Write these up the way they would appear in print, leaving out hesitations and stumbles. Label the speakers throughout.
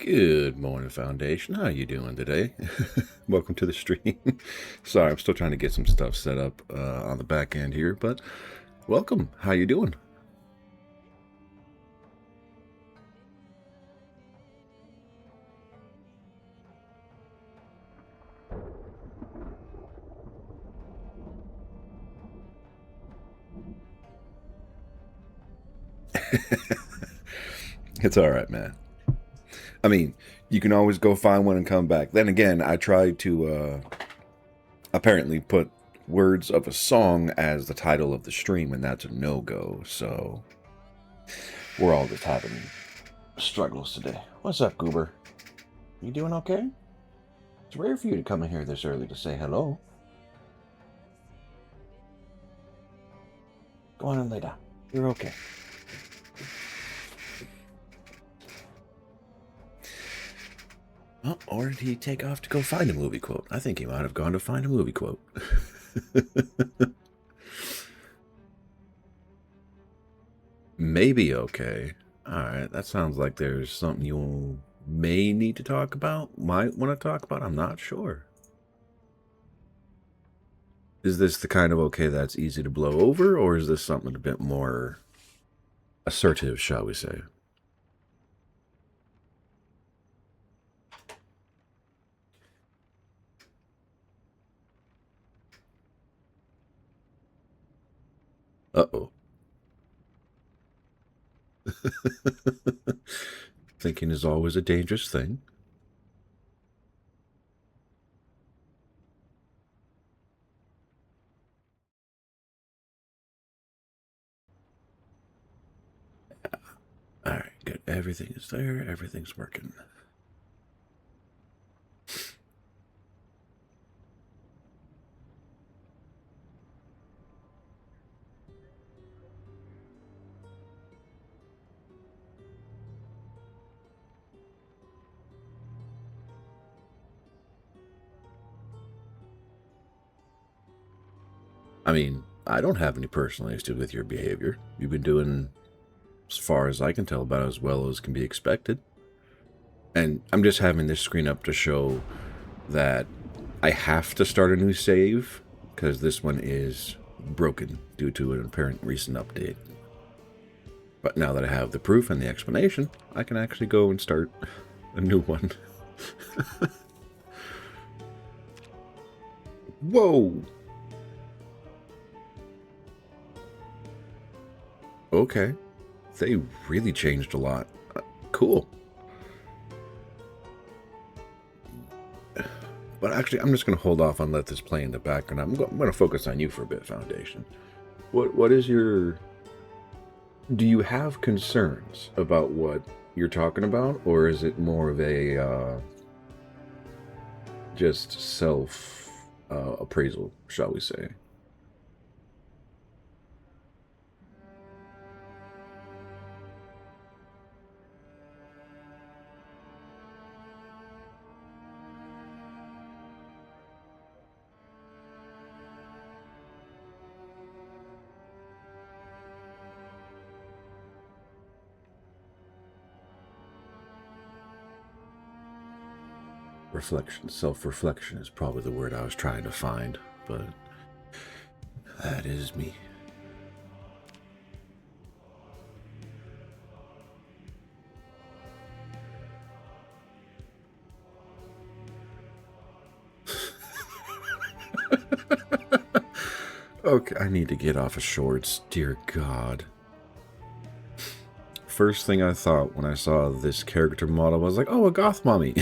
Speaker 1: Good morning, Foundation. How you doing today? Welcome to the stream. Sorry, I'm still trying to get some stuff set up on the back end here, but welcome. How you doing? It's all right, man. I mean, you can always go find one and come back. Then again, I tried to apparently put words of a song as the title of the stream, and that's a no-go, so we're all just having struggles today. What's up, Goober? You doing okay? It's rare for you to come in here this early to say hello. Go on and lay down. You're okay. Oh, or did he take off to go find a movie quote? I think he might have gone to find a movie quote. Maybe okay. Alright, that sounds like there's something you may need to talk about, might want to talk about, I'm not sure. Is this the kind of okay that's easy to blow over, or is this something a bit more assertive, shall we say? Uh-oh. Thinking is always a dangerous thing. Alright, good. Everything is there. Everything's working. I mean, I don't have any personal issue with your behavior. You've been doing, as far as I can tell, about as well as can be expected. And I'm just having this screen up to show that I have to start a new save, because this one is broken due to an apparent recent update. But now that I have the proof and the explanation, I can actually go and start a new one. Whoa! Okay. They really changed a lot. Cool. But actually, I'm just going to hold off and let this play in the background. I'm going to focus on you for a bit, Foundation. What is your... Do you have concerns about what you're talking about? Or is it more of a just self-appraisal, shall we say? Reflection, self-reflection is probably the word I was trying to find, but that is me. Okay, I need to get off of shorts, dear God. First thing I thought when I saw this character model was like, oh, a goth mommy.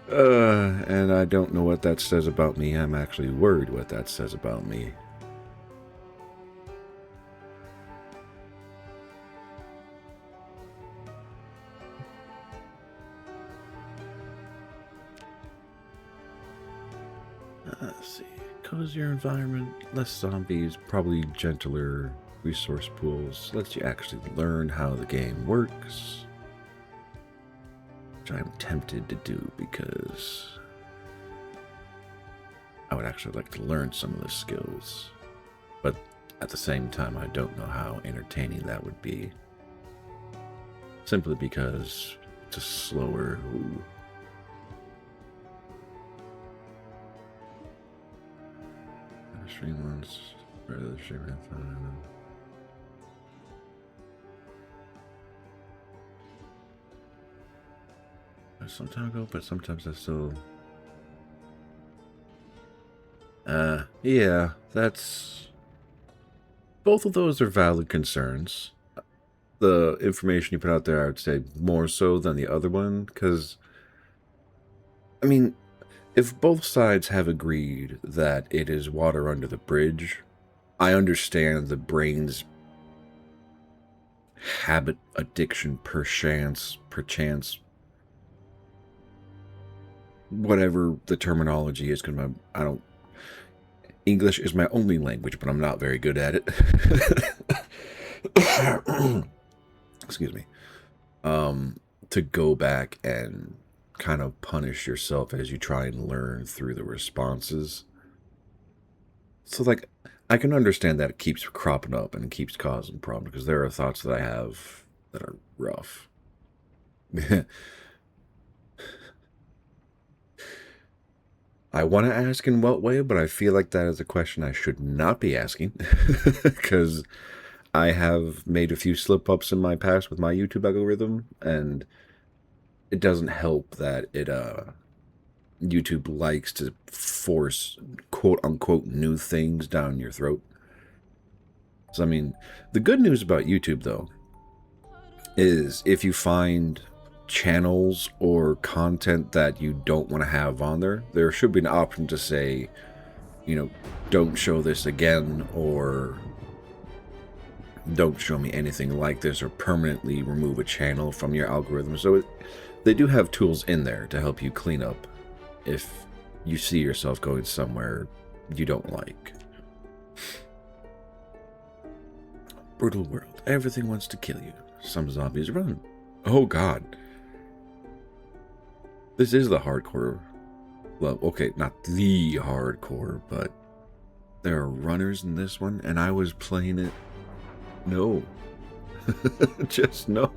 Speaker 1: And I don't know what that says about me. I'm actually worried what that says about me. Let's see. Cozier environment, less zombies, probably gentler resource pools. Lets you actually learn how the game works. Which I'm tempted to do because I would actually like to learn some of the skills. But at the same time, I don't know how entertaining that would be. simply because it's a slower. Ooh. Stream once, rather stream some time ago, but sometimes I still. Yeah, that's. Both of those are valid concerns. The information you put out there, I would say more so than the other one, because, I mean, if both sides have agreed that it is water under the bridge, I understand the brain's habit addiction perchance, whatever the terminology is, because I don't. English is my only language, but I'm not very good at it. Excuse me. To go back and kind of punish yourself as you try and learn through the responses. So, like, I can understand that it keeps cropping up and it keeps causing problems, because there are thoughts that I have that are rough. I want to ask in what way, but I feel like that is a question I should not be asking, because I have made a few slip-ups in my past with my YouTube algorithm, and it doesn't help that YouTube likes to force quote-unquote new things down your throat. So, I mean, the good news about YouTube, though, is if you find channels or content that you don't want to have on there, there should be an option to say, you know, don't show this again, or don't show me anything like this, or permanently remove a channel from your algorithm. So they do have tools in there to help you clean up if you see yourself going somewhere you don't like. Brutal world. Everything wants to kill you. Some zombies run. Oh god. This is the hardcore. Well, okay, not the hardcore, but there are runners in this one, and I was playing it. No. Just no.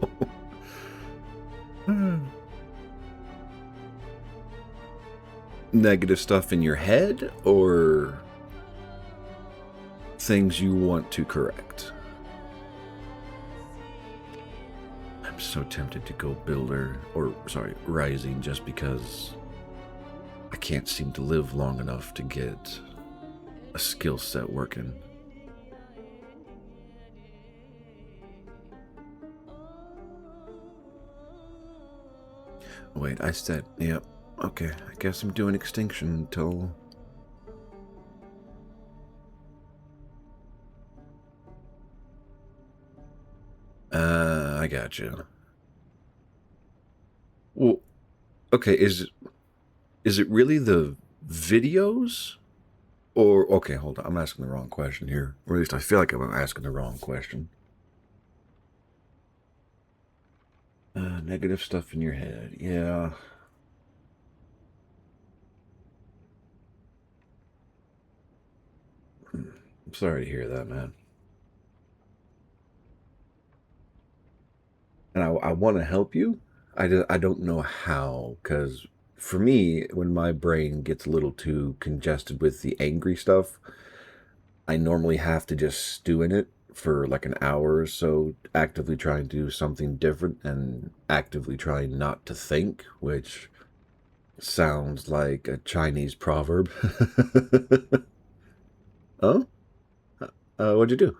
Speaker 1: Negative stuff in your head, or things you want to correct? I'm so tempted to go builder, or sorry, rising, just because I can't seem to live long enough to get a skill set working. Wait, I said, yep, okay, I guess I'm doing extinction until... I gotcha. Well, okay, is it really the videos? Or, okay, hold on, I'm asking the wrong question here. Or at least I feel like I'm asking the wrong question. Negative stuff in your head, yeah. I'm sorry to hear that, man. And I want to help you. I don't know how, because for me, when my brain gets a little too congested with the angry stuff, I normally have to just stew in it for like an hour or so, actively trying to do something different and actively trying not to think, which sounds like a Chinese proverb. Oh? What'd you do?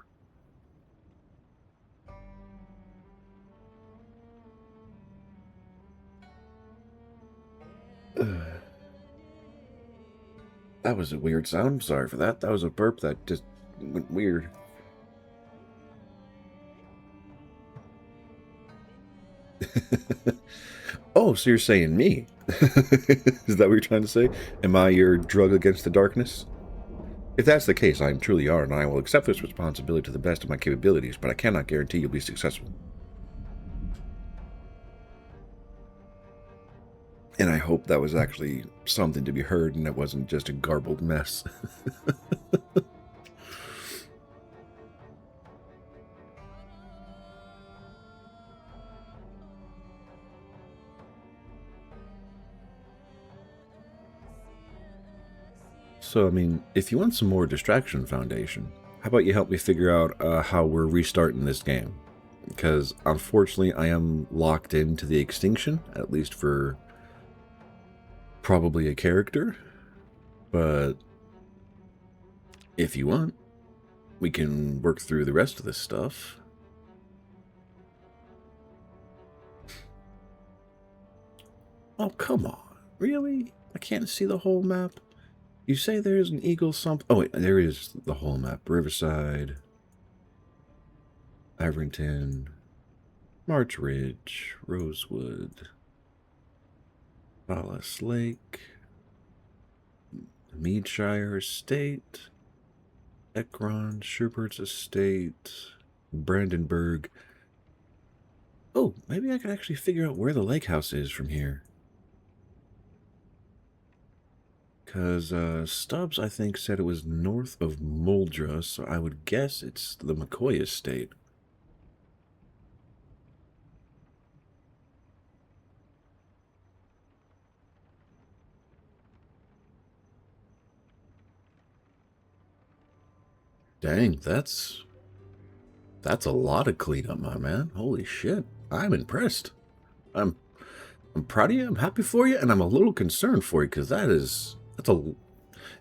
Speaker 1: That was a weird sound. I'm sorry for that. That was a burp that just went weird. Oh, so you're saying me? Is that what you're trying to say? Am I your drug against the darkness? If that's the case, I truly are, and I will accept this responsibility to the best of my capabilities, but I cannot guarantee you'll be successful. And I hope that was actually something to be heard and it wasn't just a garbled mess. So, I mean, if you want some more distraction, Foundation, how about you help me figure out how we're restarting this game? Because, unfortunately, I am locked into the extinction, at least for probably a character. But if you want, we can work through the rest of this stuff. Oh, come on. Really? I can't see the whole map? You say there's an eagle something. Oh, wait, there is the whole map. Riverside, Iverington, March Ridge, Rosewood, Wallace Lake, Meadshire Estate, Ekron, Sherbert's Estate, Brandenburg. Oh, maybe I could actually figure out where the lake house is from here. Because Stubbs, I think, said it was north of Muldra, so I would guess it's the McCoy Estate. Dang, that's a lot of cleanup, my man. Holy shit. I'm impressed. I'm proud of you. I'm happy for you, and I'm a little concerned for you because that's a,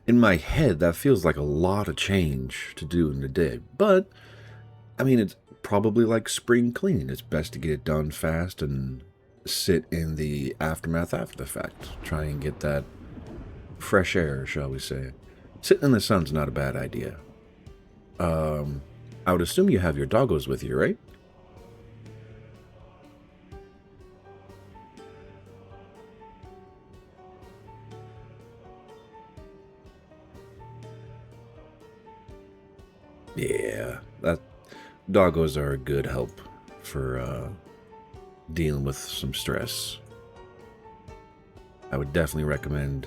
Speaker 1: in my head, that feels like a lot of change to do in a day. But I mean, it's probably like spring cleaning. It's best to get it done fast and sit in the aftermath after the fact. Try and get that fresh air, shall we say. Sitting in the sun's not a bad idea. I would assume you have your doggos with you, right? Yeah, that doggos are a good help for dealing with some stress. I would definitely recommend.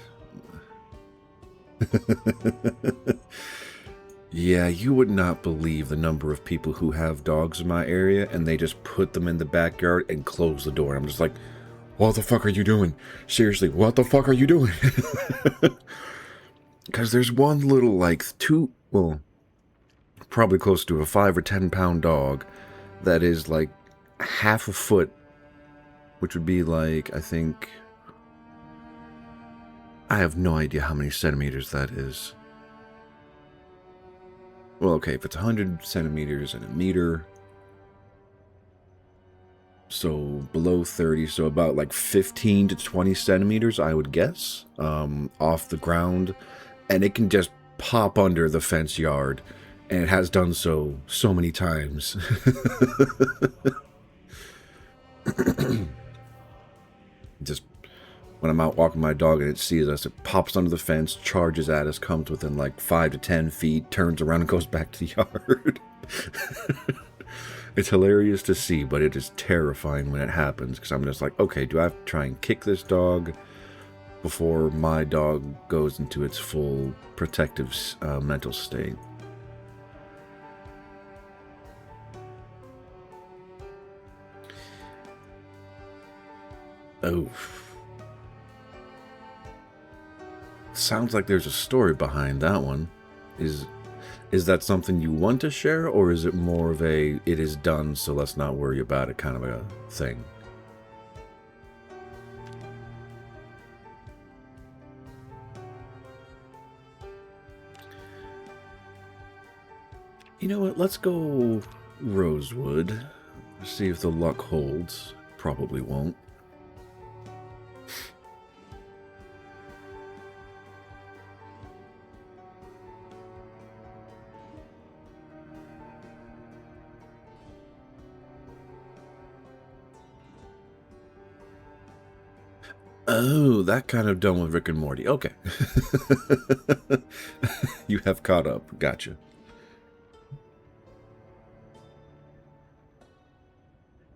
Speaker 1: Yeah, you would not believe the number of people who have dogs in my area and they just put them in the backyard and close the door. I'm just like, what the fuck are you doing? Seriously, what the fuck are you doing? Because there's one little, like, probably close to a 5 or 10 pound dog that is like half a foot, which would be like, I think, I have no idea how many centimeters that is. Well, okay, if it's 100 centimeters and a meter, so below 30, so about like 15 to 20 centimeters, I would guess, off the ground, and it can just pop under the fence yard, and it has done so many times. Just when I'm out walking my dog and it sees us, it pops under the fence, charges at us, comes within like 5 to 10 feet, turns around and goes back to the yard. It's hilarious to see, but it is terrifying when it happens, because I'm just like, okay, do I have to try and kick this dog before my dog goes into its full protective mental state? Oh. Sounds like there's a story behind that one. Is that something you want to share, or is it more of a it is done, so let's not worry about it kind of a thing? You know what? Let's go Rosewood. See if the luck holds. Probably won't. Oh, that kind of done with Rick and Morty. Okay. You have caught up. Gotcha.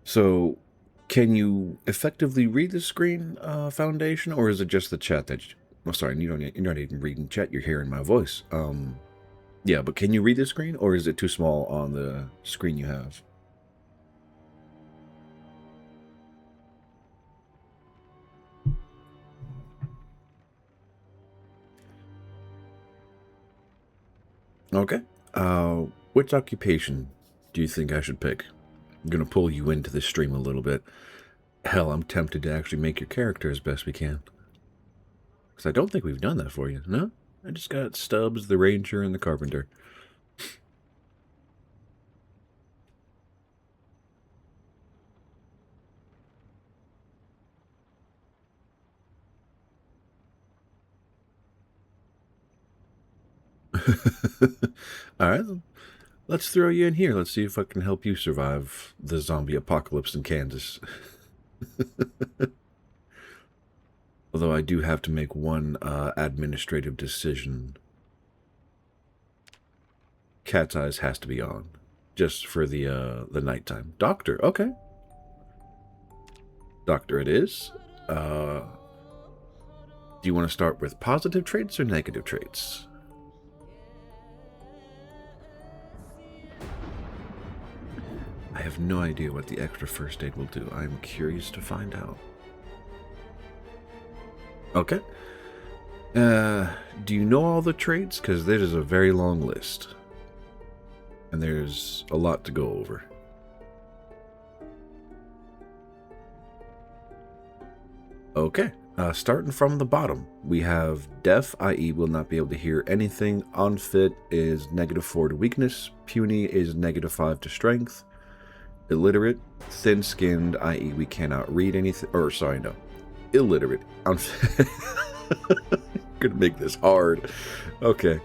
Speaker 1: So, can you effectively read the screen, Foundation, or is it just the chat that oh, sorry, you're not even reading chat, you're hearing my voice. Yeah, but can you read the screen, or is it too small on the screen you have? Okay. Which occupation do you think I should pick? I'm gonna pull you into this stream a little bit. Hell, I'm tempted to actually make your character as best we can. Because I don't think we've done that for you, no? I just got Stubbs, the Ranger, and the Carpenter. Alright, let's throw you in here. Let's see if I can help you survive the zombie apocalypse in Kansas. Although I do have to make one administrative decision. Cat's Eyes has to be on. Just for the nighttime. Doctor, okay. Doctor it is. Do you want to start with positive traits or negative traits? I have no idea what the extra first aid will do. I'm curious to find out. Okay. Do you know all the traits? Because there is a very long list. And there's a lot to go over. Okay. Starting from the bottom, we have deaf, i.e. will not be able to hear anything. Unfit is -4 to weakness. Puny is -5 to strength. Illiterate, thin-skinned, i.e. we cannot read anything. Or, sorry, no. Illiterate. Unfit. Gonna make this hard. Okay.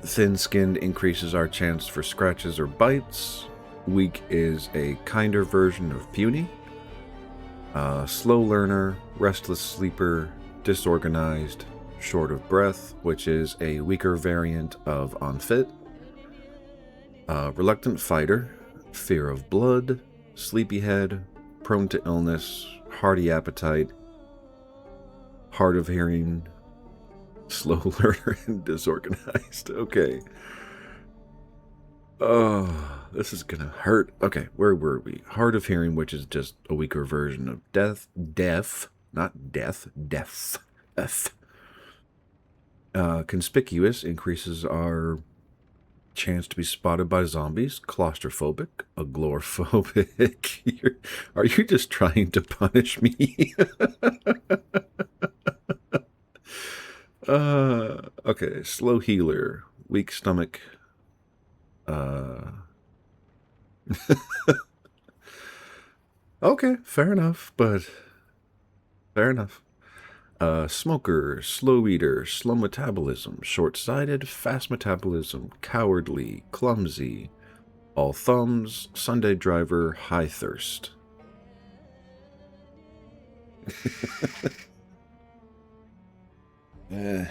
Speaker 1: Thin-skinned increases our chance for scratches or bites. Weak is a kinder version of puny. Slow learner, restless sleeper, disorganized, short of breath, which is a weaker variant of unfit. Reluctant fighter, fear of blood, sleepyhead, prone to illness, hearty appetite, hard of hearing, slow learner, and disorganized. Okay. Oh, this is gonna hurt. Okay, where were we? Hard of hearing, which is just a weaker version of deaf, not death, deaf. Conspicuous increases our chance to be spotted by zombies. Claustrophobic, agoraphobic. Are you just trying to punish me? Okay, slow healer, weak stomach. Okay, fair enough, but fair enough. Smoker, slow eater, slow metabolism, short-sighted, fast metabolism, cowardly, clumsy, all thumbs, Sunday driver, high thirst. I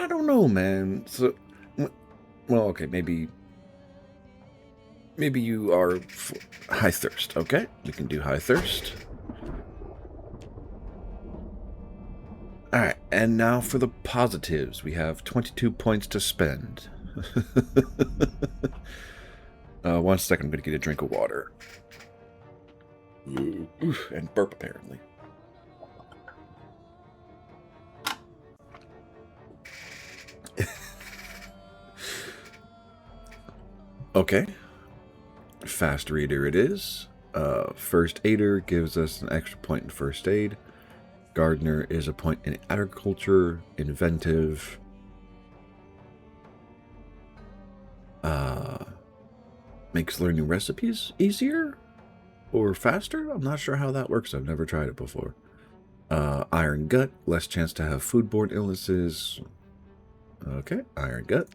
Speaker 1: don't know, man. So, well, okay, maybe you are high thirst. Okay, we can do high thirst. All right, and now for the positives. We have 22 points to spend. 1 second, I'm gonna get a drink of water. And burp, apparently. Okay. Fast reader it is. First aider gives us an extra point in first aid. Gardener is a point in agriculture. Inventive. Makes learning recipes easier or faster? I'm not sure how that works. I've never tried it before. Iron gut, less chance to have foodborne illnesses. Okay, iron gut.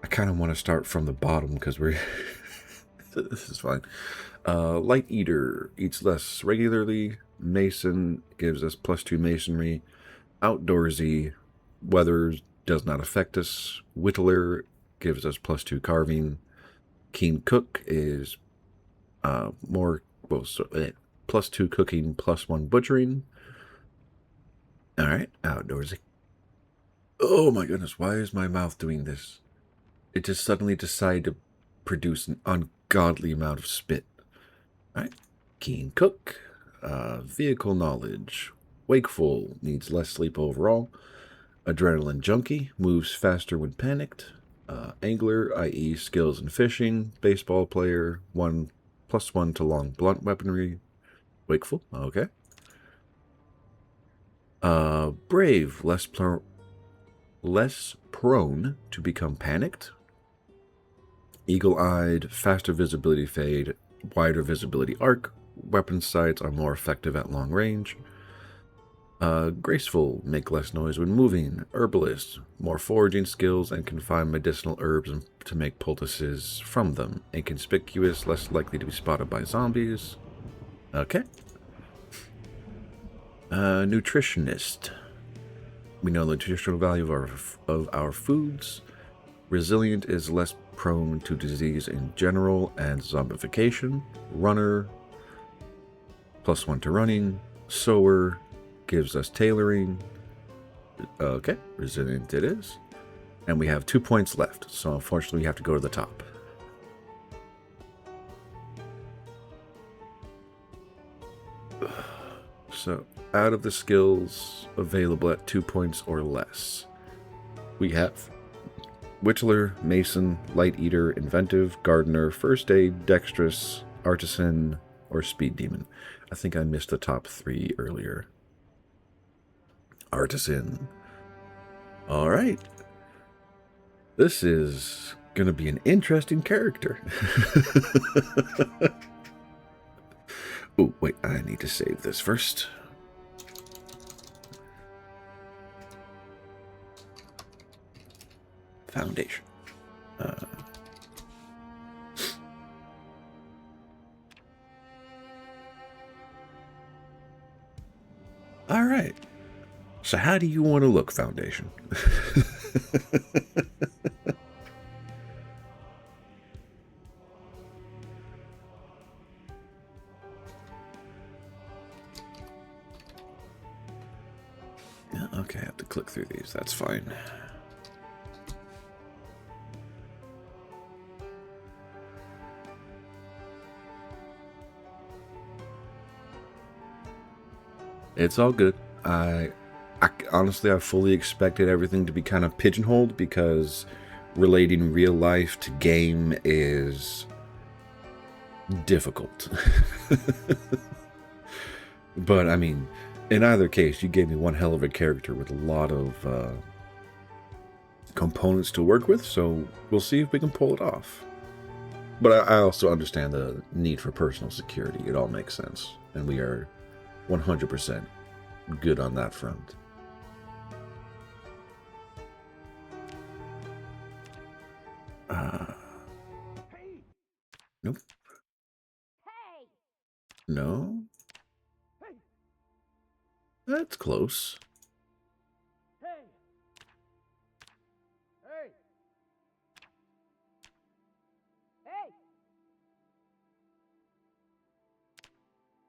Speaker 1: I kind of want to start from the bottom because we're... This is fine. Light eater, eats less regularly. Mason gives us +2 masonry. Outdoorsy, weather does not affect us. Whittler gives us +2 carving. Keen cook is more, well, so, +2 cooking, +1 butchering. Alright, outdoorsy. Oh my goodness, why is my mouth doing this? It just suddenly decided to produce an ungodly amount of spit. Alright, keen cook. Vehicle knowledge. Wakeful, needs less sleep overall. Adrenaline Junkie, moves faster when panicked. Angler, i.e. skills in fishing. Baseball player, 1+1 to long blunt weaponry. Wakeful, okay. Brave, less prone to become panicked. Eagle-eyed, faster visibility fade, wider visibility arc. Weapon sights are more effective at long range. Graceful, make less noise when moving. Herbalist, more foraging skills and can find medicinal herbs to make poultices from them. Inconspicuous, less likely to be spotted by zombies. Okay. Nutritionist. We know the nutritional value of our foods. Resilient is less prone to disease in general and zombification. Runner, +1 to running. Sower, gives us tailoring. Okay, resilient it is. And we have 2 points left, so unfortunately we have to go to the top. So, out of the skills available at 2 points or less, we have Whittler, Mason, Light Eater, Inventive, Gardener, First Aid, Dexterous, Artisan, or Speed Demon. I think I missed the top 3 earlier. Artisan. Alright. This is gonna be an interesting character. Oh, wait, I need to save this first. Foundation. Alright. So how do you want to look, Foundation? Yeah, okay, I have to click through these. That's fine. It's all good. Honestly, I fully expected everything to be kind of pigeonholed because relating real life to game is difficult. But, I mean, in either case, you gave me one hell of a character with a lot of components to work with, so we'll see if we can pull it off. But I also understand the need for personal security. It all makes sense. And we are 100% good on that front. Nope. No. That's close.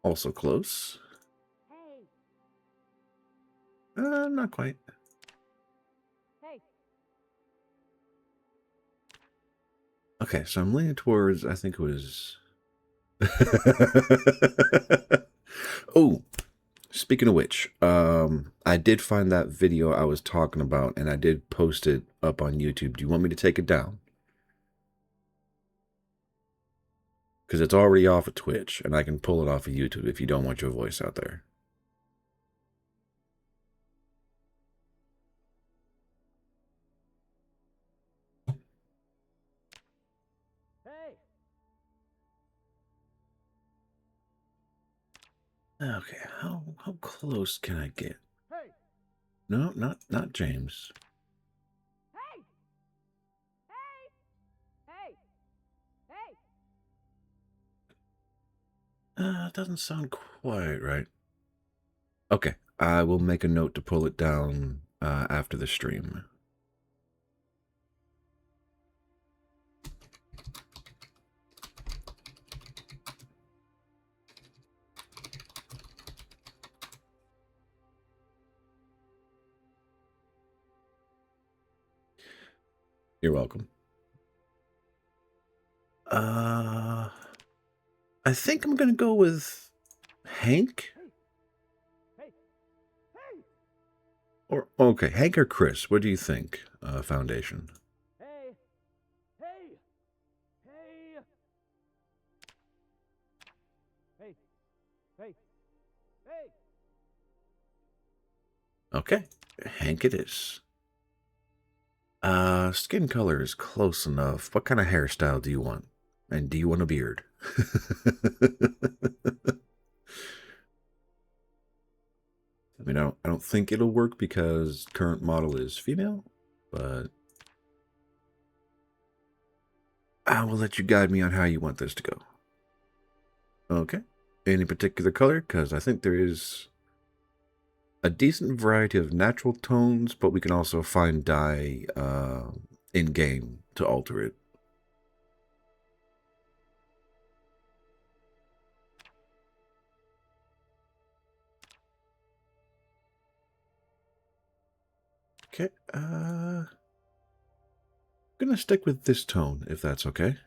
Speaker 1: Also close. Not quite. Okay, so I'm leaning towards, I think it was... Oh, speaking of which, I did find that video I was talking about, and I did post it up on YouTube. Do you want me to take it down? Because it's already off of Twitch, and I can pull it off of YouTube if you don't want your voice out there. Okay, how close can I get? No, not James. Doesn't sound quite right. Okay, I will make a note to pull it down after the stream. You're welcome. I think I'm gonna go with Hank. Or, okay, Hank or Chris, what do you think, Foundation?
Speaker 2: Hey! Hey! Hey! Hey! Hey! Hey!
Speaker 1: Okay, Hank it is. Skin color is close enough. What kind of hairstyle do you want? And do you want a beard? I mean, I don't think it'll work because current model is female, but I will let you guide me on how you want this to go. Okay. Any particular color? Because I think there is a decent variety of natural tones, but we can also find dye in-game to alter it. Okay, I'm gonna stick with this tone, if that's okay.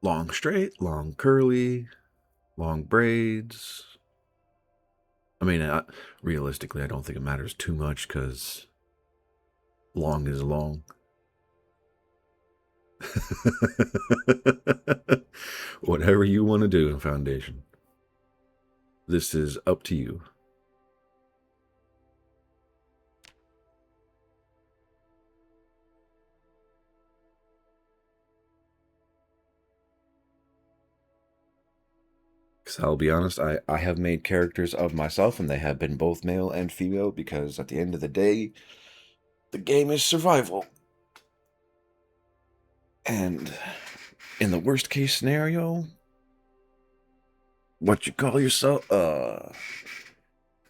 Speaker 1: Long straight, long curly, long braids. I mean, realistically, I don't think it matters too much because long is long. Whatever you want to do in Foundation. This is up to you. Because I'll be honest, I have made characters of myself, and they have been both male and female, because at the end of the day, the game is survival. And in the worst case scenario, what you call yourself,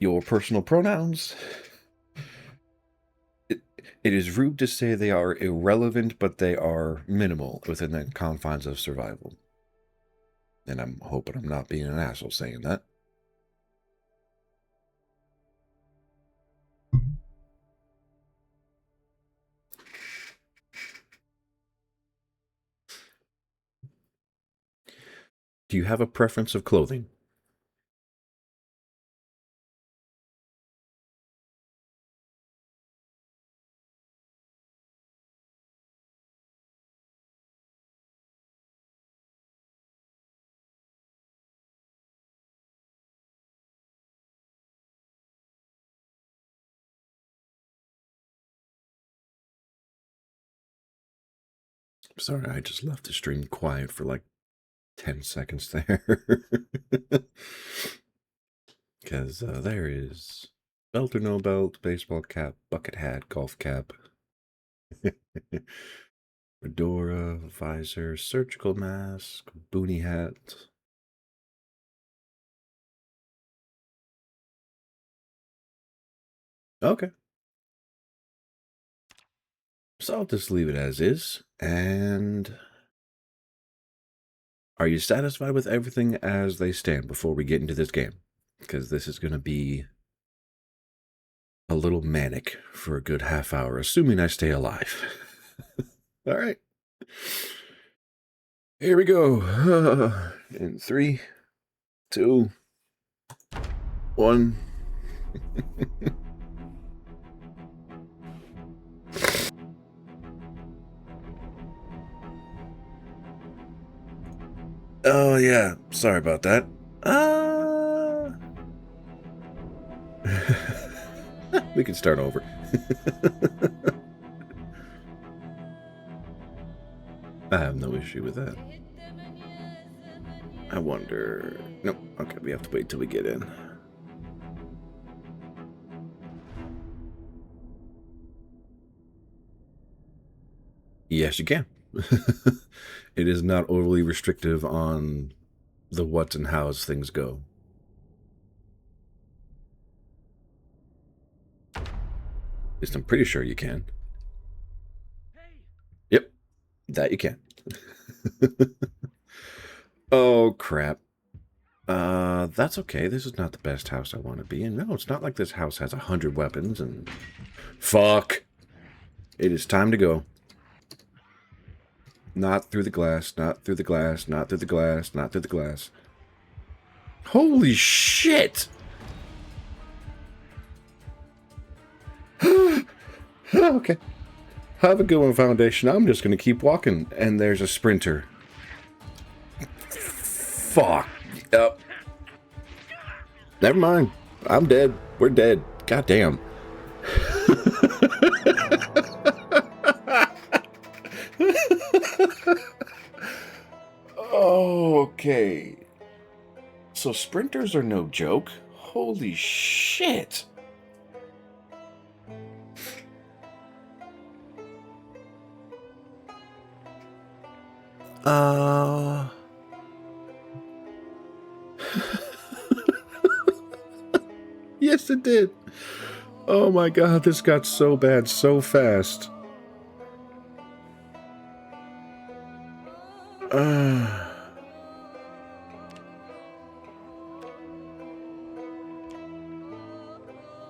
Speaker 1: your personal pronouns, it is rude to say they are irrelevant, but they are minimal within the confines of survival. And I'm hoping I'm not being an asshole saying that. Do you have a preference of clothing? Sorry, I just left the stream quiet for like 10 seconds there. Because there is belt or no belt, baseball cap, bucket hat, golf cap, fedora, visor, surgical mask, boonie hat. Okay. So I'll just leave it as is. And are you satisfied with everything as they stand before we get into this game? Because this is going to be a little manic for a good half hour, assuming I stay alive. All right. Here we go. In 3, 2, 1. Oh, yeah. Sorry about that. We can start over. I have no issue with that. I wonder... Nope. Okay, we have to wait till we get in. Yes, you can. It is not overly restrictive on the what and hows things go. At least I'm pretty sure you can. Yep, that you can. Oh, crap. That's okay. This is not the best house I want to be in. No, it's not like this house has 100 weapons and... Fuck! It is time to go. Not through the glass, not through the glass, not through the glass, not through the glass. Holy shit! Okay. Have a good one, Foundation. I'm just gonna keep walking. And there's a sprinter. Fuck. Yep. Never mind. I'm dead. We're dead. God damn. Okay. So sprinters are no joke. Holy shit. Yes, it did. Oh my god, this got so bad so fast.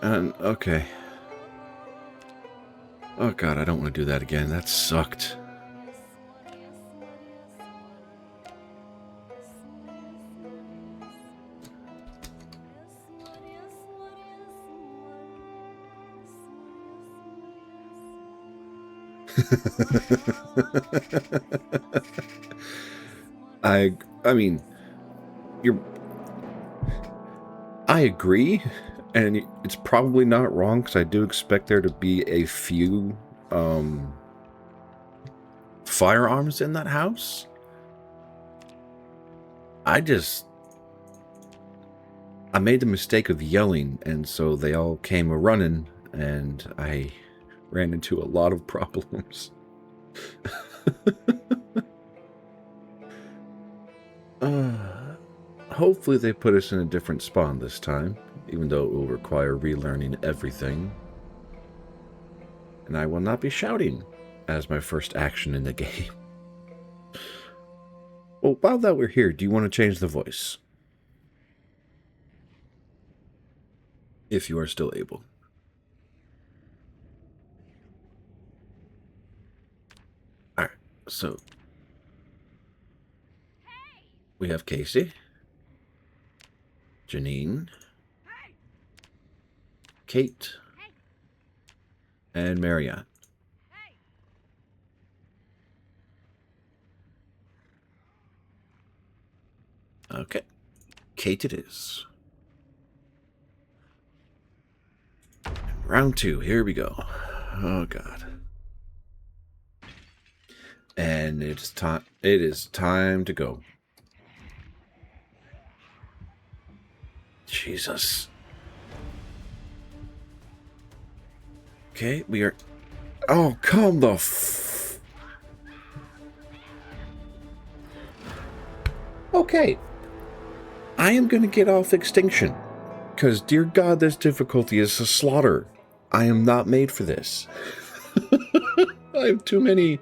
Speaker 1: And okay. Oh god, I don't want to do that again. That sucked. I mean, I agree, and it's probably not wrong because I do expect there to be a few firearms in that house. I made the mistake of yelling, and so they all came a-running, and I ran into a lot of problems. Hopefully they put us in a different spawn this time, even though it will require relearning everything. And I will not be shouting as my first action in the game. Well, while that we're here, do you want to change the voice? If you are still able. Alright, so we have Casey, Janine, Kate, and Marianne. Okay, Kate it is. Round 2, here we go. Oh god. And it is time to go. Jesus. Okay, we are... Oh, come the f... Okay. I am going to get off extinction. Because, dear God, this difficulty is a slaughter. I am not made for this. I have too many...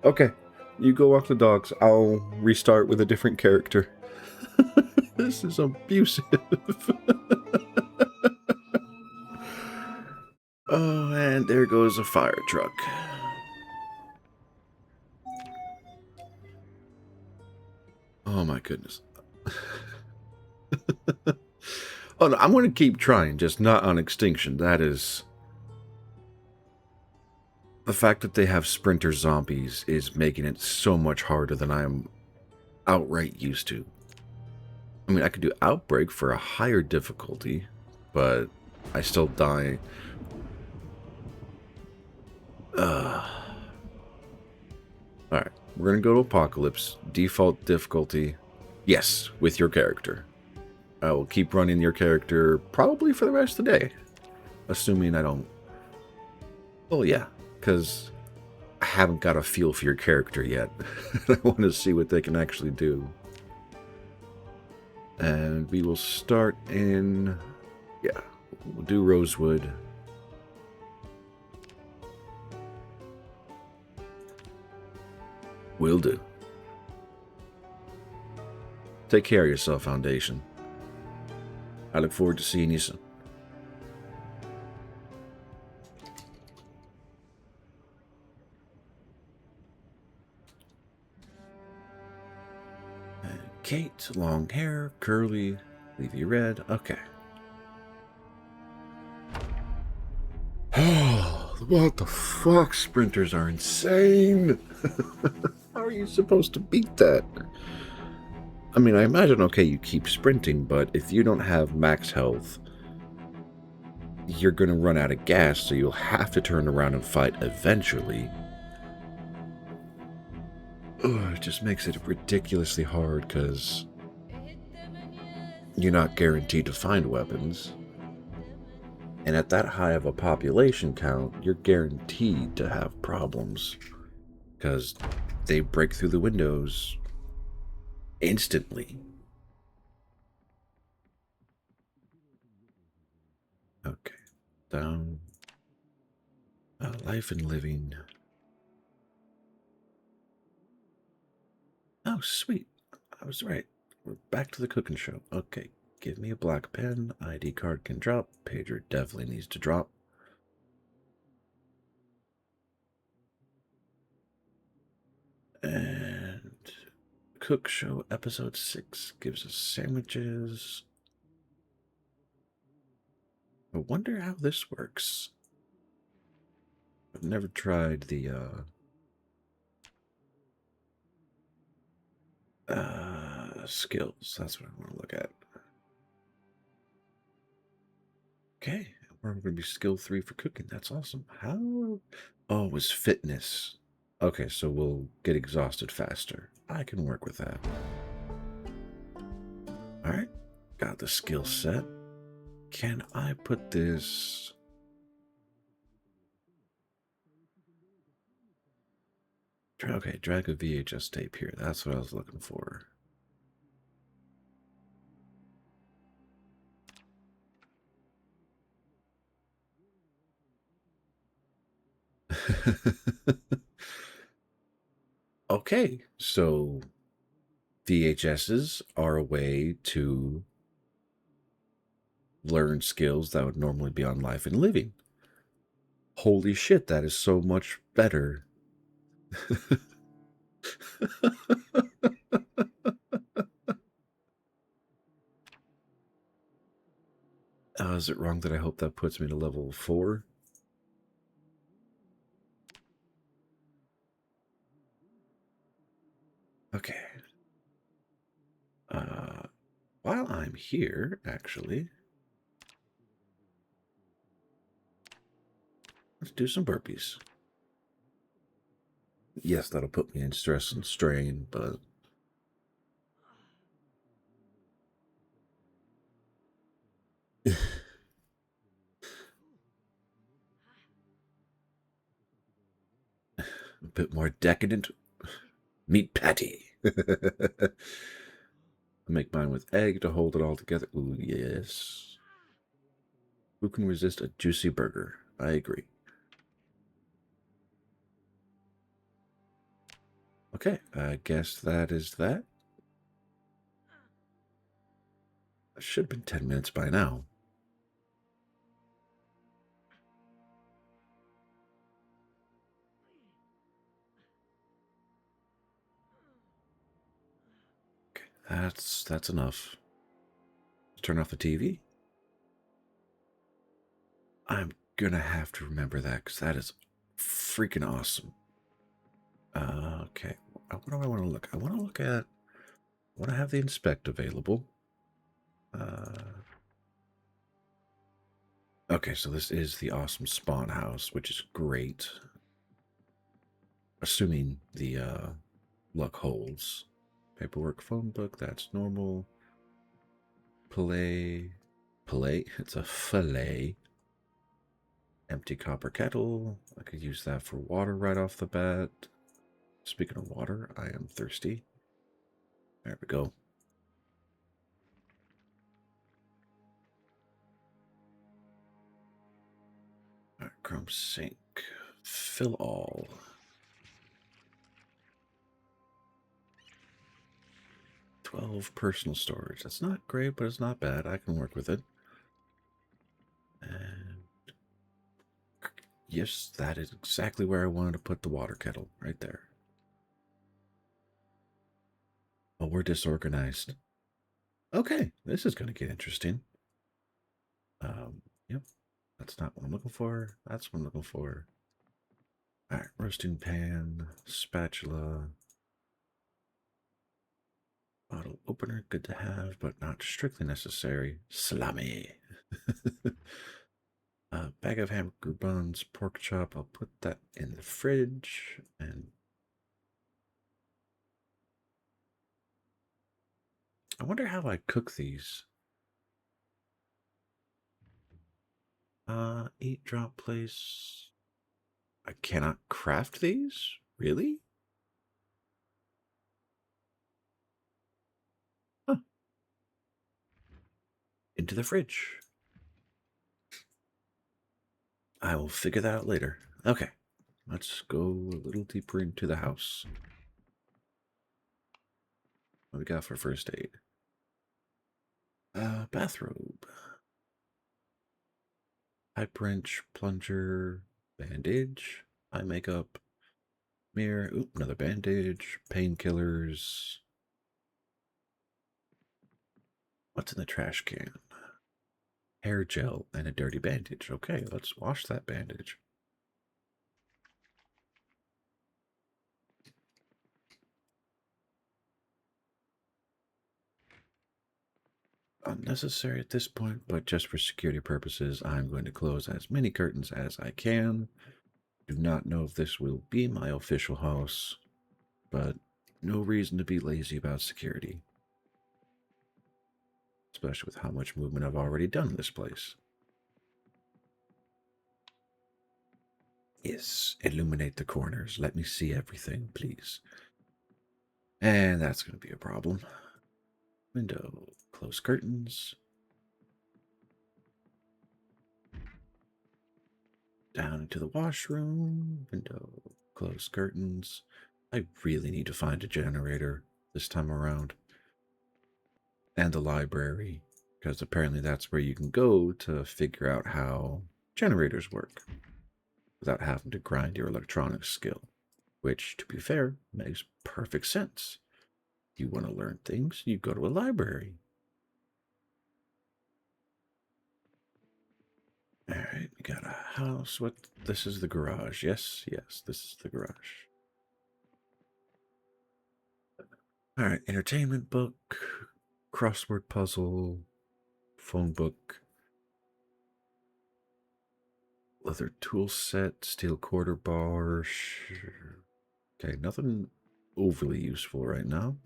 Speaker 1: Okay, you go walk the dogs. I'll restart with a different character. This is abusive. Oh, and there goes a fire truck. Oh my goodness. Oh no, I'm going to keep trying, just not on extinction. That is... The fact that they have sprinter zombies is making it so much harder than I am outright used to. I mean, I could do Outbreak for a higher difficulty, but I still die. Alright, we're going to go to Apocalypse. Default difficulty. Yes, with your character. I will keep running your character probably for the rest of the day. Assuming I don't... Well, yeah, because I haven't got a feel for your character yet. I want to see what they can actually do. And we will start in... Yeah, we'll do Rosewood. Will do. Take care of yourself, Foundation. I look forward to seeing you soon. Kate, long hair, curly, leafy red. Okay. Oh, what the fuck? Sprinters are insane. How are you supposed to beat that? I mean, I imagine, okay, you keep sprinting, but if you don't have max health, you're going to run out of gas, so you'll have to turn around and fight eventually. Ugh, it just makes it ridiculously hard because you're not guaranteed to find weapons. And at that high of a population count, you're guaranteed to have problems because they break through the windows instantly. Okay, down. Life and living. Oh, sweet. I was right. We're back to the cooking show. Okay, give me a black pen. ID card can drop. Pager definitely needs to drop. And Cook Show episode 6 gives us sandwiches. I wonder how this works. I've never tried the skills. That's what I want to look at. Okay, we're going to be skill 3 for cooking. That's awesome. How? Oh, it was fitness. Okay, so we'll get exhausted faster. I can work with that. Alright, got the skill set. Can I put this... Okay, drag a VHS tape here. That's what I was looking for. Okay, so VHSs are a way to learn skills that would normally be on Life and Living. Holy shit, that is so much better. Is it wrong that I hope that puts me to level 4? Okay. While I'm here, actually, let's do some burpees. Yes, that'll put me in stress and strain, but... a bit more decadent. Meat patty. I make mine with egg to hold it all together. Ooh, yes. Who can resist a juicy burger? I agree. Okay, I guess that is that. It should have been 10 minutes by now. Okay, that's enough. Turn off the TV. I'm gonna have to remember that because that is freaking awesome. Okay, what do I want to look? I want to look at. I want to have the inspect available. Okay, so this is the awesome spawn house, which is great. Assuming the luck holds. Paperwork, phone book, that's normal. Play. It's a fillet. Empty copper kettle. I could use that for water right off the bat. Speaking of water, I am thirsty. There we go. Alright, chrome sink. Fill all. $12 personal storage. That's not great, but it's not bad. I can work with it. And yes, that is exactly where I wanted to put the water kettle, right there. Oh, we're disorganized. Okay, this is going to get interesting. Yep, that's not what I'm looking for. That's what I'm looking for. All right, roasting pan, spatula, bottle opener, good to have, but not strictly necessary. Salami. Bag of hamburger buns, pork chop. I'll put that in the fridge. And I wonder how I cook these. Eat, drop, place. I cannot craft these? Really? Huh. Into the fridge. I will figure that out later. Okay, let's go a little deeper into the house. What we got for first aid? Bathrobe. Pipe wrench, plunger, bandage, eye makeup, mirror, oop, another bandage, painkillers. What's in the trash can? Hair gel and a dirty bandage. Okay, let's wash that bandage. Unnecessary at this point, but just for security purposes, I'm going to close as many curtains as I can. Do not know if this will be my official house, but no reason to be lazy about security. Especially with how much movement I've already done in this place. Yes, illuminate the corners. Let me see everything, please. And that's going to be a problem. Window, close curtains. Down into the washroom. Window, close curtains. I really need to find a generator this time around. And the library, because apparently that's where you can go to figure out how generators work without having to grind your electronics skill, which, to be fair, makes perfect sense. You want to learn things, you go to a library. All right, we got a house. What? This is the garage. Yes, yes, this is the garage. All right, entertainment book, crossword puzzle, phone book, leather tool set, steel quarter bar. Okay, nothing overly useful right now.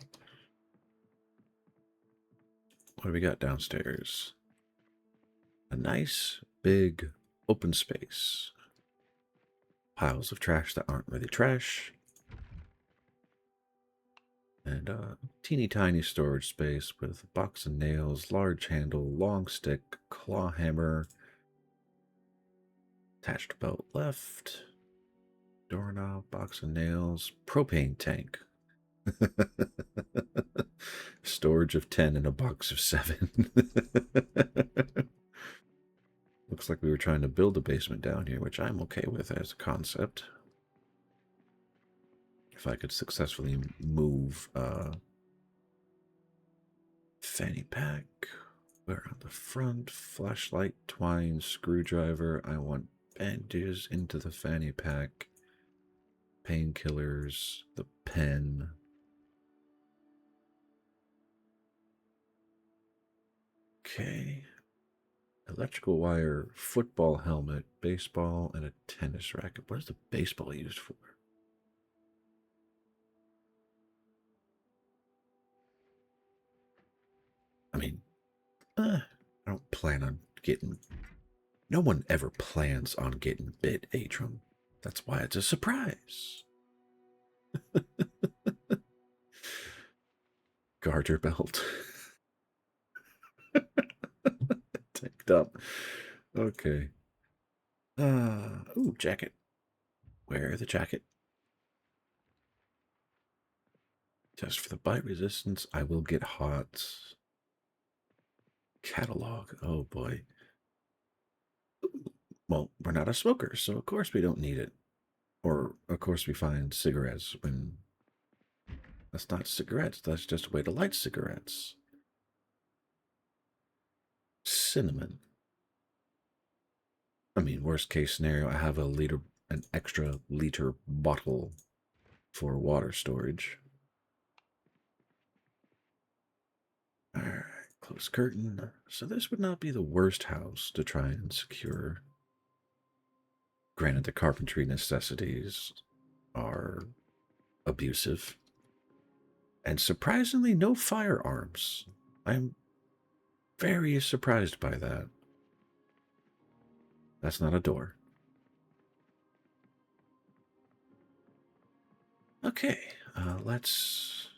Speaker 1: What do we got downstairs? A nice big open space. Piles of trash that aren't really trash. And a teeny tiny storage space with a box of nails, large handle, long stick, claw hammer, attached belt left, doorknob, box of nails, propane tank. Storage of 10 in a box of 7. Looks like we were trying to build a basement down here, which I'm okay with as a concept. If I could successfully move fanny pack, where on the front, flashlight, twine, screwdriver. I want bandages into the fanny pack, painkillers, the pen. Okay. Electrical wire, football helmet, baseball, and a tennis racket. What is the baseball used for? I mean, I don't plan on getting... No one ever plans on getting bit, Atrum. That's why it's a surprise. Garter belt. Tanked up. Okay. Ooh, jacket. Wear the jacket. Just for the bite resistance, I will get hot. Catalog. Oh boy. Well, we're not a smoker, so of course we don't need it. Or, of course, we find cigarettes when That's not cigarettes. That's just a way to light cigarettes. Cinnamon. I mean, worst case scenario, I have an extra liter bottle for water storage. Alright, close curtain. So this would not be the worst house to try and secure. Granted, the carpentry necessities are abusive. And surprisingly, no firearms. I'm very surprised by that. That's not a door. Okay, let's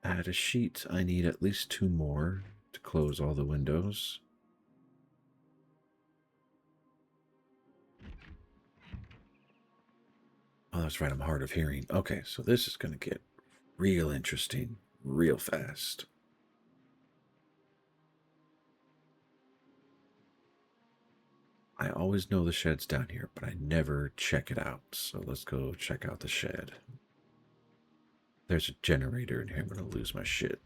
Speaker 1: add a sheet. I need at least 2 more to close all the windows. Oh, that's right, I'm hard of hearing. Okay, so this is going to get real interesting real fast. I always know the shed's down here, but I never check it out. So let's go check out the shed. There's a generator in here. I'm going to lose my shit.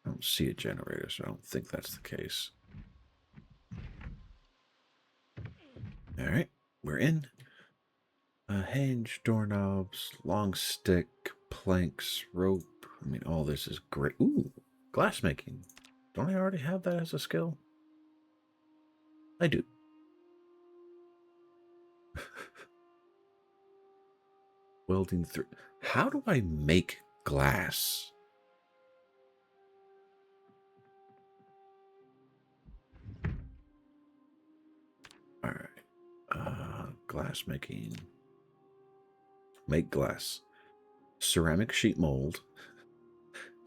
Speaker 1: I don't see a generator, so I don't think that's the case. Alright, we're in. Hinge, doorknobs, long stick, planks, rope. I mean, all this is great. Ooh, glass making. Don't I already have that as a skill? I do. Welding through. How do I make glass? All right. Glass making. Make glass. Ceramic sheet mold.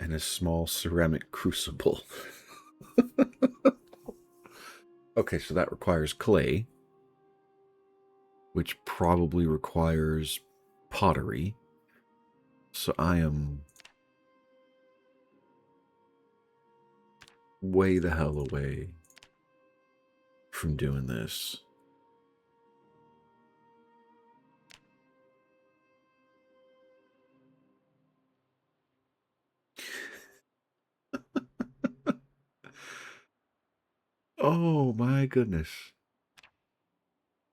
Speaker 1: And a small ceramic crucible. Okay, so that requires clay. Which probably requires pottery. So I am way the hell away from doing this. Oh my goodness.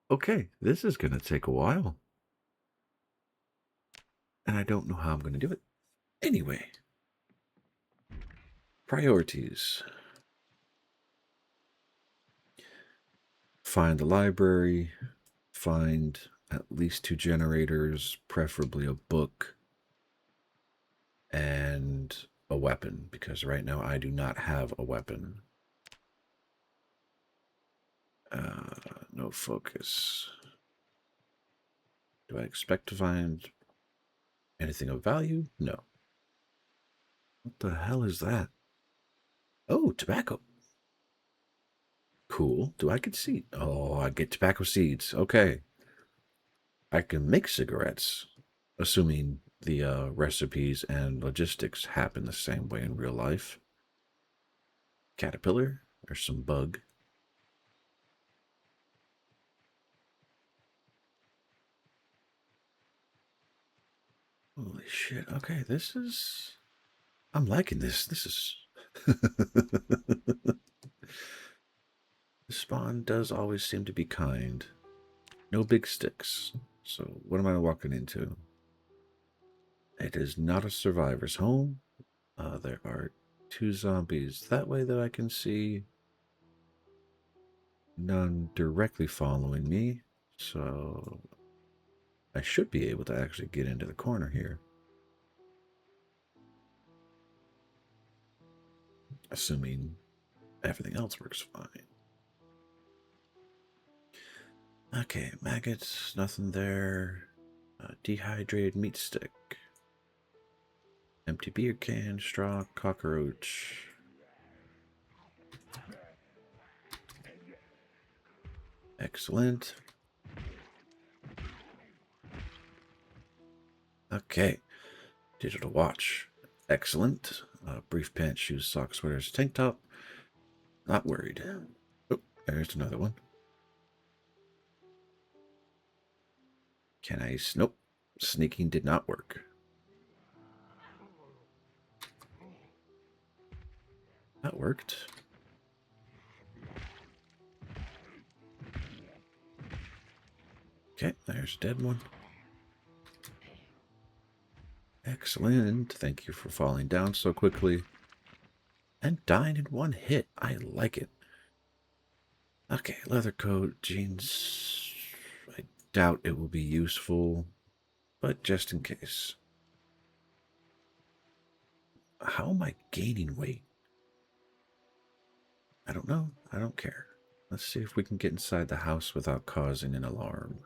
Speaker 1: Okay, this is going to take a while. And I don't know how I'm going to do it. Anyway. Priorities. Find the library. Find at least 2 generators, preferably a book. And a weapon, because right now I do not have a weapon. No focus. Do I expect to find anything of value? No. What the hell is that? Oh, tobacco. Cool. Do I get seed? Oh, I get tobacco seeds. Okay. I can make cigarettes, assuming the recipes and logistics happen the same way in real life. Caterpillar or some bug. Holy shit. Okay, this is... I'm liking this. This is... The spawn does always seem to be kind. No big sticks. So what am I walking into? It is not a survivor's home. There are 2 zombies that way that I can see. None directly following me. So I should be able to actually get into the corner here. Assuming everything else works fine. Okay, maggots, nothing there. Dehydrated meat stick. Empty beer can, straw, cockroach. Excellent. Okay. Digital watch. Excellent. Brief pants, shoes, socks, sweaters, tank top. Not worried. Oh, there's another one. Can I... Nope. Sneaking did not work. That worked. Okay, there's a dead one. Excellent. Thank you for falling down so quickly. And dying in one hit. I like it. Okay, leather coat, jeans. I doubt it will be useful, but just in case. How am I gaining weight? I don't know. I don't care. Let's see if we can get inside the house without causing an alarm.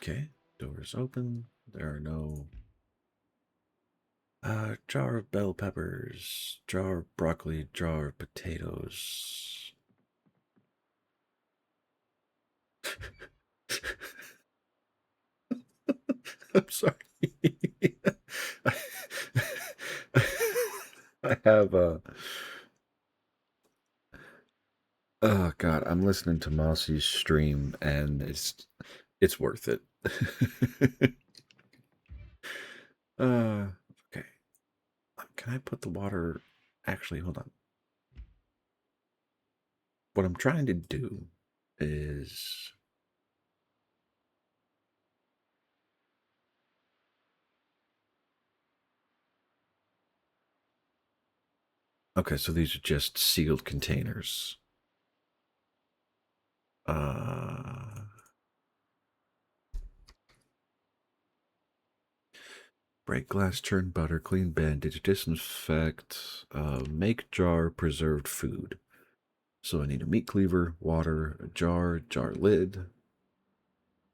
Speaker 1: Okay, door is open. There are no... jar of bell peppers, jar of broccoli, jar of potatoes. I'm sorry. I have oh god, I'm listening to Mossy's stream and it's worth it. Okay. Can I put the water actually hold on. What I'm trying to do is okay, so these are just sealed containers. Break glass, churn butter, clean bandage, disinfect, make jar preserved food. So I need a meat cleaver, water, a jar lid,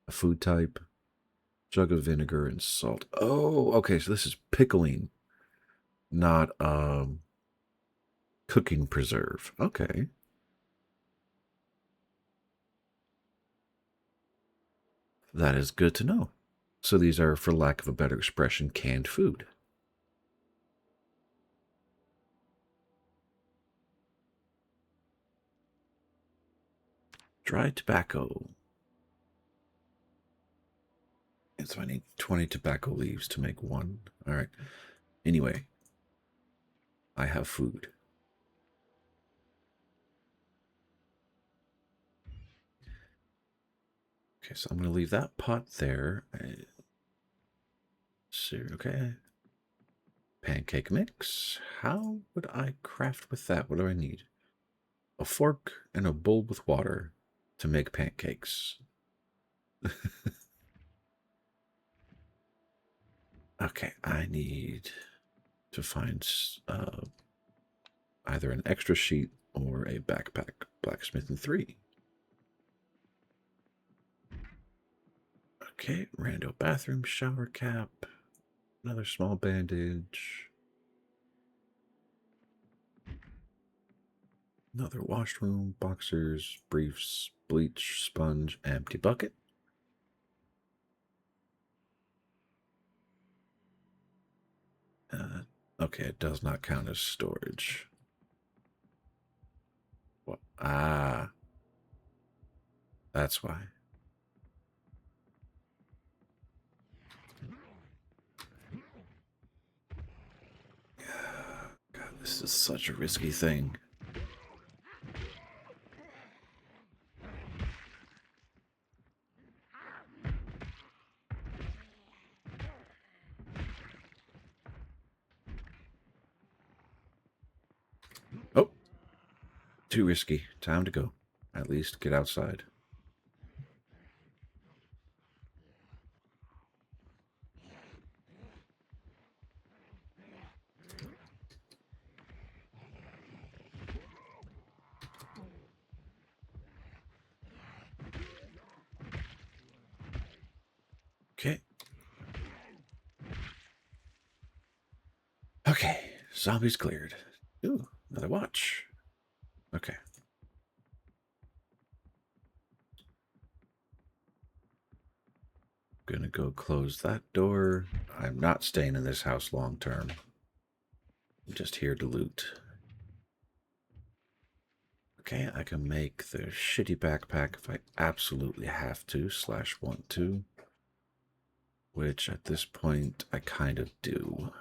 Speaker 1: a food type, jug of vinegar, and salt. Oh, okay, so this is pickling, not cooking preserve. Okay. That is good to know. So these are, for lack of a better expression, canned food. Dried tobacco. And so I need 20 tobacco leaves to make one. All right. Anyway, I have food. Okay, so I'm going to leave that pot there. Okay. Pancake mix. How would I craft with that? What do I need? A fork and a bowl with water to make pancakes. Okay, I need to find either an extra sheet or a backpack. Blacksmithing 3. Okay, rando bathroom shower cap. Another small bandage. Another washroom, boxers, briefs, bleach, sponge, empty bucket. Okay, it does not count as storage. What? Ah, that's why. God, this is such a risky thing. Oh, too risky. Time to go. At least get outside. Okay. Okay, zombies cleared. Ooh, another watch. Okay. Gonna go close that door. I'm not staying in this house long term. I'm just here to loot. Okay, I can make the shitty backpack if I absolutely have to, /want to. Which at this point I kind of do.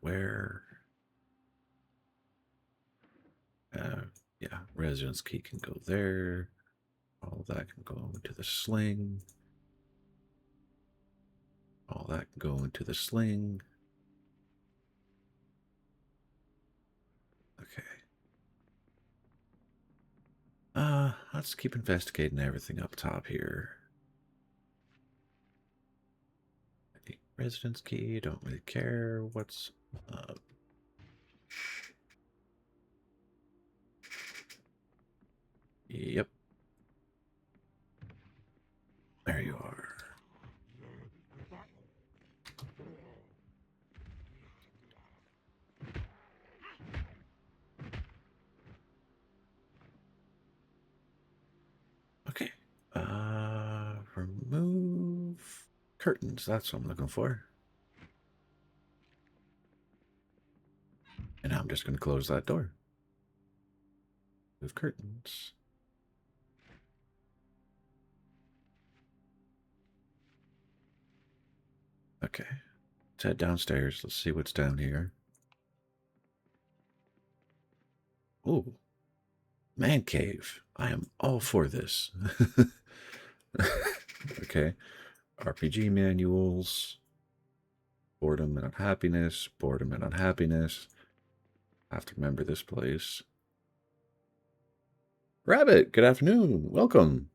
Speaker 1: where? Yeah, residence key can go there. All that can go into the sling. All that can go into the sling. Okay. Let's keep investigating everything up top here. Residence key, don't really care. What's Yep. There you are. Okay. Remove curtains. That's what I'm looking for. And I'm just going to close that door. Move curtains. Okay. Let's head downstairs. Let's see what's down here. Ooh. Man cave. I am all for this. Okay. RPG manuals. Boredom and unhappiness. Boredom and unhappiness. I have to remember this place. Rabbit, good afternoon. Welcome.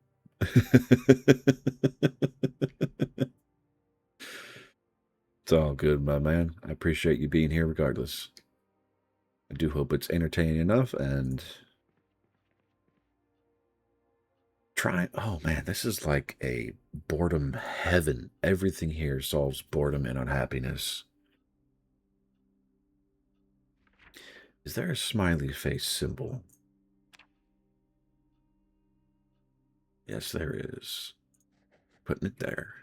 Speaker 1: It's all good, my man. I appreciate you being here regardless. I do hope it's entertaining enough and try. Oh man, this is like a boredom heaven. Everything here solves boredom and unhappiness. Is there a smiley face symbol? Yes, there is. Putting it there.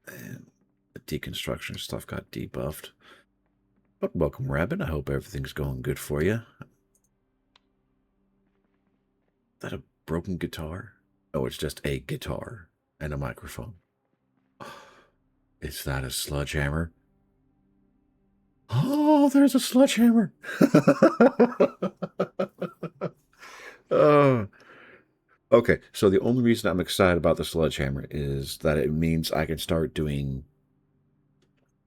Speaker 1: And the deconstruction stuff got debuffed. But welcome, Rabbit. I hope everything's going good for you. Is that a broken guitar? Oh, it's just a guitar and a microphone. Is that a sledgehammer? Oh, there's a sledgehammer. Okay, so the only reason I'm excited about the sledgehammer is that it means I can start doing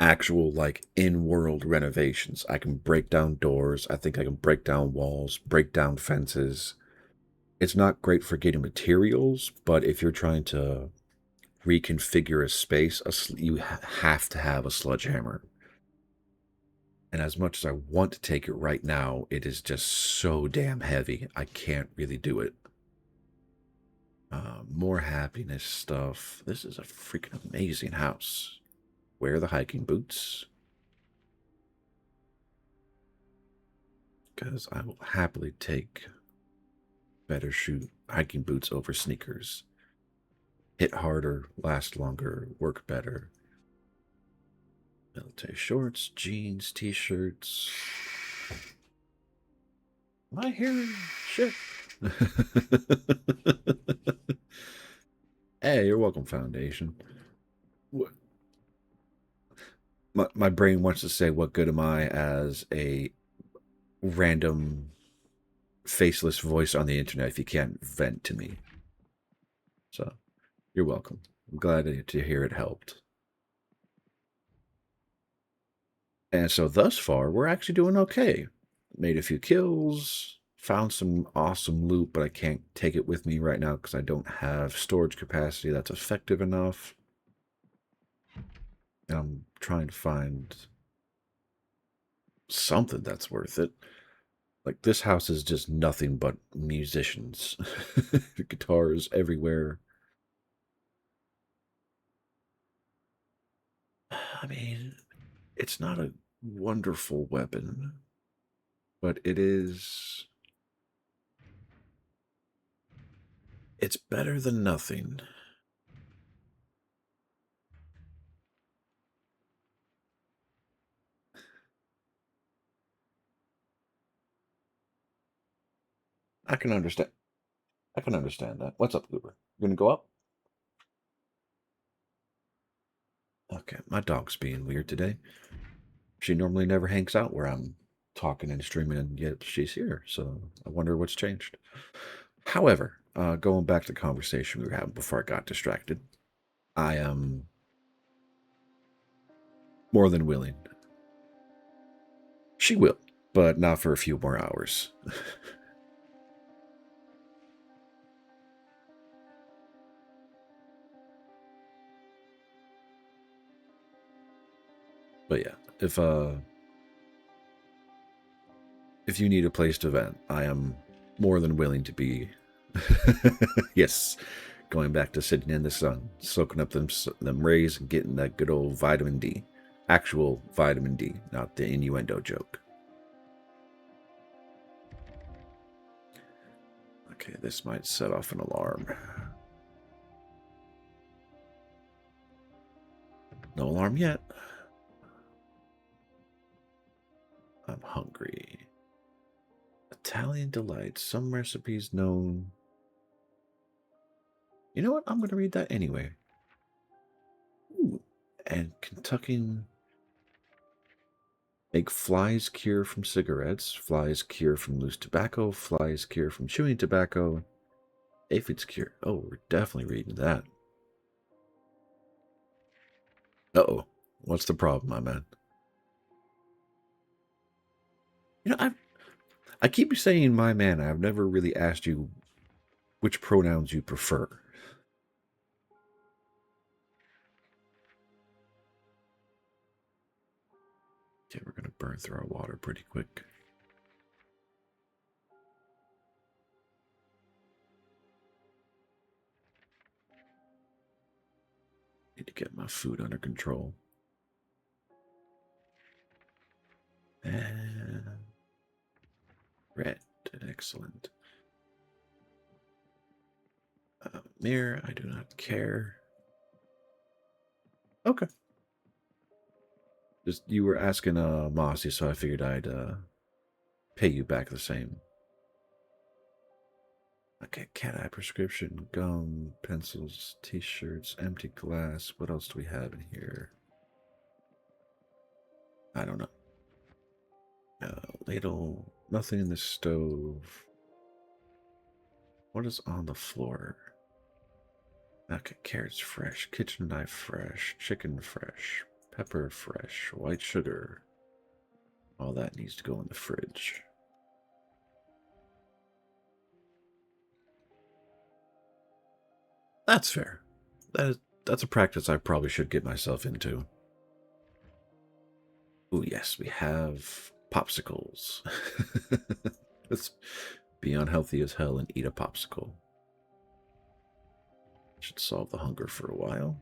Speaker 1: actual, like, in-world renovations. I can break down doors. I think I can break down walls, break down fences. It's not great for getting materials, but if you're trying to reconfigure a space, you have to have a sledgehammer. And as much as I want to take it right now, it is just so damn heavy. I can't really do it. More happiness stuff. This is a freaking amazing house. Wear the hiking boots. Because I will happily take better shoe hiking boots over sneakers. Hit harder, last longer, work better. Military shorts, jeans, t-shirts. Am I hearing shit? Hey, you're welcome, Foundation. What? My brain wants to say, what good am I as a random faceless voice on the internet if you can't vent to me? So, you're welcome. I'm glad to hear it helped. And so thus far, we're actually doing okay. Made a few kills, found some awesome loot, but I can't take it with me right now because I don't have storage capacity that's effective enough. And I'm trying to find something that's worth it. Like, this house is just nothing but musicians. Guitars everywhere. I mean, it's not a wonderful weapon, but it's better than nothing. I can understand. I can understand that. What's up, Goober? You gonna go up? Okay, my dog's being weird today. She normally never hangs out where I'm talking and streaming, and yet she's here, so I wonder what's changed. However, going back to the conversation we were having before I got distracted, I am more than willing. She will, but not for a few more hours. But yeah, if you need a place to vent, I am more than willing to be. Yes, going back to sitting in the sun, soaking up them rays and getting that good old vitamin D. Actual vitamin D, not the innuendo joke. Okay, this might set off an alarm. No alarm yet. I'm hungry. Italian delight. Some recipes known. You know what? I'm going to read that anyway. Ooh. And Kentuckian. Make flies cure from cigarettes, flies cure from loose tobacco, flies cure from chewing tobacco, aphids cure. Oh, we're definitely reading that. Uh-oh. What's the problem, my man? You know, I keep saying my man. I've never really asked you which pronouns you prefer. Okay, we're going to burn through our water pretty quick. Need to get my food under control. And red, excellent. Mirror, I do not care. Okay. Just you were asking Mossy, so I figured I'd pay you back the same. Okay, cat eye prescription, gum, pencils, t-shirts, empty glass. What else do we have in here? I don't know. Ladle, nothing in the stove. What is on the floor? Okay, carrots fresh, kitchen knife fresh, chicken fresh, pepper fresh, white sugar. All that needs to go in the fridge. That's fair. That's a practice I probably should get myself into. Oh yes, we have popsicles. Let's be unhealthy as hell and eat a popsicle. Should solve the hunger for a while.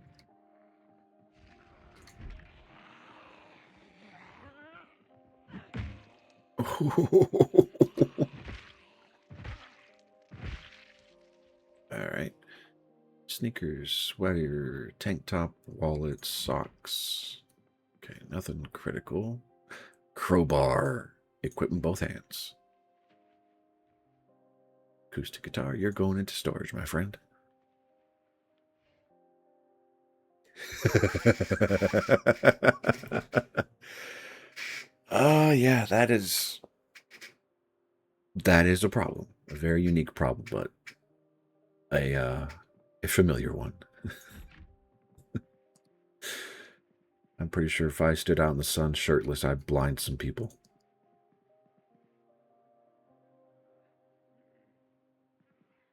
Speaker 1: Alright. Sneakers, sweater, tank top, wallet, socks. Okay, nothing critical. Crowbar. Equip in both hands. Acoustic guitar, you're going into storage, my friend. Yeah, that is a problem. A very unique problem, but a familiar one. I'm pretty sure if I stood out in the sun shirtless, I'd blind some people.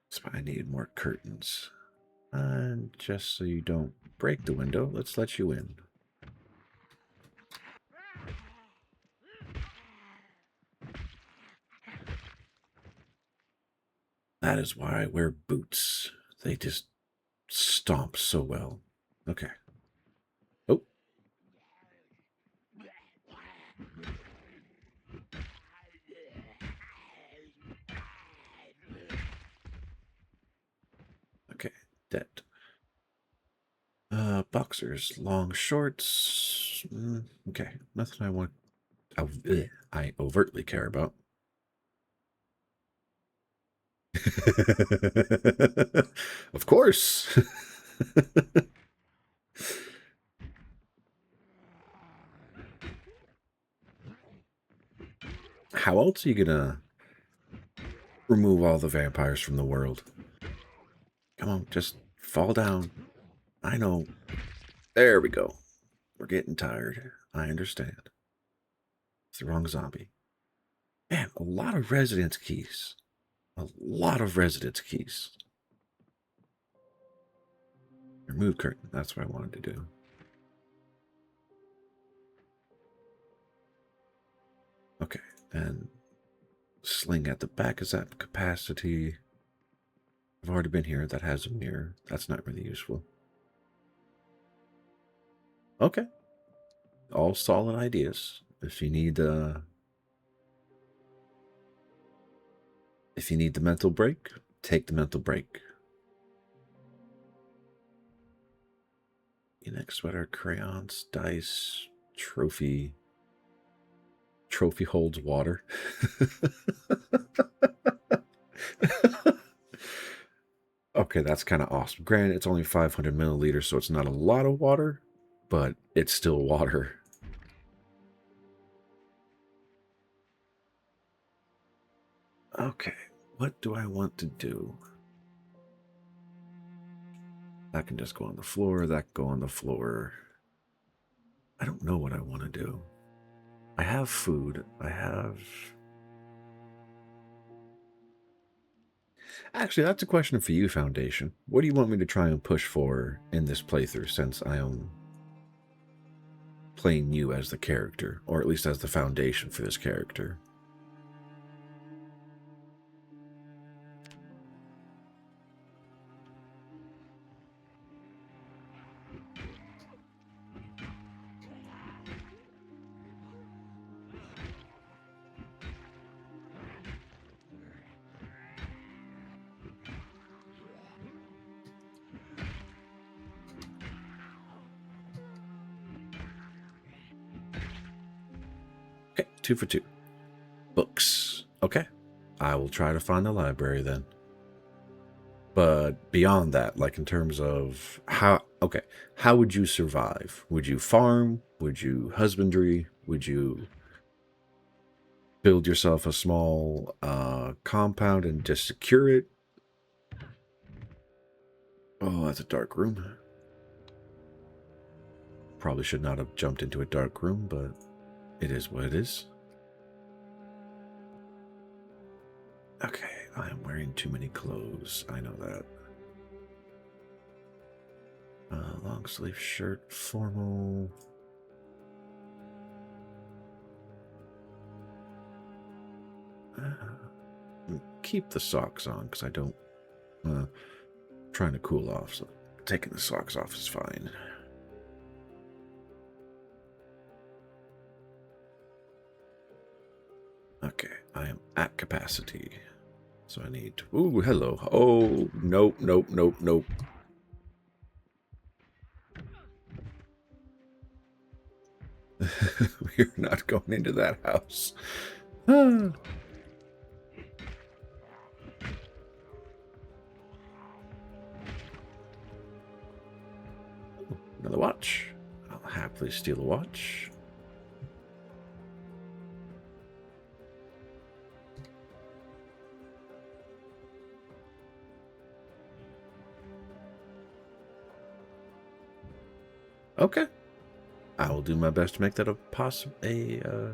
Speaker 1: So I need more curtains. And just so you don't break the window, let's let you in. That is why I wear boots. They just stomp so well. Okay. Oh. Okay, dead. Boxers, long shorts. Okay, nothing I overtly care about. Of course. How else are you gonna remove all the vampires from the world? Come on, just fall down. I know. There we go. We're getting tired. I understand. It's the wrong zombie. Man, a lot of residence keys. A lot of residence keys. Remove curtain. That's what I wanted to do. Okay, and sling at the back is that capacity. I've already been here. That has a mirror. That's not really useful. Okay. All solid ideas. If you need the mental break, take the mental break. Next sweater, crayons, dice, trophy. Trophy holds water. Okay, that's kind of awesome. Granted, it's only 500 milliliters, so it's not a lot of water, but it's still water. Okay, what do I want to do? That can just go on the floor, that can go on the floor. I don't know what I want to do. I have food. I have... Actually, that's a question for you, Foundation. What do you want me to try and push for in this playthrough, since I am playing you as the character, or at least as the foundation for this character? Okay, 2 for 2. Books. Okay, I will try to find the library then. But beyond that, like in terms of how would you survive? Would you farm? Would you husbandry? Would you build yourself a small compound and just secure it? Oh, that's a dark room. Probably should not have jumped into a dark room, but it is what it is. Okay, I am wearing too many clothes. I know that. Long sleeve shirt, formal. Keep the socks on because I don't. Trying to cool off, so taking the socks off is fine. Okay, I am at capacity. So I need to... Ooh, hello. Oh, nope, nope, nope, nope. We're not going into that house. Ah. Another watch. I'll happily steal a watch. Okay. I will do my best to make that a possible... Yeah.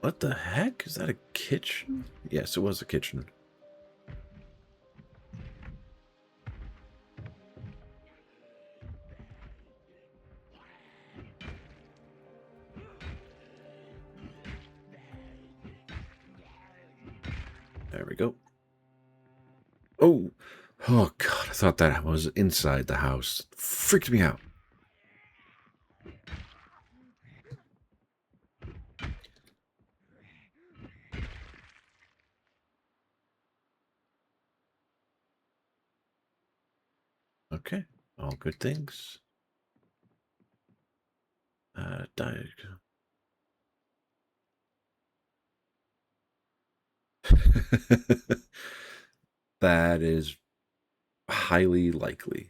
Speaker 1: What the heck? Is that a kitchen? Yes, it was a kitchen. There we go. Oh, oh God, I thought that was inside the house. Freaked me out. Okay, all good things. Died. That is highly likely.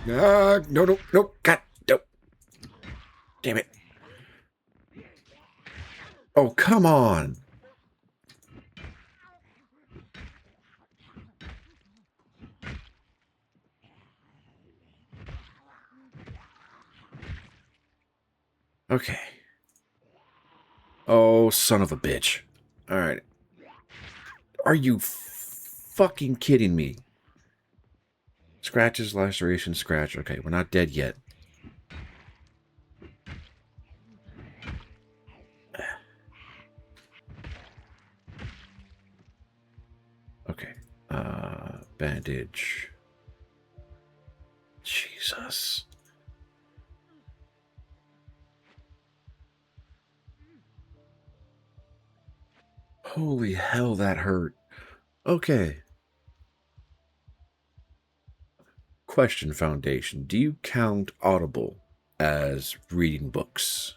Speaker 1: No, no, no, God, no. Damn it. Oh, come on. Okay. Oh, son of a bitch. All right. Are you fucking kidding me? Scratches, laceration, scratch. Okay, we're not dead yet. Okay. Bandage. Jesus. Holy hell, that hurt. Okay. Question, Foundation. Do you count Audible as reading books?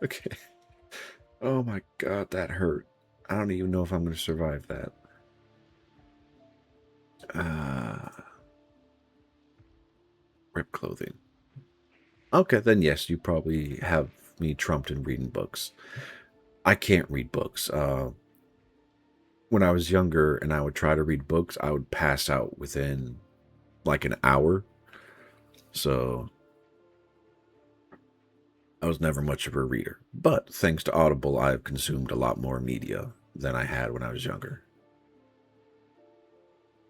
Speaker 1: Okay. Oh my god, that hurt. I don't even know if I'm going to survive that. Rip clothing. Okay, then yes, you probably have me trumped in reading books. I can't read books. When I was younger and I would try to read books, I would pass out within like an hour. So I was never much of a reader. But thanks to Audible, I've consumed a lot more media than I had when I was younger.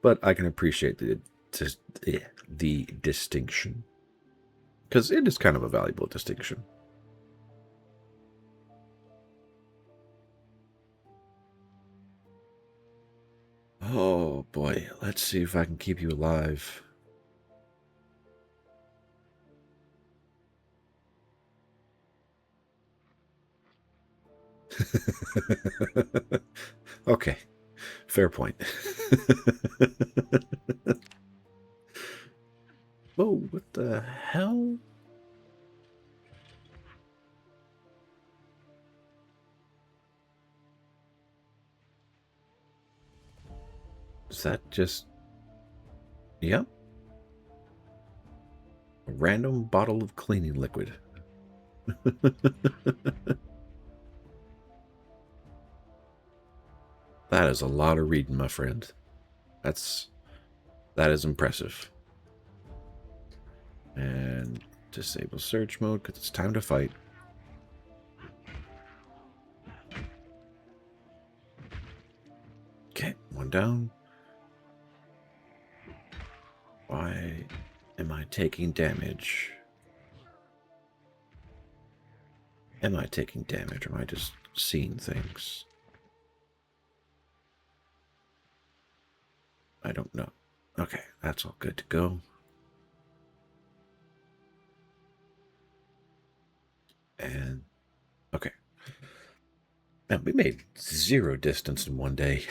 Speaker 1: But I can appreciate the distinction. Because it is kind of a valuable distinction. Oh boy, let's see if I can keep you alive. Okay, fair point. Whoa, what the hell? Is that just... Yep. A random bottle of cleaning liquid. That is a lot of reading, my friend. That is impressive. And disable search mode because it's time to fight. Okay, one down. Why am I taking damage? Am I taking damage or am I just seeing things? I don't know. Okay, that's all good to go. And, okay. Man, we made 0 distance in one day.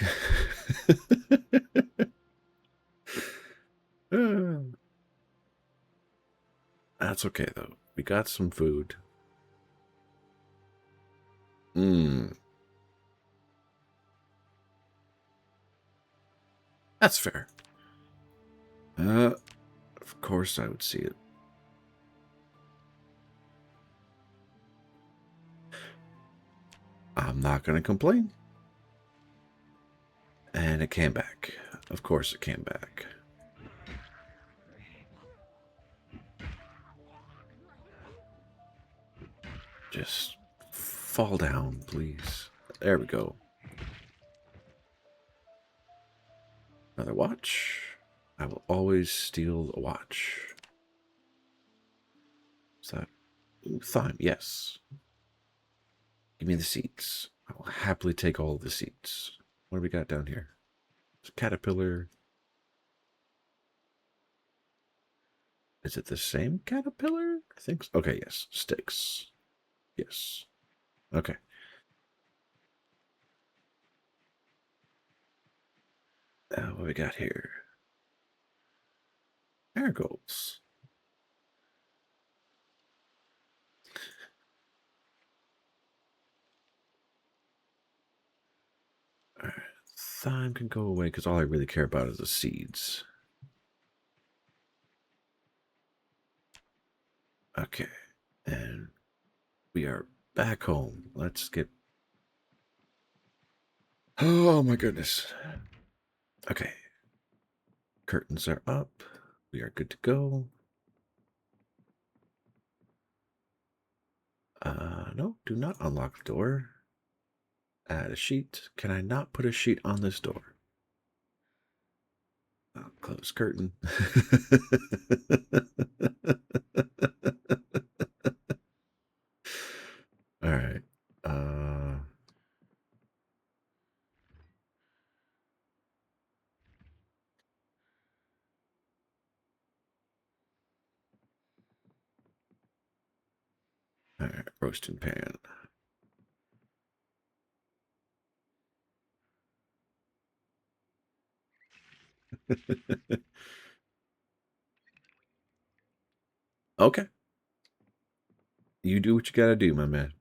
Speaker 1: That's okay, though. We got some food. That's fair. Of course I would see it. I'm not going to complain. And it came back. Of course it came back. Just fall down, please. There we go. Another watch. I will always steal a watch. Is that... Ooh, thyme, yes. Give me the seats. I will happily take all of the seats. What do we got down here? It's caterpillar. Is it the same caterpillar? I think so. Okay, yes. Sticks. Yes. Okay. What we got here? Marigolds. All thyme can go away because all I really care about is the seeds. Okay, and we are back home. Let's get... Oh my goodness. Okay. Curtains are up. We are good to go. No, do not unlock the door. Add a sheet. Can I not put a sheet on this door? Close curtain. All right. All right, roasting pan. Okay. You do what you gotta do, my man.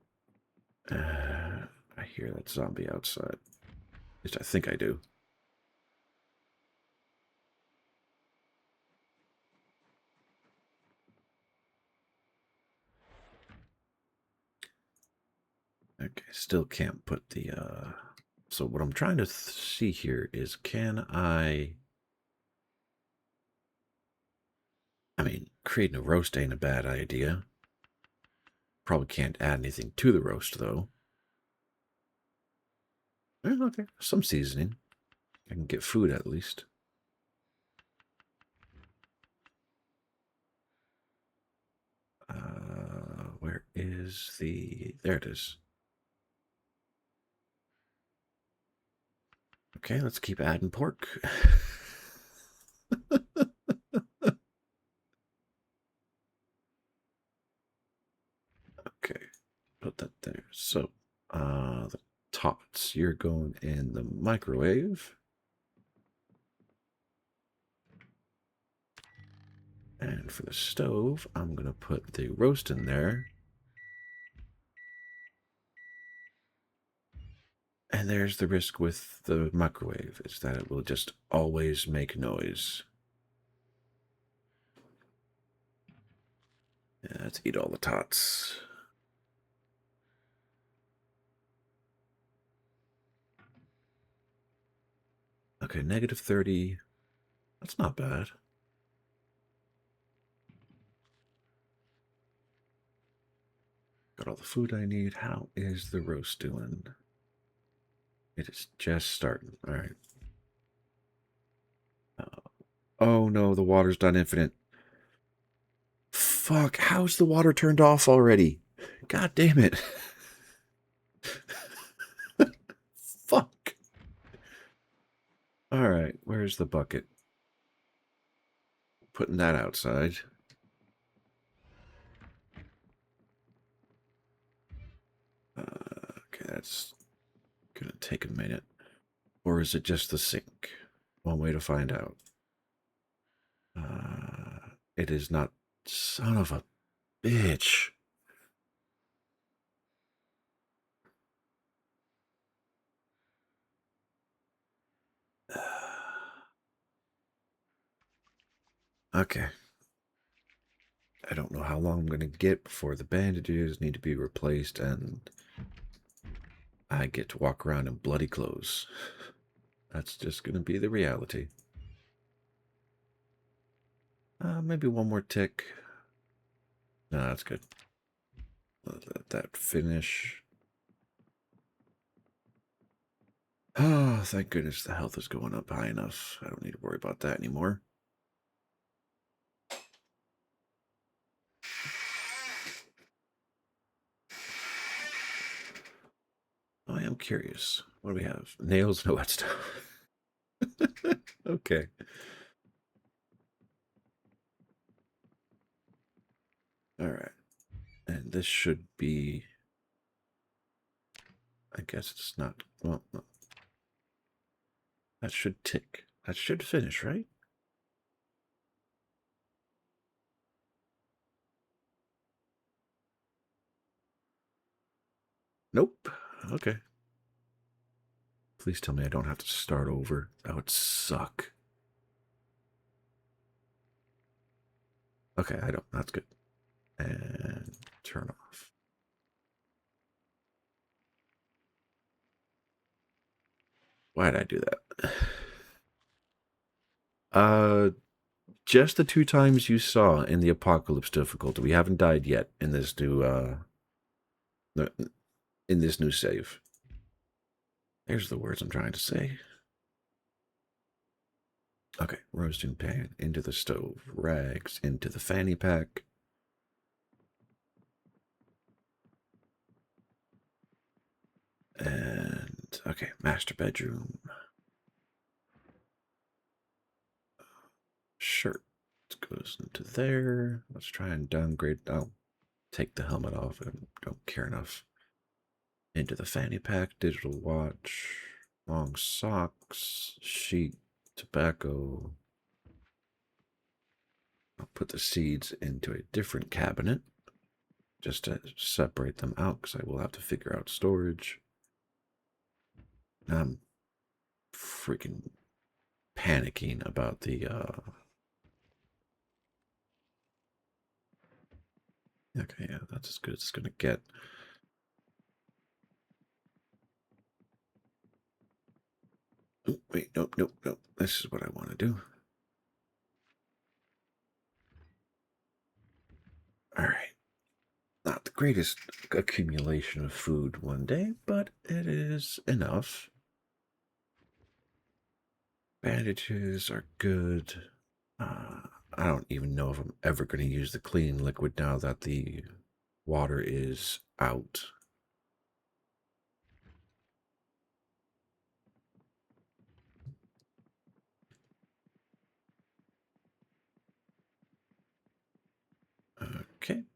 Speaker 1: I hear that zombie outside. At least I think I do. Okay, still can't put the, So what I'm trying to see here is, can I mean, creating a roast ain't a bad idea. Probably can't add anything to the roast, though. Okay, some seasoning. I can get food at least. Where is the... There it is. Okay, let's keep adding pork. Okay, put that there. So, the tots, you're going in the microwave. And for the stove, I'm going to put the roast in there. And there's the risk with the microwave, is that it will just always make noise. Yeah, let's eat all the tots. Okay, -30. That's not bad. Got all the food I need. How is the roast doing? It is just starting. All right. Oh no, the water's done infinite. Fuck, how's the water turned off already? God damn it. Fuck. All right, where's the bucket? Putting that outside. Okay, that's gonna take a minute. Or is it just the sink? One way to find out. It is not. Son of a bitch. Okay. I don't know how long I'm going to get before the bandages need to be replaced and I get to walk around in bloody clothes. That's just going to be the reality. Maybe one more tick. No, that's good. Let that finish. Oh, thank goodness the health is going up high enough. I don't need to worry about that anymore. I am curious. What do we have? Nails, no wet stuff. Okay. All right. And this should be... I guess it's not... Well, no. That should tick. That should finish, right? Nope. Okay. Please tell me I don't have to start over. That would suck. Okay, I don't. That's good. And turn off. Why did I do that? Just the 2 times you saw in the apocalypse difficulty. We haven't died yet in this new save. There's the words I'm trying to say. Okay, roasting pan into the stove, rags into the fanny pack. And okay, master bedroom. Shirt goes into there. Let's try and downgrade. I'll take the helmet off. I don't care enough. Into the fanny pack, digital watch, long socks, sheet, tobacco. I'll put the seeds into a different cabinet just to separate them out because I will have to figure out storage. I'm freaking panicking about the okay, yeah, that's as good as it's gonna get. Oh, wait, nope. This is what I want to do. All right. Not the greatest accumulation of food one day, but it is enough. Bandages are good. I don't even know if I'm ever going to use the clean liquid now that the water is out.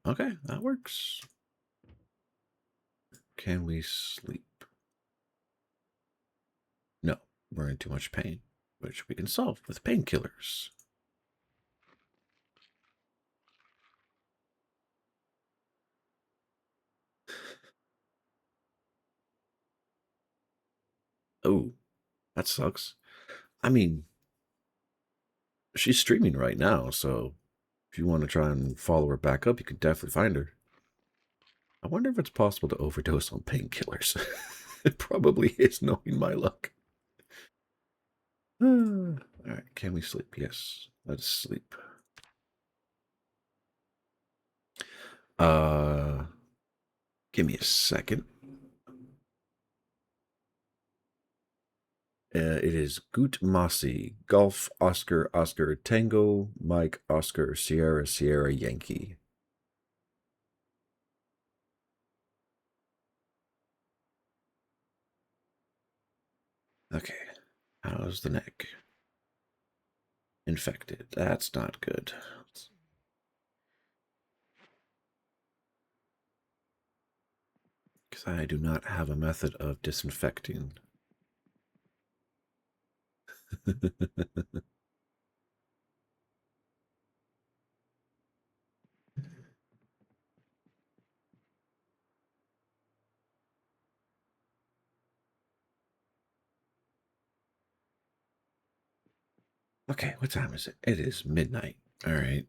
Speaker 1: Okay, that works. Can we sleep? No, we're in too much pain, which we can solve with painkillers. Oh, that sucks. I mean, she's streaming right now, so if you want to try and follow her back up, you can definitely find her. I wonder if it's possible to overdose on painkillers. It probably is, knowing my luck. All right, can we sleep? Yes, let's sleep. Give me a second. It is Gut Masi, Golf, Oscar, Oscar, Tango, Mike, Oscar, Sierra, Sierra, Yankee. Okay, how's the neck? Infected. That's not good. Because I do not have a method of disinfecting. Okay, what time is it? It is midnight. All right.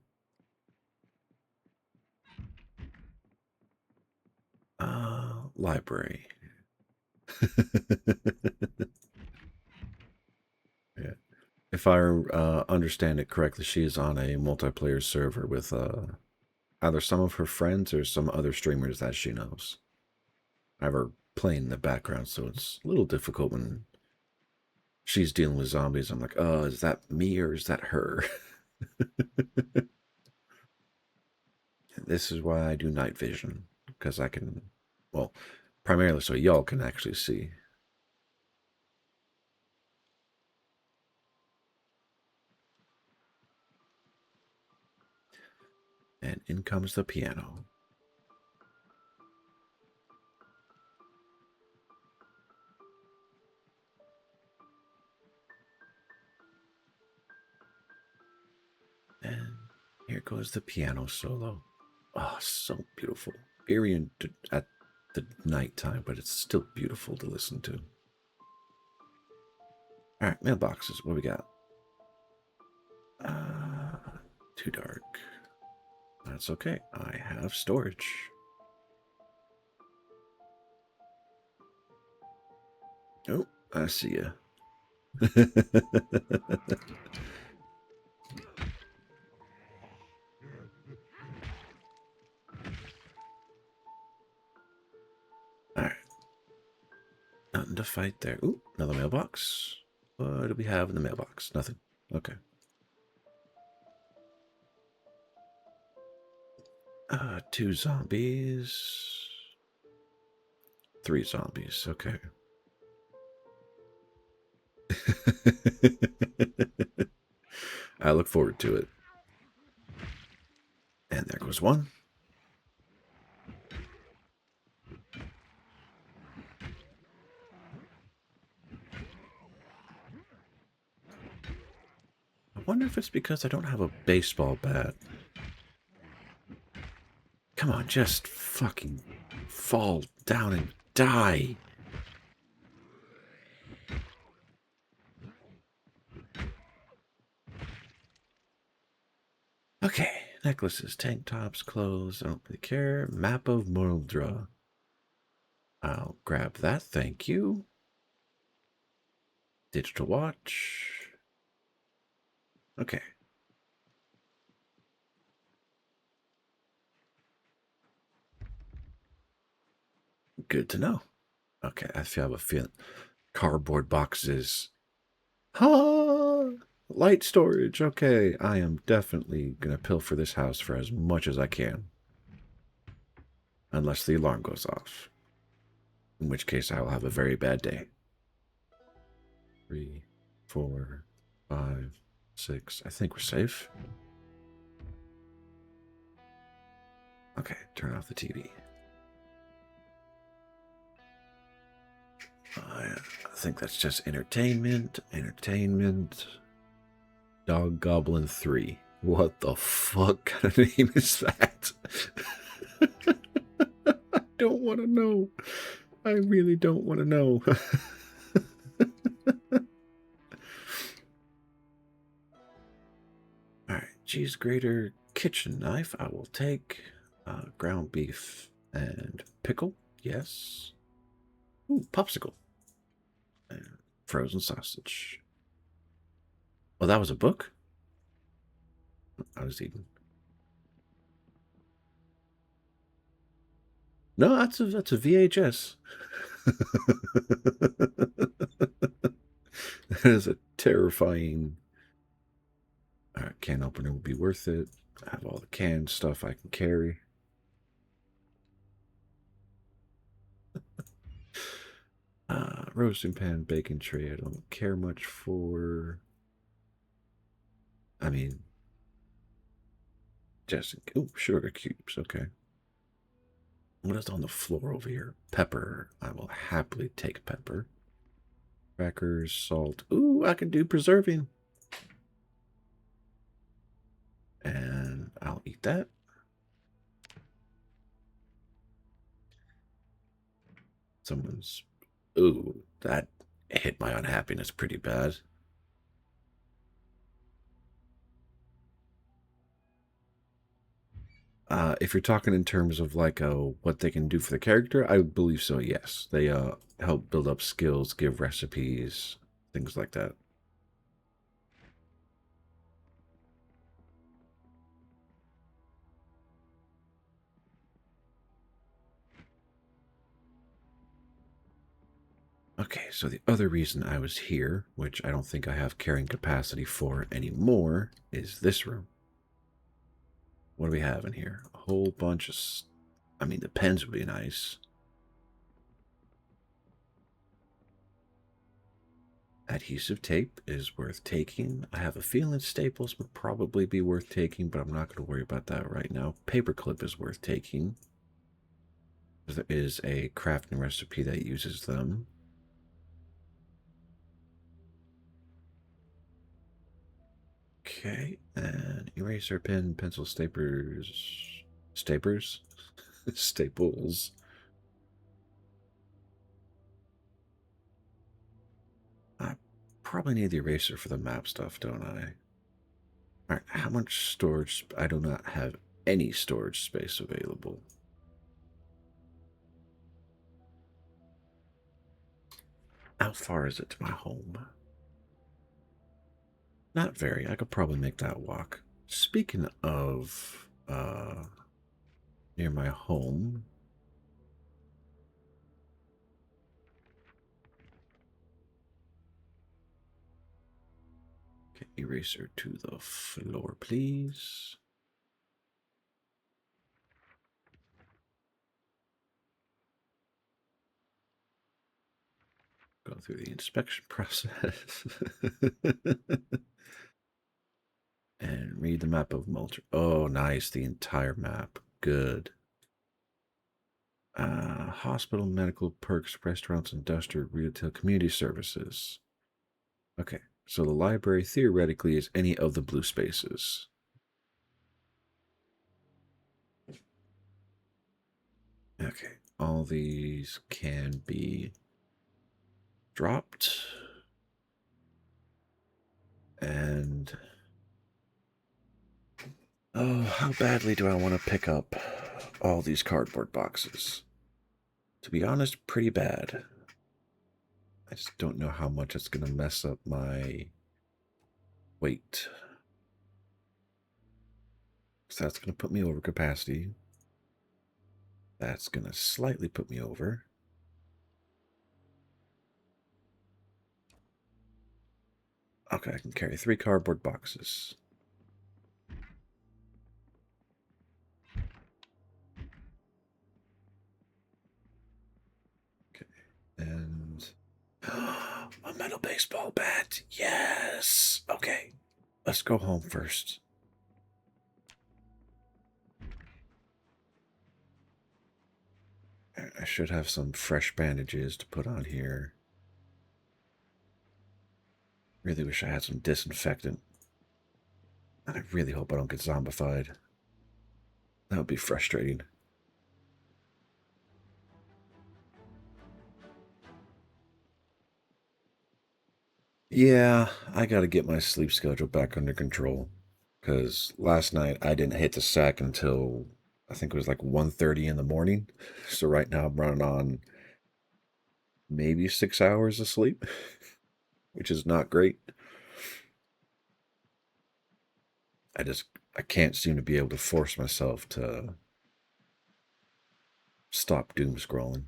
Speaker 1: Library. Yeah. If I understand it correctly, she is on a multiplayer server with either some of her friends or some other streamers that she knows. I have her playing in the background, so it's a little difficult when she's dealing with zombies. I'm like, is that me or is that her? This is why I do night vision, because I can, well, primarily so y'all can actually see. And in comes the piano. And here goes the piano solo. Oh, so beautiful. Eerie at the nighttime, but it's still beautiful to listen to. All right, mailboxes. What we got? Too dark. That's okay. I have storage. Oh, I see ya. Alright. Nothing to fight there. Ooh, another mailbox. What do we have in the mailbox? Nothing. Okay. 2 zombies. 3 zombies. Okay. I look forward to it. And there goes one. I wonder if it's because I don't have a baseball bat. Come on, just fucking fall down and die. Okay, necklaces, tank tops, clothes. I don't really care. Map of Moldra. I'll grab that, thank you. Digital watch. Okay. Good to know. Okay, I have a feeling. Cardboard boxes. Light storage. Okay, I am definitely going to pilfer this house for as much as I can. Unless the alarm goes off. In which case I will have a very bad day. 3, 4, 5, 6. I think we're safe. Okay, turn off the TV. I think that's just entertainment. Entertainment. Dog Goblin 3. What the fuck kind of name is that? I don't want to know. I really don't want to know. Alright, cheese grater, kitchen knife. I will take ground beef and pickle. Yes. Ooh, popsicle. And frozen sausage. Oh, that was a book? I was eating. No, that's a VHS. That is a terrifying. Alright, can opener will be worth it. I have all the canned stuff I can carry. Roasting pan, bacon tray. I don't care much for. I mean, just sugar cubes. Okay. What is on the floor over here? Pepper. I will happily take pepper. Crackers, salt. Ooh, I can do preserving. And I'll eat that. Someone's. Ooh, that hit my unhappiness pretty bad. If you're talking in terms of like what they can do for the character, I believe so, yes. They help build up skills, give recipes, things like that. Okay, so the other reason I was here, which I don't think I have carrying capacity for anymore, is this room. What do we have in here? A whole bunch of... I mean, the pens would be nice. Adhesive tape is worth taking. I have a feeling staples would probably be worth taking, but I'm not going to worry about that right now. Paperclip is worth taking. There is a crafting recipe that uses them. Okay, and eraser pen, pencil, staples. Staples. I probably need the eraser for the map stuff, don't I? Alright, how much storage? I do not have any storage space available. How far is it to my home? Not very. I could probably make that walk. Speaking of near my home, okay, eraser to the floor, please. Go through the inspection process. And read the map of Mulcher. Oh, nice. The entire map. Good. Hospital, medical, perks, restaurants, industrial, retail, community services. Okay, so the library theoretically is any of the blue spaces. Okay, all these can be dropped. And oh, how badly do I want to pick up all these cardboard boxes? To be honest, pretty bad. I just don't know how much it's going to mess up my weight. So that's going to put me over capacity. That's going to slightly put me over. Okay, I can carry 3 cardboard boxes. Okay, and a metal baseball bat. Yes. Okay, let's go home first. I should have some fresh bandages to put on here. Really wish I had some disinfectant. And I really hope I don't get zombified. That would be frustrating. Yeah, I gotta get my sleep schedule back under control. Because last night I didn't hit the sack until I think it was like 1:30 in the morning. So right now I'm running on maybe 6 hours of sleep, which is not great. I can't seem to be able to force myself to stop doom scrolling.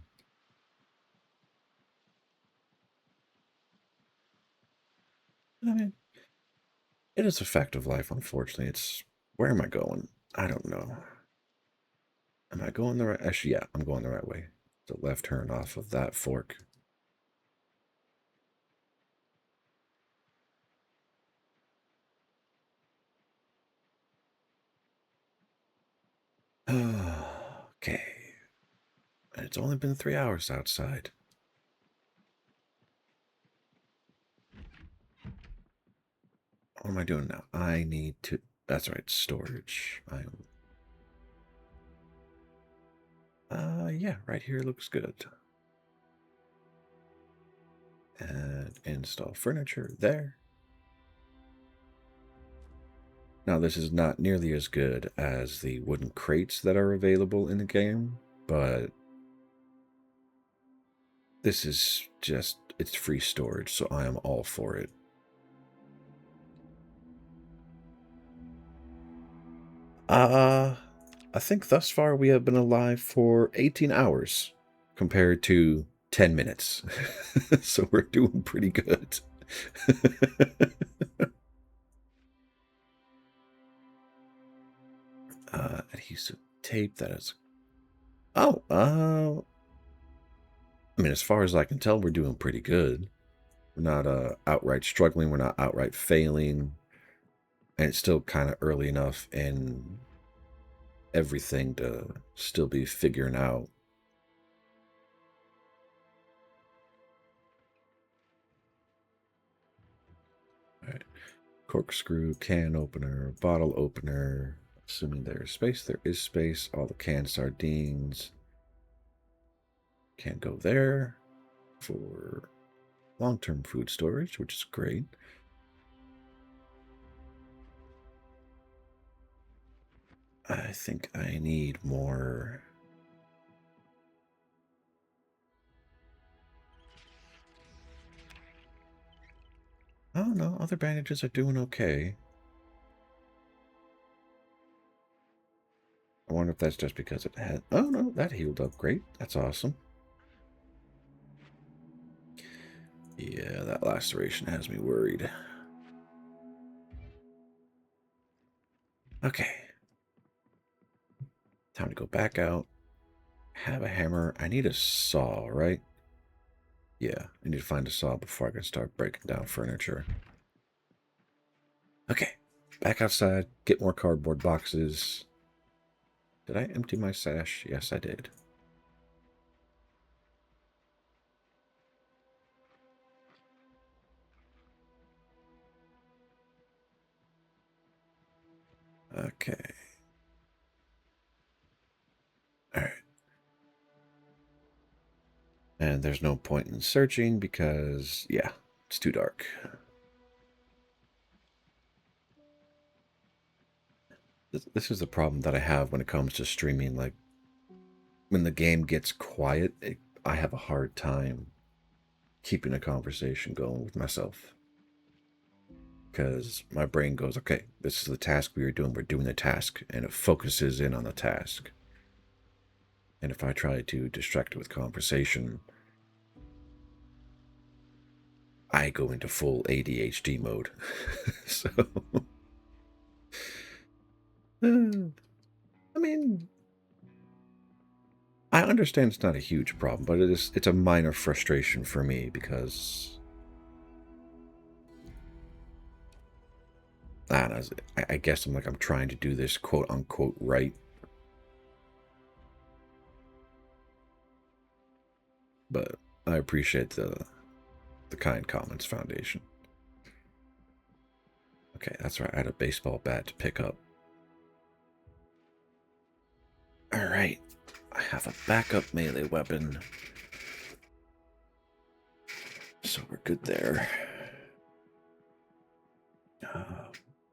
Speaker 1: I mean, it is a fact of life, unfortunately. It's where am I going? I don't know. Am I going the right? Actually, yeah, I'm going the right way. The left turn off of that fork. Okay. And it's only been 3 hours outside. What am I doing now? I need to. That's right, storage. Yeah, right here looks good. And install furniture there. Now, this is not nearly as good as the wooden crates that are available in the game, but this is just, it's free storage, so I am all for it. I think thus far we have been alive for 18 hours compared to 10 minutes. So we're doing pretty good. Adhesive tape, that is... Oh, I mean, as far as I can tell, we're doing pretty good. We're not outright struggling. We're not outright failing. And it's still kind of early enough in everything to still be figuring out. All right. Corkscrew, can opener, bottle opener. Assuming there's space, there is space. All the canned sardines can go there for long-term food storage, which is great. I think I need more. Oh no, other bandages are doing okay. I wonder if that's just because it had... Oh no, that healed up great. That's awesome. Yeah, that laceration has me worried. Okay. Time to go back out. Have a hammer. I need a saw, right? Yeah, I need to find a saw before I can start breaking down furniture. Okay, back outside, get more cardboard boxes. Did I empty my sash? Yes, I did. Okay. Alright. And there's no point in searching because, yeah, it's too dark. This is the problem that I have when it comes to streaming. Like, when the game gets quiet, I have a hard time keeping a conversation going with myself. Because my brain goes, okay, this is the task we are doing. We're doing the task. And it focuses in on the task. And if I try to distract it with conversation, I go into full ADHD mode. So, I mean, I understand it's not a huge problem, but it's a minor frustration for me because I don't know, I guess I'm trying to do this quote unquote right. But I appreciate the kind comments, Foundation. Okay, that's right. I had a baseball bat to pick up. Alright. I have a backup melee weapon. So we're good there.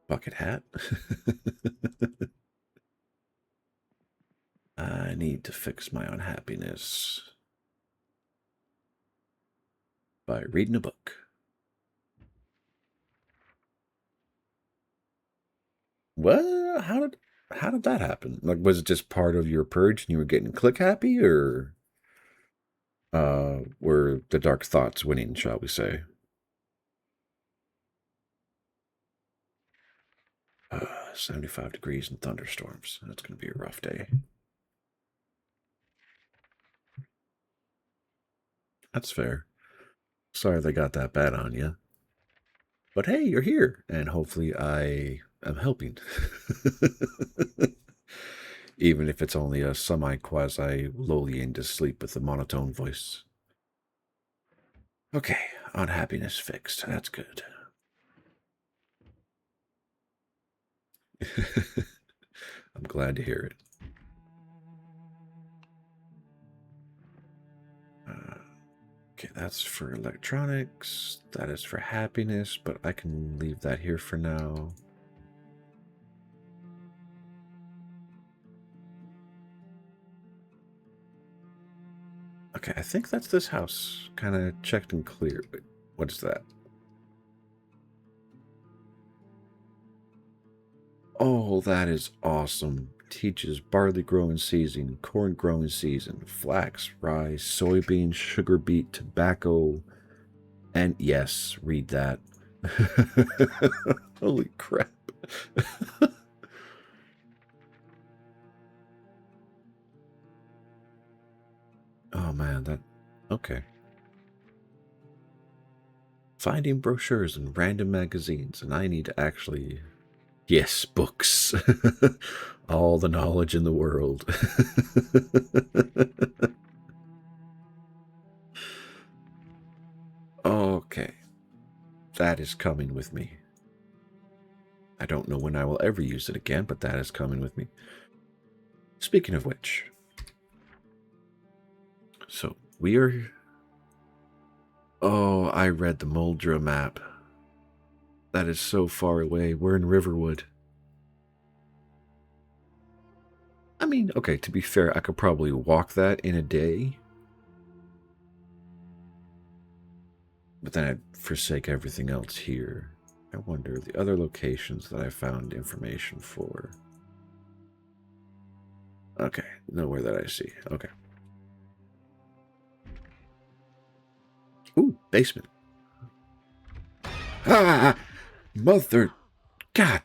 Speaker 1: Bucket hat. I need to fix my unhappiness by reading a book. Well, how did that happen? Like, was it just part of your purge and you were getting click happy, or were the dark thoughts winning, shall we say? 75 degrees and thunderstorms. That's going to be a rough day. That's fair. Sorry they got that bad on you. But hey, you're here, and hopefully I am helping. Even if it's only a semi-quasi lulling to sleep with a monotone voice. Okay, unhappiness fixed. That's good. I'm glad to hear it. Okay, that's for electronics. That is for happiness, but I can leave that here for now. Okay, I think that's this house. Kind of checked and cleared. Wait, what is that? Oh, that is awesome. Teaches barley growing season, corn growing season, flax, rye, soybean, sugar beet, tobacco, and yes, read that. Holy crap. Oh man, that... Okay. Finding brochures in random magazines, and I need to actually... Yes, books. All the knowledge in the world. Okay. That is coming with me. I don't know when I will ever use it again, but that is coming with me. Speaking of which, so we are... Oh, I read the Moldra map. That is so far away. We're in Riverwood. I mean, okay, to be fair, I could probably walk that in a day. But then I'd forsake everything else here. I wonder the other locations that I found information for. Okay, nowhere that I see. Okay. Ooh, basement. Ah! Mother... God!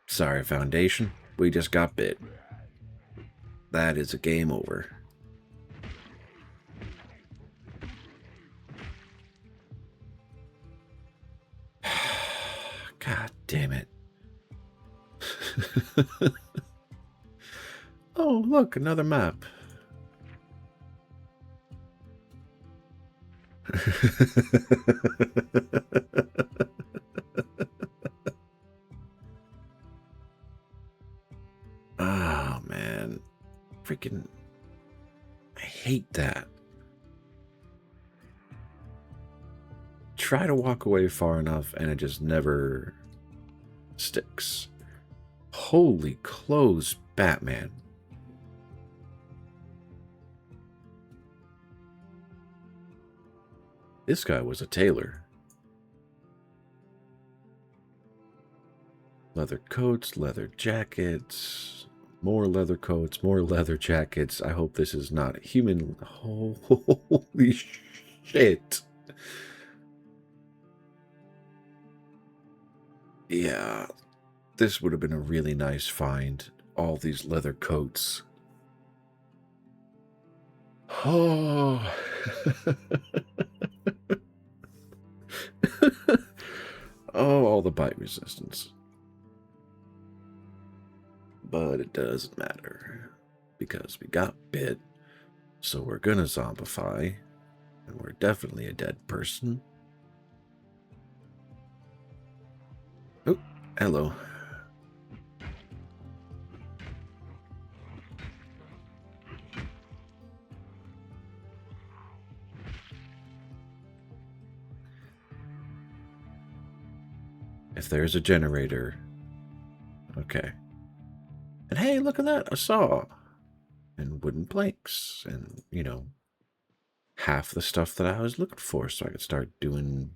Speaker 1: Sorry, Foundation. We just got bit. That is a game over. God damn it. Oh, look, another map. Oh, man. Freaking... I hate that. Try to walk away far enough and it just never sticks. Holy clothes, Batman. This guy was a tailor. Leather coats, leather jackets, more leather coats, more leather jackets. I hope this is not human. Holy shit. Yeah, this would have been a really nice find. All these leather coats. Oh. Oh, all the bite resistance. But it doesn't matter. Because we got bit. So we're gonna zombify. And we're definitely a dead person. Oh, hello. If there's a generator. Okay. And hey, look at that, a saw. And wooden planks. And, you know, half the stuff that I was looking for so I could start doing...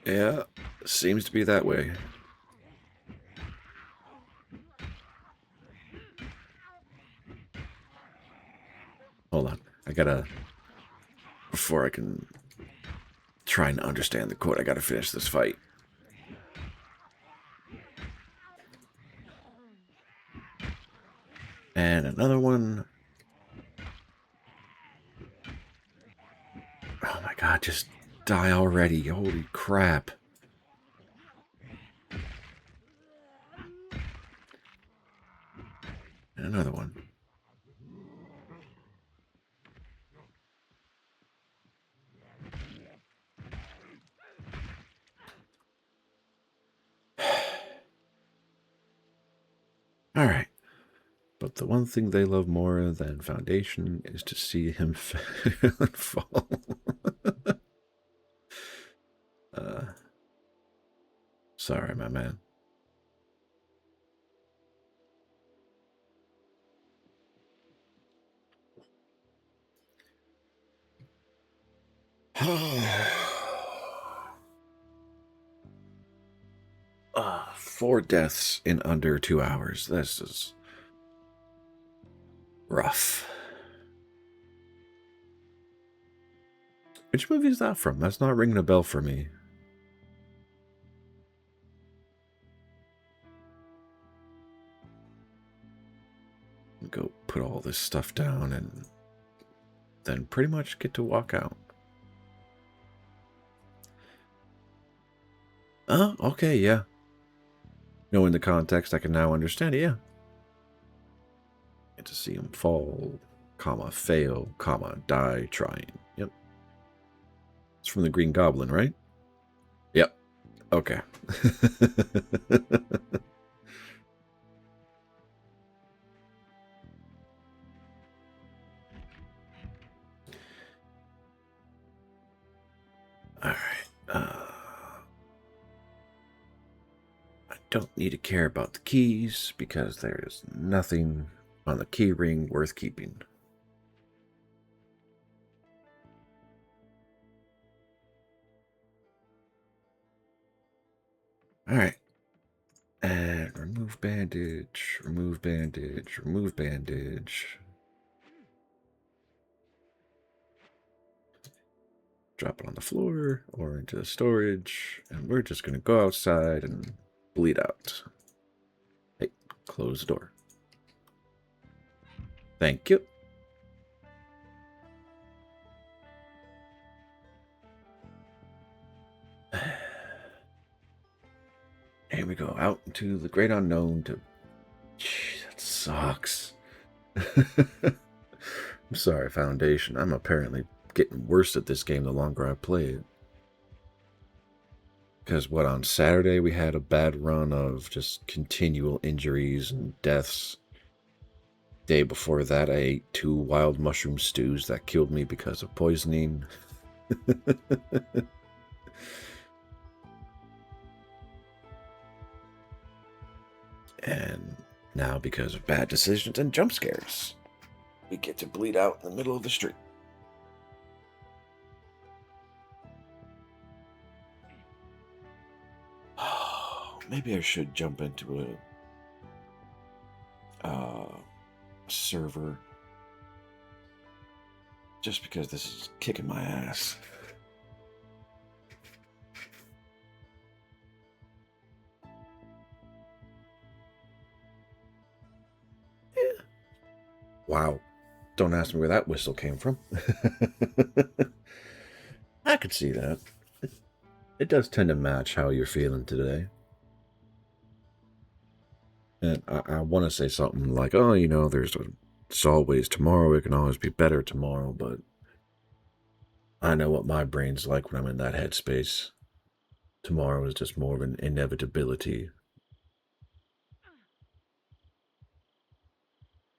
Speaker 1: Yeah, seems to be that way. Hold on, I gotta... Before I can try and understand the code, I gotta finish this fight. And another one. Oh my god, just die already. Holy crap. And another one. Alright. But the one thing they love more than Foundation is to see him fail and fall. Sorry, my man. Four deaths in under 2 hours. This is rough. Which movie is that from? That's not ringing a bell for me. Go put all this stuff down and then pretty much get to walk out. Oh, okay, yeah. Knowing the context, I can now understand it, yeah. Get to see him fall, comma, fail, comma, die trying. Yep. It's from the Green Goblin, right? Yep. Okay. All right. I don't need to care about the keys because there's nothing on the key ring worth keeping. All right. And remove bandage, remove bandage, remove bandage. Drop it on the floor or into the storage. And we're just going to go outside and bleed out. Hey, close the door. Thank you. Here we go, out into the great unknown to... Gee, that sucks. I'm sorry, Foundation. I'm apparently getting worse at this game the longer I play it. Because what, on Saturday we had a bad run of just continual injuries and deaths. Day before that I ate 2 wild mushroom stews that killed me because of poisoning. And now, because of bad decisions and jump scares, we get to bleed out in the middle of the street. Oh, maybe I should jump into a server. Just because this is kicking my ass. Wow. Don't ask me where that whistle came from. I could see that. It does tend to match how you're feeling today. And I want to say something like, oh, you know, it's always tomorrow. It can always be better tomorrow. But I know what my brain's like when I'm in that headspace. Tomorrow is just more of an inevitability.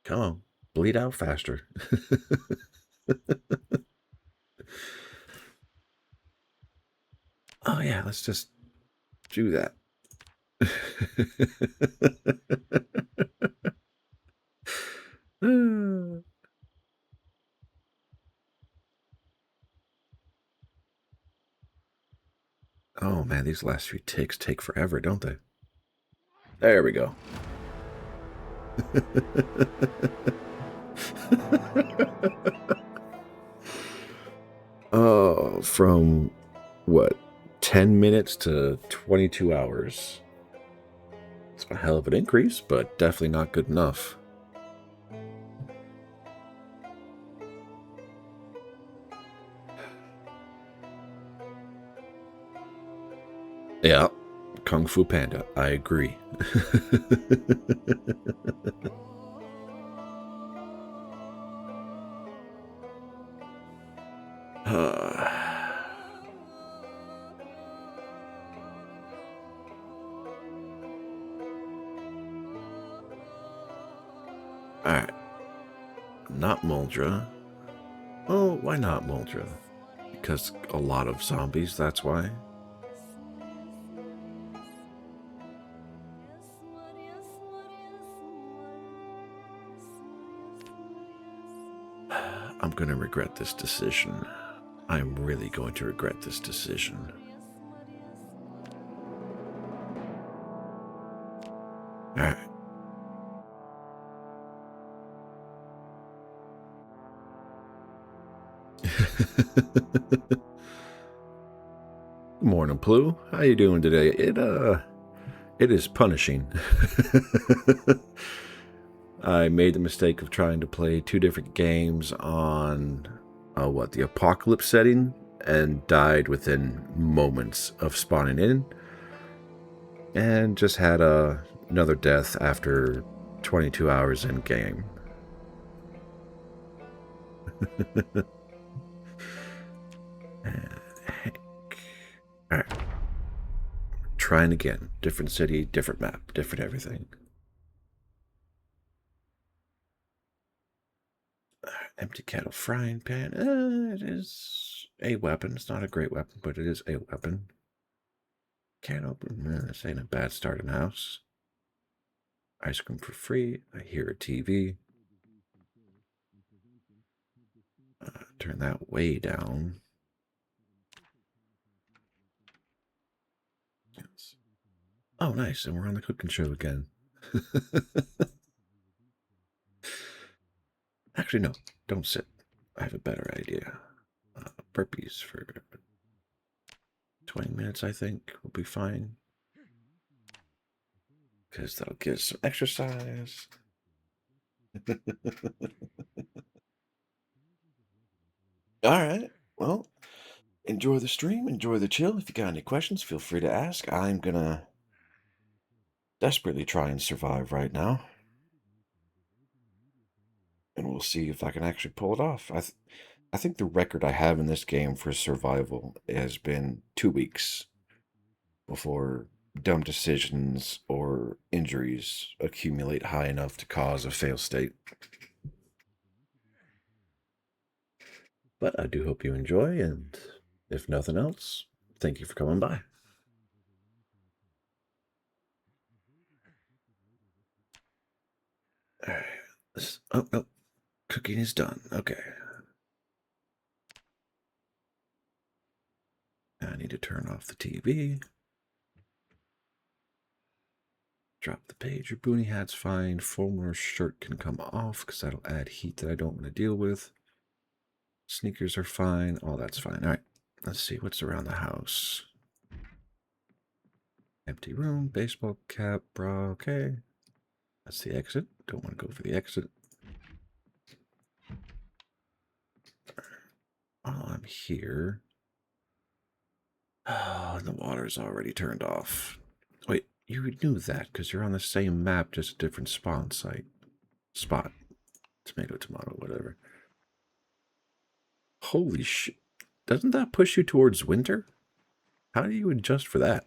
Speaker 1: Come on, bleed out faster. Oh yeah, let's just do that. Oh man, these last few takes take forever, don't they? There we go. Oh, from what, 10 minutes to 22 hours. It's a hell of an increase, but definitely not good enough. Yeah, Kung Fu Panda, I agree. Alright. Not Muldra. Oh, why not Muldra? Because a lot of zombies, that's why. I'm gonna regret this decision. I'm really going to regret this decision. Alright. Good morning, Plu. How you doing today? It is punishing. I made the mistake of trying to play 2 different games on, the Apocalypse setting, and died within moments of spawning in, and just had another death after 22 hours in game. And Hank. Alright. trying again. Different city, different map, different everything. Empty kettle frying pan. It is a weapon. It's not a great weapon, but it is a weapon. Can't open. This ain't a bad start in the house. Ice cream for free. I hear a TV. Turn that way down. Yes. Oh, nice. And we're on the cooking show again. Actually, no. Don't sit. I have a better idea. Burpees for 20 minutes, I think, will be fine. Because that'll get some exercise. All right. Well, enjoy the stream. Enjoy the chill. If you got any questions, feel free to ask. I'm going to desperately try and survive right now. And we'll see if I can actually pull it off. I think the record I have in this game for survival has been 2 weeks before dumb decisions or injuries accumulate high enough to cause a fail state. But I do hope you enjoy, and if nothing else, thank you for coming by. All right. Oh, no. Cooking is done. Okay. I need to turn off the TV. Drop the page. Your boonie hat's fine. Formal shirt can come off because that'll add heat that I don't want to deal with. Sneakers are fine. All that's fine. All right. Let's see what's around the house. Empty room. Baseball cap. Bra. Okay. That's the exit. Don't want to go for the exit. While I'm here. Oh, the water's already turned off. Wait, you knew that because you're on the same map, just a different spawn site. Spot. Tomato, tomato, whatever. Holy shit. Doesn't that push you towards winter? How do you adjust for that?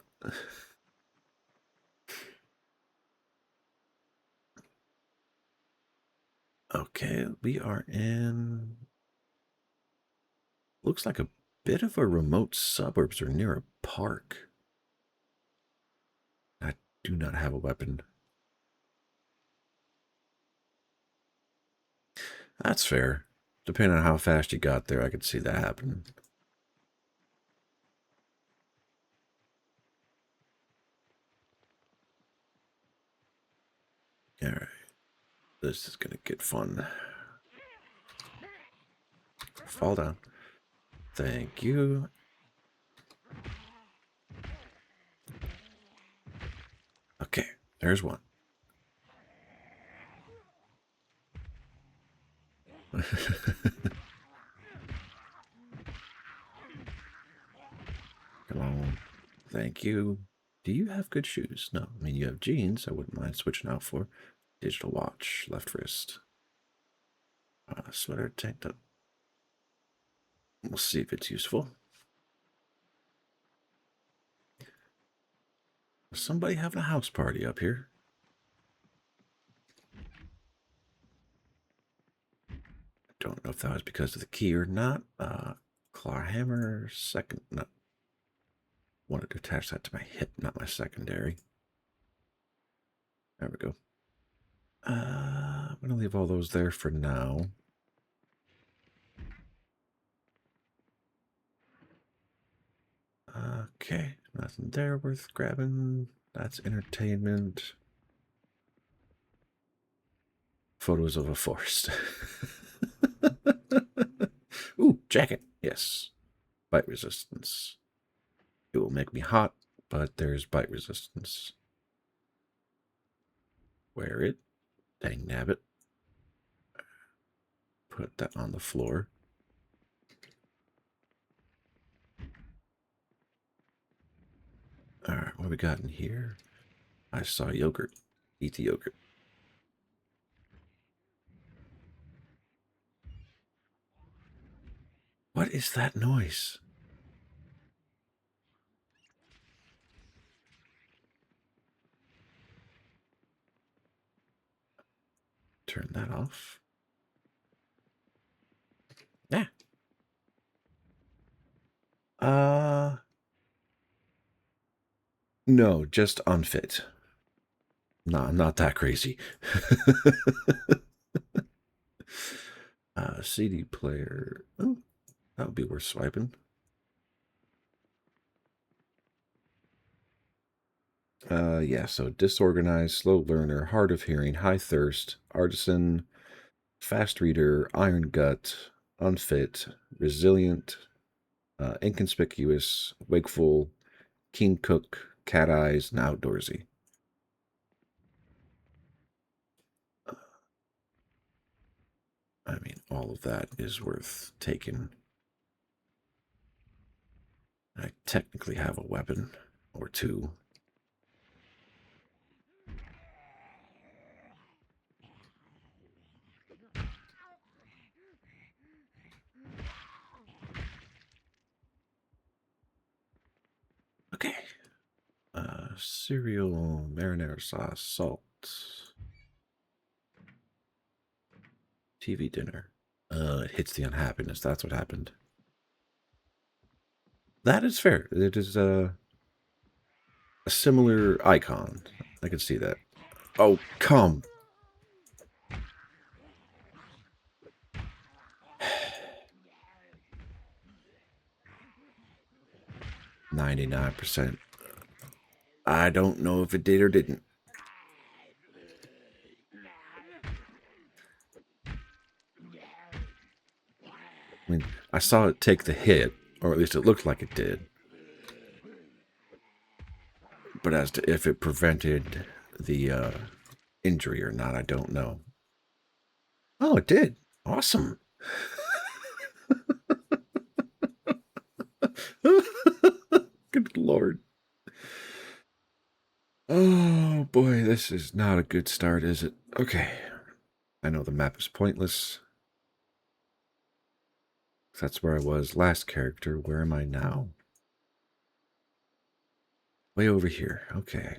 Speaker 1: Okay, we are in... Looks like a bit of a remote suburbs or near a park. I do not have a weapon. That's fair. Depending on how fast you got there, I could see that happening. Alright. This is gonna get fun. Fall down. Thank you. Okay, there's one. Come on. Thank you. Do you have good shoes? No. I mean, you have jeans. I wouldn't mind switching out for. Digital watch. Left wrist. Sweater, tank top. We'll see if it's useful. Somebody having a house party up here. Don't know if that was because of the key or not. Claw hammer, second. No. Wanted to attach that to my hip, not my secondary. There we go. I'm going to leave all those there for now. Okay, nothing there worth grabbing. That's entertainment. Photos of a forest. Ooh, jacket. Yes. Bite resistance. It will make me hot, but there's bite resistance. Wear it. Dang nabbit. Put that on the floor. Alright, what we got in here? I saw yogurt. Eat the yogurt. What is that noise? turn that off. Yeah. No, just unfit. No, I'm not that crazy. CD player. Oh, that would be worth swiping. Yeah, so disorganized, slow learner, hard of hearing, high thirst, artisan, fast reader, iron gut, unfit, resilient, inconspicuous, wakeful, keen cook, cat eyes, and outdoorsy. I mean, all of that is worth taking. I technically have a weapon or two. Okay. Cereal, marinara sauce, salt. TV dinner. It hits the unhappiness. That's what happened. That is fair. It is a similar icon. I can see that. Oh, come. 99%. I don't know if it did or didn't. I mean, I saw it take the hit, or at least it looked like it did. But as to if it prevented the injury or not, I don't know. Oh, it did. Awesome. Good Lord. Oh boy, this is not a good start, is it? Okay. I know the map is pointless. That's where I was last character. Where am I now? Way over here. Okay.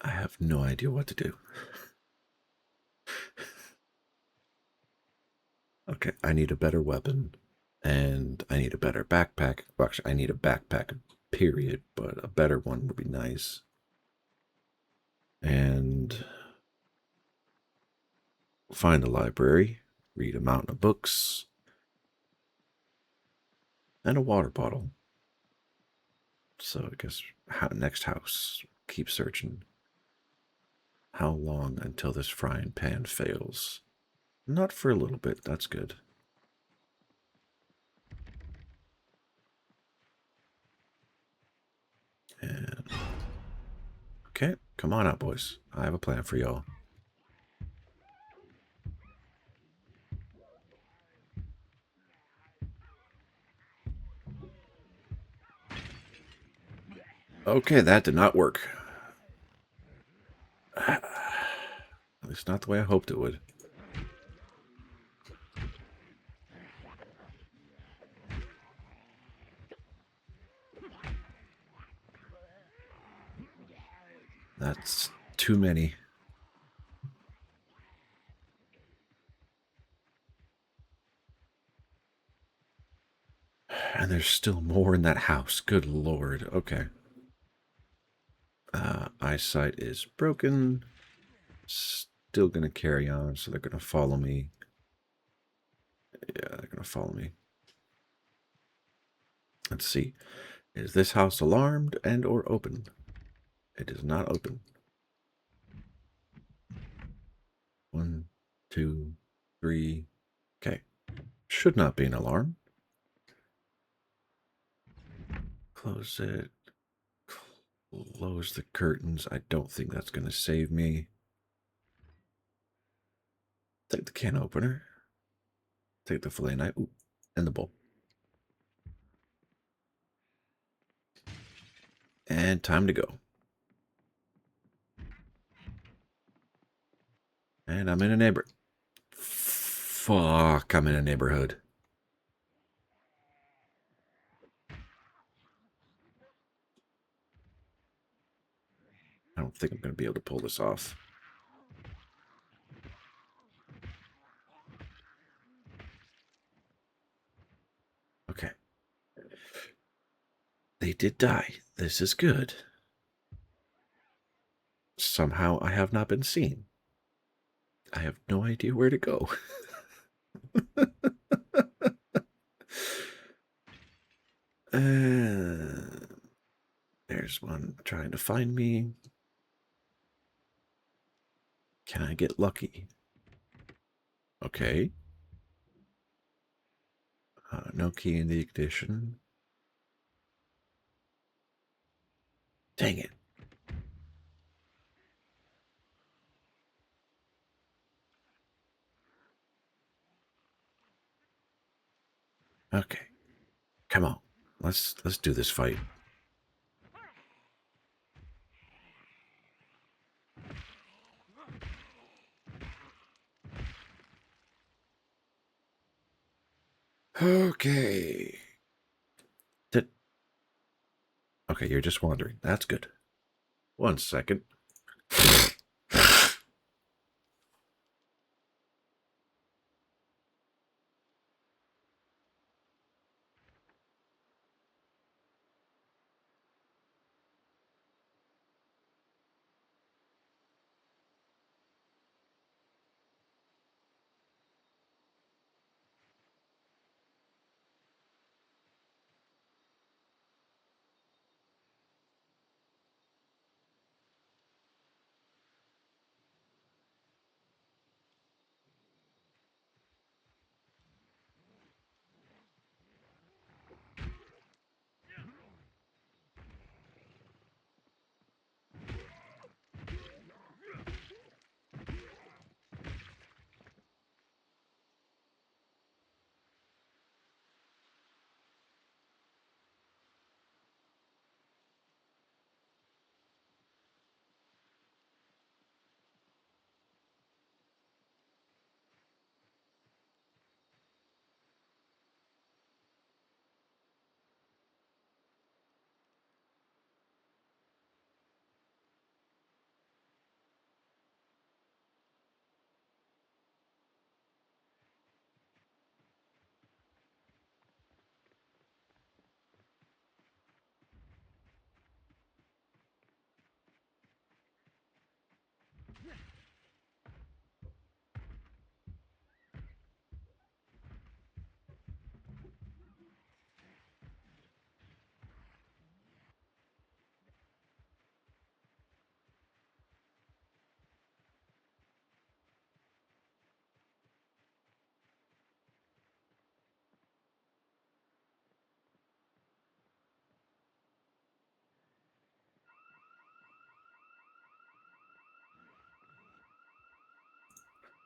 Speaker 1: I have no idea what to do. Okay, I need a better weapon. And I need a better backpack. Well, actually, I need a backpack, period. But a better one would be nice. And find the library. Read a mountain of books. And a water bottle. So I guess next house. Keep searching. How long until this frying pan fails? Not for a little bit. That's good. And okay, come on out, boys. I have a plan for y'all. Okay, that did not work. At least not the way I hoped it would. That's too many. And there's still more in that house. Good Lord. Okay. Eyesight is broken. Still gonna carry on, so they're gonna follow me. Yeah, they're gonna follow me. Let's see. Is this house alarmed and or open? It is not open. 1, 2, 3. Okay. Should not be an alarm. Close it. Close the curtains. I don't think that's going to save me. Take the can opener. Take the fillet knife. Ooh, and the bowl. And time to go. And I'm in a neighbor. Fuck, I'm in a neighborhood. I don't think I'm going to be able to pull this off. Okay. They did die. This is good. Somehow I have not been seen. I have no idea where to go. There's one trying to find me. Can I get lucky? Okay. No key in the ignition. Dang it. Okay. Come on. Let's do this fight. Okay. Okay, you're just wandering. That's good. 1 second.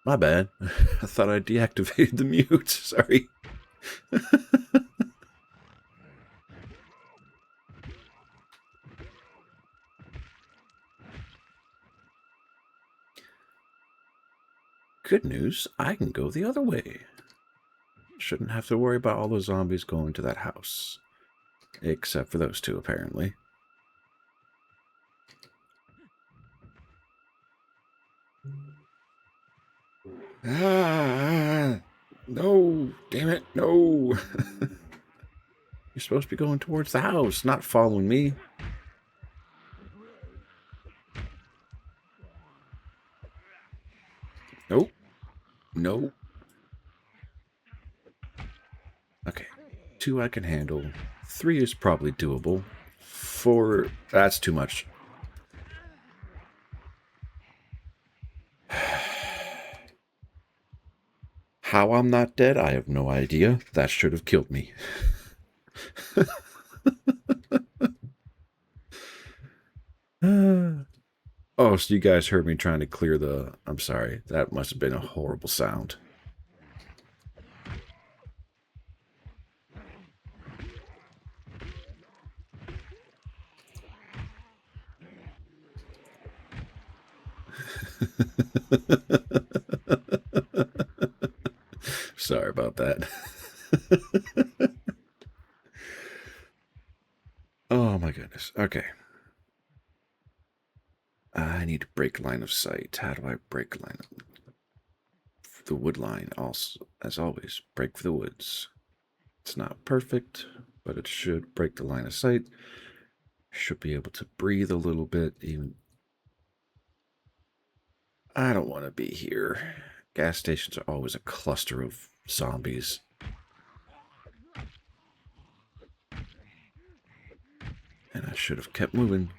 Speaker 1: My bad. I thought I deactivated the mute. Sorry. Good news, I can go the other way. Shouldn't have to worry about all those zombies going to that house. Except for those two, apparently. Ah! No! Damn it, no! You're supposed to be going towards the house, not following me. Nope. Nope. Okay. 2 I can handle. 3 is probably doable. 4, that's too much. How I'm not dead, I have no idea. That should have killed me. Oh, so you guys heard me trying to clear the... I'm sorry. That must have been a horrible sound. Sorry about that. Oh my goodness. Okay. I need to break line of sight. How do I break line of the wood line? Also, as always, break for the woods. It's not perfect, but it should break the line of sight. Should be able to breathe a little bit. Even I don't want to be here. Gas stations are always a cluster of zombies. And I should have kept moving.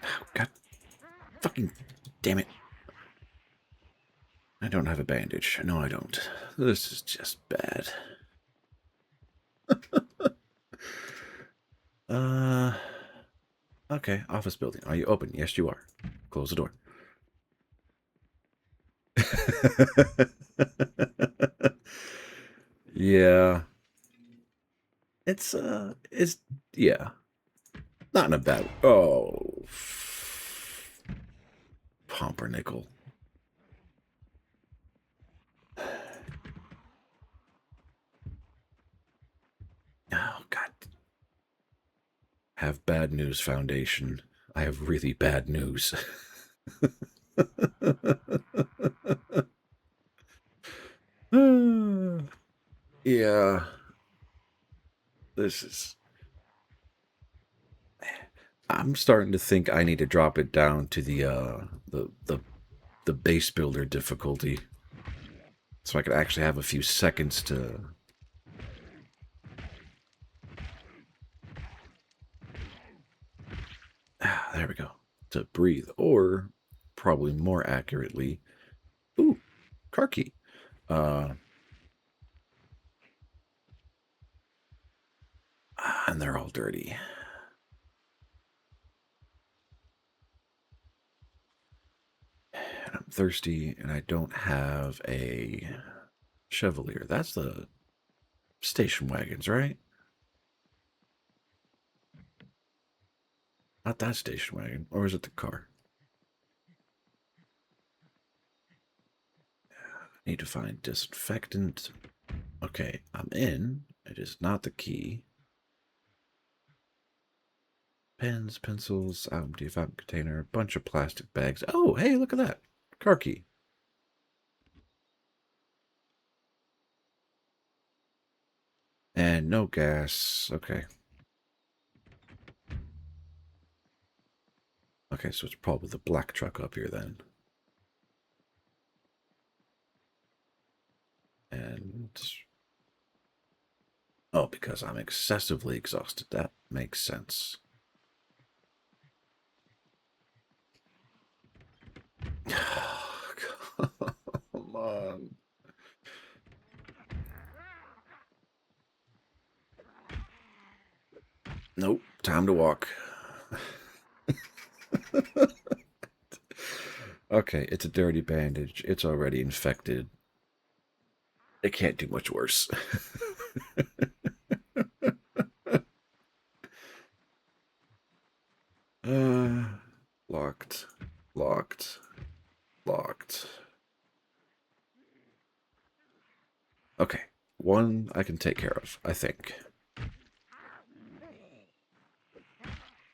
Speaker 1: Oh, God. Fucking damn it. I don't have a bandage. No, I don't. This is just bad. Okay, office building. Are you open? Yes, you are. Close the door. Yeah. It's, yeah. Not in a bad, oh. Pumpernickel. Oh, God. Have bad news, Foundation. I have really bad news. Yeah. This is... I'm starting to think I need to drop it down to the base builder difficulty, so I could actually have a few seconds to... there we go. To breathe, or probably more accurately, ooh, car key. And they're all dirty. And I'm thirsty, and I don't have a Chevalier. That's the station wagons, right? Not that station wagon, or is it the car? Need to find disinfectant. Okay, I'm in. It is not the key. Pens, pencils, MTF container, a bunch of plastic bags. Oh, hey, look at that. Car key. And no gas. Okay. Okay, so it's probably the black truck up here then. And... oh, because I'm excessively exhausted. That makes sense. Come on. Nope, time to walk. Okay, it's a dirty bandage. It's already infected. It can't do much worse. Locked, locked, locked. Okay, one I can take care of, I think.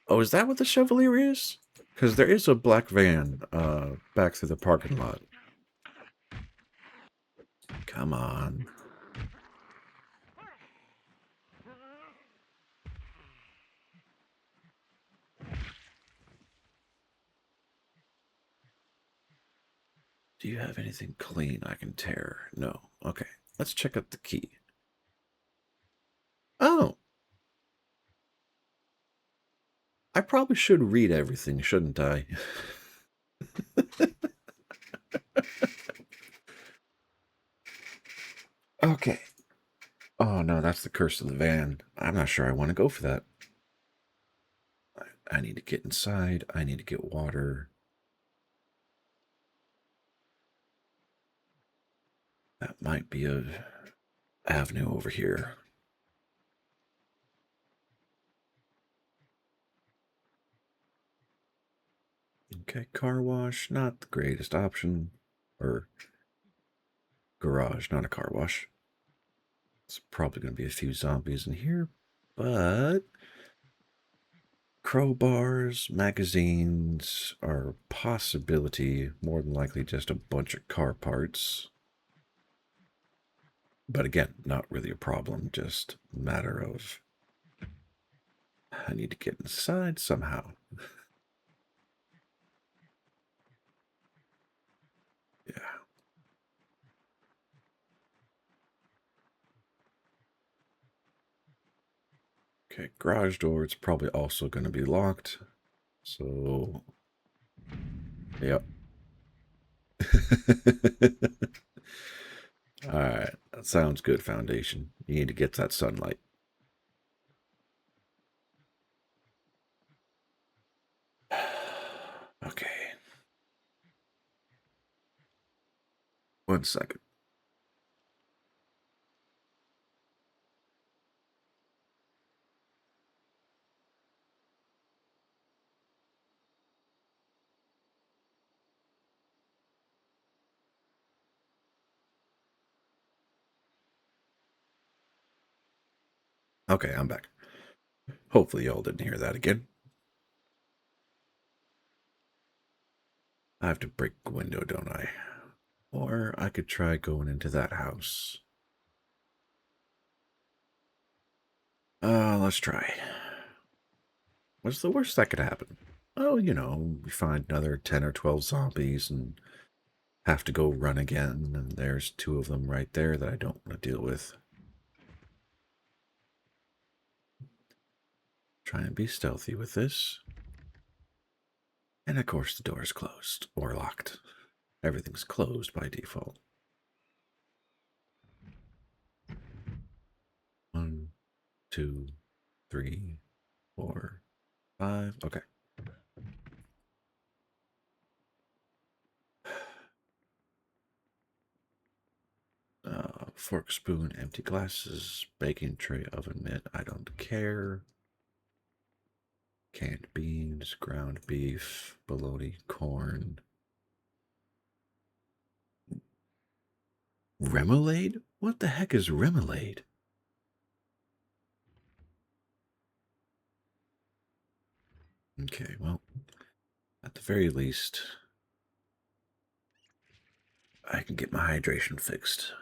Speaker 1: Oh, is that what the Chevalier is? Because there is a black van back through the parking lot. Come on. Do you have anything clean I can tear? No. Okay, let's check out the key. Oh! I probably should read everything, shouldn't I? Okay. Oh, no, that's the curse of the van. I'm not sure I want to go for that. I need to get inside. I need to get water. That might be a avenue over here. Okay, car wash, not the greatest option. Or garage, not a car wash. It's probably going to be a few zombies in here, But crowbars, magazines are a possibility, more than likely just a bunch of car parts. But again, not really a problem, just a matter of I need to get inside somehow. Yeah. Okay, garage door, it's probably also going to be locked. So, yep. All right, that sounds good, Foundation. You need to get that sunlight. Okay. 1 second. Okay, I'm back. Hopefully y'all didn't hear that again. I have to break the window, don't I? Or I could try going into that house. Let's try. What's the worst that could happen? Oh, you know, we find another 10 or 12 zombies and have to go run again, and there's 2 of them right there that I don't want to deal with. Try and be stealthy with this. And of course the door is closed or locked. Everything's closed by default. 1, 2, 3, 4, 5. Okay. Fork, spoon, empty glasses, baking tray, oven mitt. I don't care. Canned beans, ground beef, bologna, corn. Remoulade? What the heck is remoulade? Okay, well, at the very least, I can get my hydration fixed.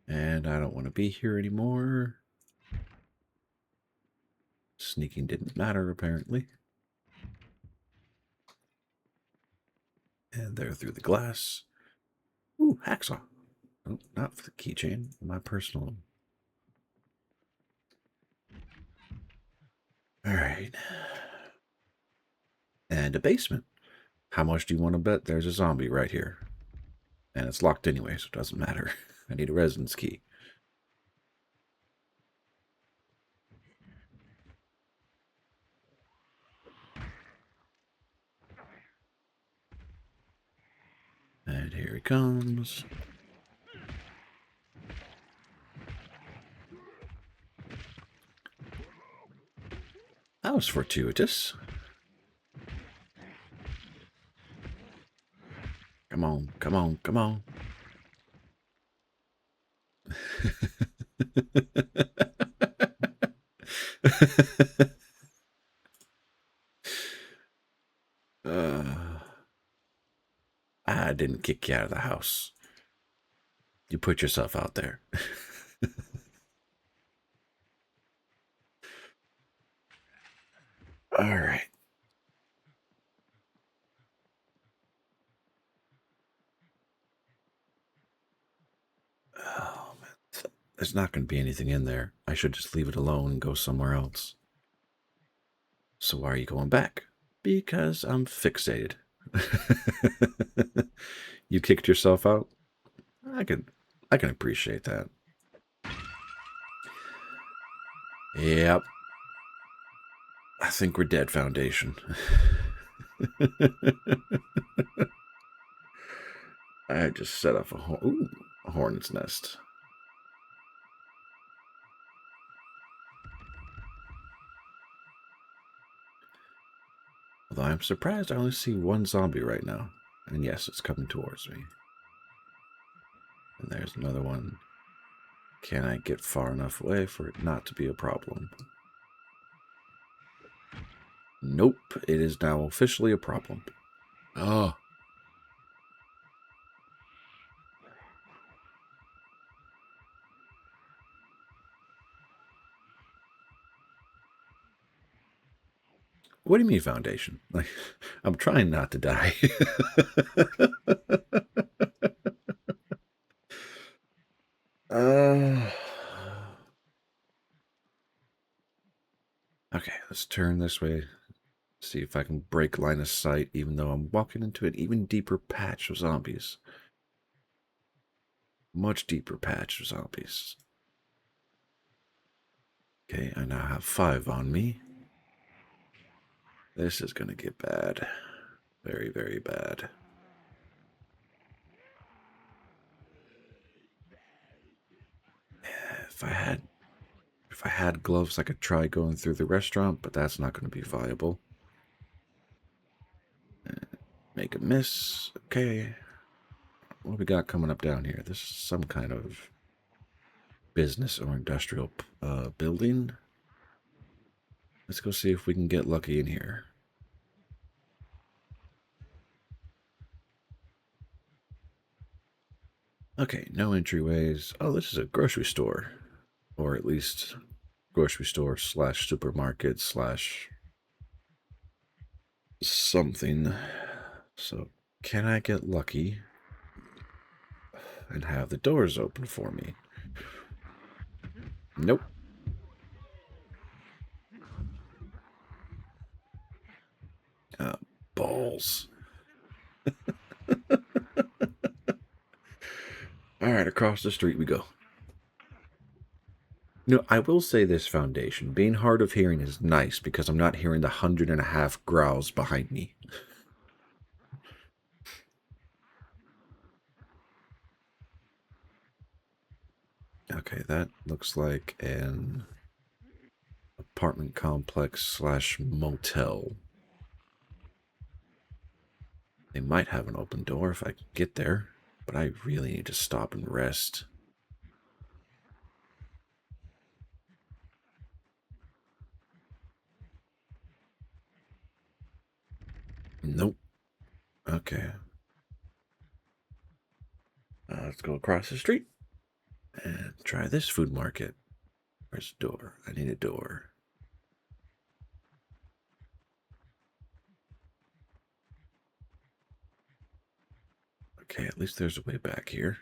Speaker 1: And I don't want to be here anymore. Sneaking didn't matter, apparently. And they're through the glass. Ooh, hacksaw. Oh, not for the keychain. My personal. All right. And a basement. How much do you want to bet there's a zombie right here? And it's locked anyway, so it doesn't matter. I need a residence key. And here he comes. That was fortuitous. Come on, come on, come on. I didn't kick you out of the house. You put yourself out there. All right. Oh, man. There's not going to be anything in there. I should just leave it alone and go somewhere else. So why are you going back? Because I'm fixated. You kicked yourself out? I can appreciate that. Yep. I think we're dead, Foundation. I just set off a hornet's nest. Although I'm surprised I only see one zombie right now. And yes, it's coming towards me. And there's another one. Can I get far enough away for it not to be a problem? Nope, it is now officially a problem. Oh. What do you mean foundation? Like, I'm trying not to die. Okay, let's turn this way. See if I can break line of sight, even though I'm walking into an even deeper patch of zombies. Much deeper patch of zombies. Okay, I now have 5 on me. This is going to get bad. Very, very bad. If I had gloves, I could try going through the restaurant, but that's not going to be viable. Make a miss. Okay. What do we got coming up down here? This is some kind of business or industrial building. Let's go see if we can get lucky in here. Okay, no entryways. Oh, this is a grocery store. Or at least grocery store slash supermarket slash something. So, can I get lucky and have the doors open for me? Nope. Balls. All right, across the street we go. No, I will say this, Foundation. Being hard of hearing is nice because I'm not hearing the 100.5 growls behind me. Okay, that looks like an apartment complex slash motel. They might have an open door if I can get there, but I really need to stop and rest. Nope. Okay. Let's go across the street and try this food market. Where's the door? I need a door. Okay, at least there's a way back here.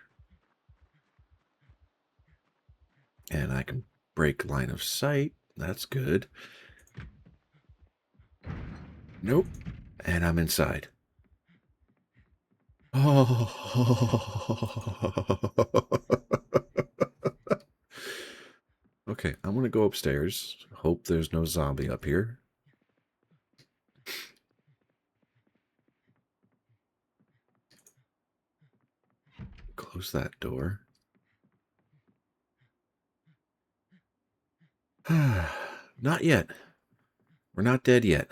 Speaker 1: And I can break line of sight. That's good. Nope. And I'm inside. Oh. Okay, I'm gonna go upstairs. Hope there's no zombie up here. Close that door. Not yet. We're not dead yet.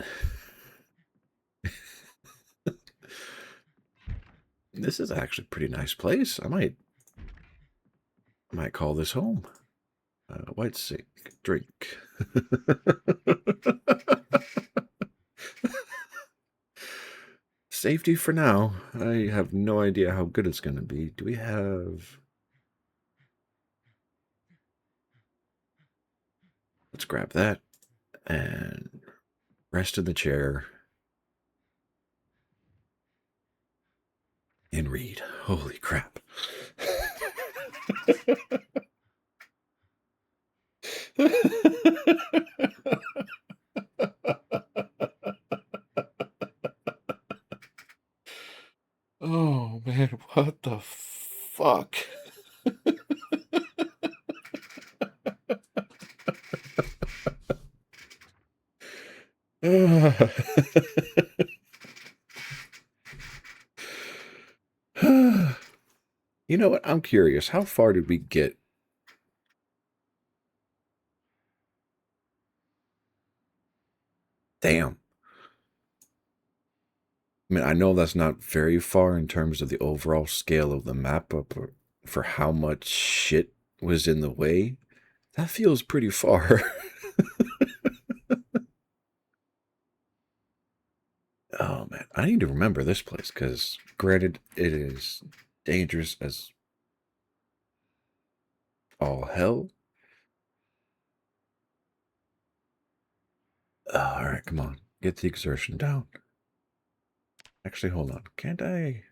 Speaker 1: This is actually a pretty nice place. I might call this home. White sink, drink. Safety for now. I have no idea how good it's going to be. Do we have... Let's grab that and rest in the chair and read. Holy crap. Oh man, what the fuck? You know what? I'm curious. How far did we get? Damn. I mean, I know that's not very far in terms of the overall scale of the map, but for how much shit was in the way, that feels pretty far. Oh man, I need to remember this place because, granted, it is dangerous as all hell. All right, come on, get the exertion down. Actually, hold on. Can't I?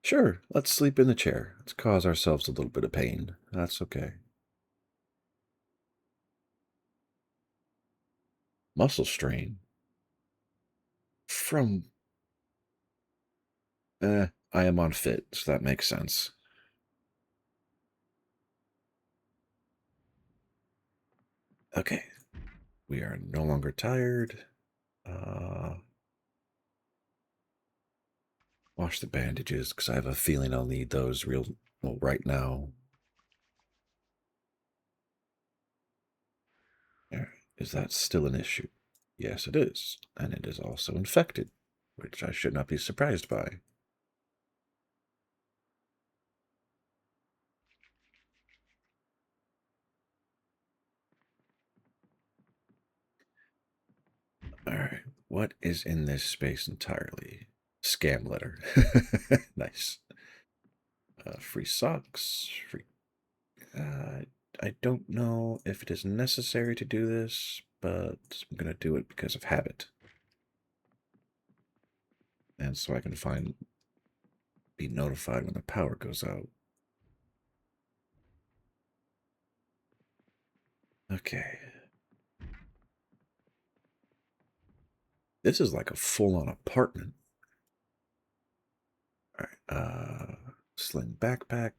Speaker 1: Sure, let's sleep in the chair. Let's cause ourselves a little bit of pain. That's okay. Muscle strain. From. I am on fit, so that makes sense. Okay. We are no longer tired. Wash the bandages, because I have a feeling I'll need those right now. Is that still an issue? Yes, it is. And it is also infected, which I should not be surprised by. Alright, what is in this space entirely? Scam letter. Nice. Free socks. Free. I don't know if it is necessary to do this, but I'm going to do it because of habit. And so I can be notified when the power goes out. Okay. This is like a full-on apartment. All right. Sling backpack.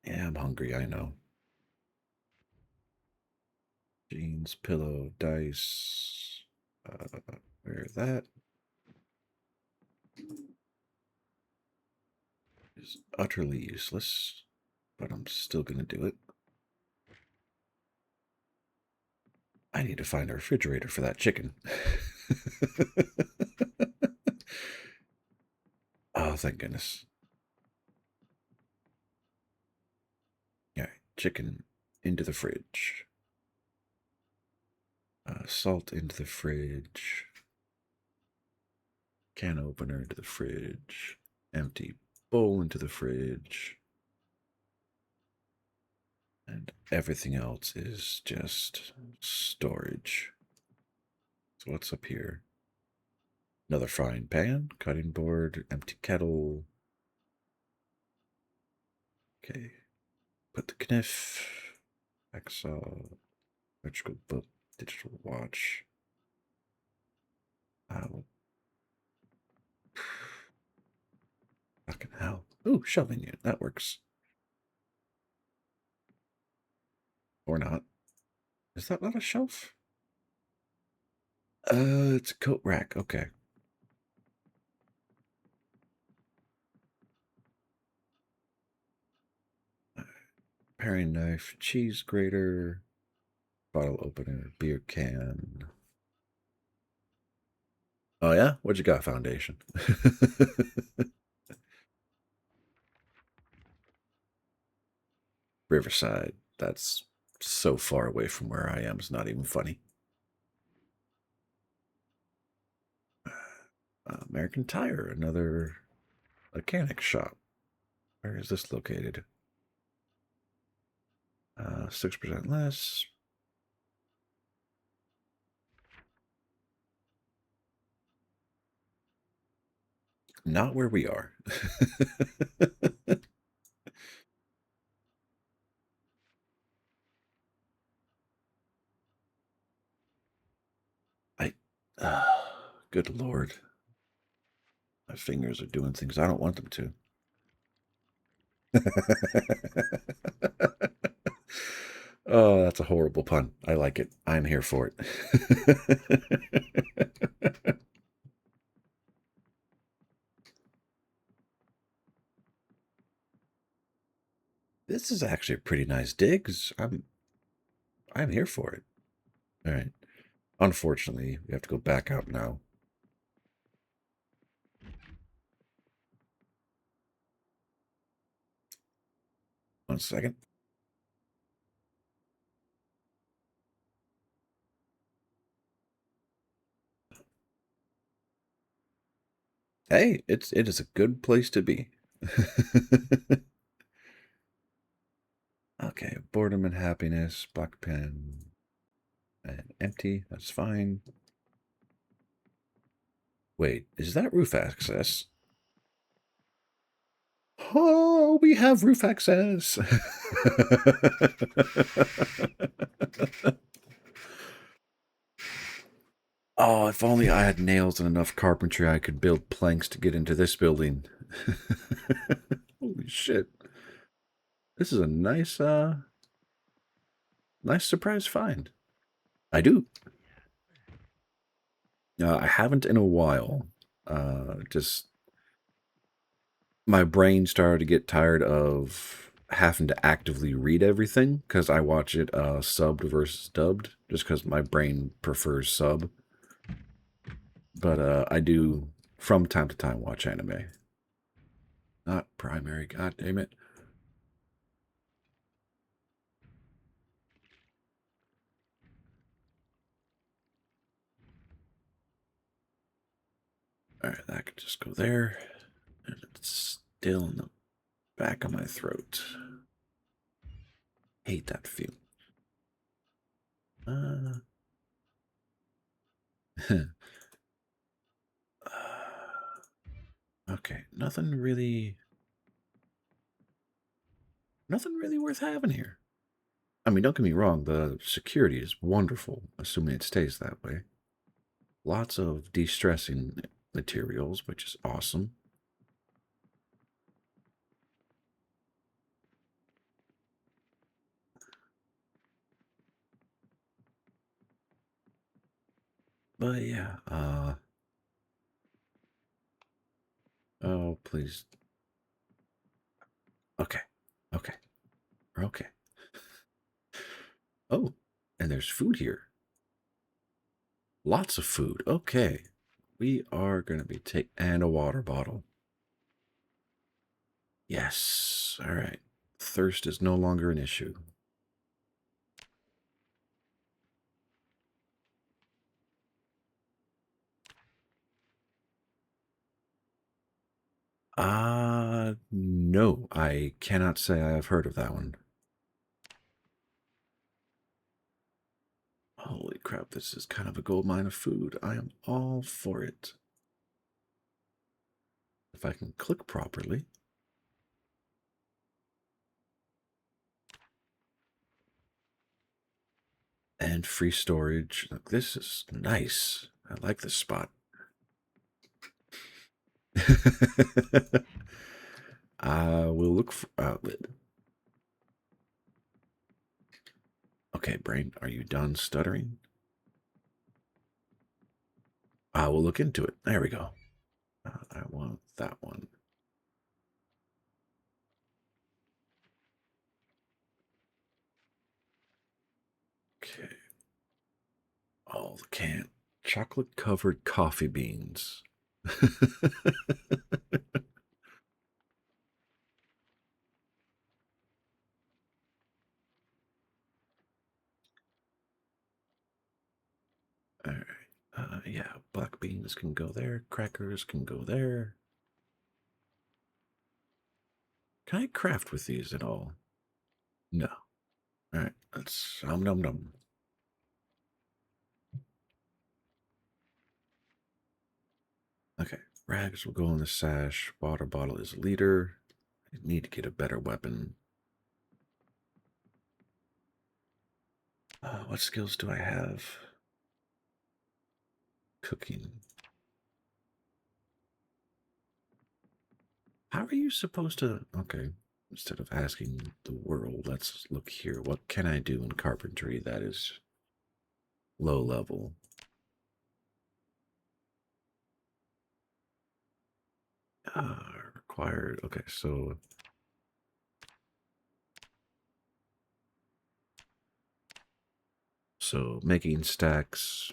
Speaker 1: Yeah, I'm hungry, I know. Jeans, pillow, dice. Where that is utterly useless, but I'm still gonna do it. I need to find a refrigerator for that chicken. Oh, thank goodness. Yeah, chicken into the fridge. Salt into the fridge. Can opener into the fridge. Empty bowl into the fridge. And everything else is just storage. So what's up here? Another frying pan, cutting board, empty kettle. Okay. Put the kniff, hacksaw, electrical book, digital watch. Fucking hell. Ooh, shelving unit. That works. Or not. Is that not a shelf? It's a coat rack. Okay. Paring knife, cheese grater, bottle opener, beer can. Oh, yeah? What you got, Foundation? Riverside. That's so far away from where I am. It's not even funny. American Tire, another mechanic shop. Where is this located? 6% less. Not where we are. Good Lord. My fingers are doing things I don't want them to. Oh, that's a horrible pun. I like it. I'm here for it. This is actually a pretty nice digs. I'm here for it. All right. Unfortunately, we have to go back out now. One second. Hey, it is a good place to be. Okay, boredom and happiness, black pen, and empty. That's fine. Wait, is that roof access? Oh, we have roof access. Oh, if only I had nails and enough carpentry, I could build planks to get into this building. Holy shit. This is a nice surprise find. I do. I haven't in a while. Just my brain started to get tired of having to actively read everything because I watch it subbed versus dubbed, just because my brain prefers sub. But I do from time to time watch anime. Not primary, god damn it. Alright, that could just go there. And it's still in the back of my throat. Hate that feel. Okay, nothing really worth having here. I mean, don't get me wrong, the security is wonderful, assuming it stays that way. Lots of de-stressing materials, which is awesome. But yeah, oh, please. Okay, okay, okay. Oh, and there's food here. Lots of food. Okay. We are going to be and a water bottle. Yes. All right. Thirst is no longer an issue. No, I cannot say I have heard of that one. Holy crap, this is kind of a gold mine of food. I am all for it. If I can click properly. And free storage. Look, this is nice. I like this spot. I will look for outlet. Okay, brain, are you done stuttering? I will look into it. There we go. I want that one. Okay. Oh, the can. Chocolate covered coffee beans. All right. Yeah, black beans can go there. Crackers can go there. Can I craft with these at all? No. All right. Let's num num. Okay. Rags will go in the sash. Water bottle is leader. I need to get a better weapon. What skills do I have? Cooking. How are you supposed to... Okay, instead of asking the world, let's look here. What can I do in carpentry that is low level? Required... Okay, so... So, making stacks,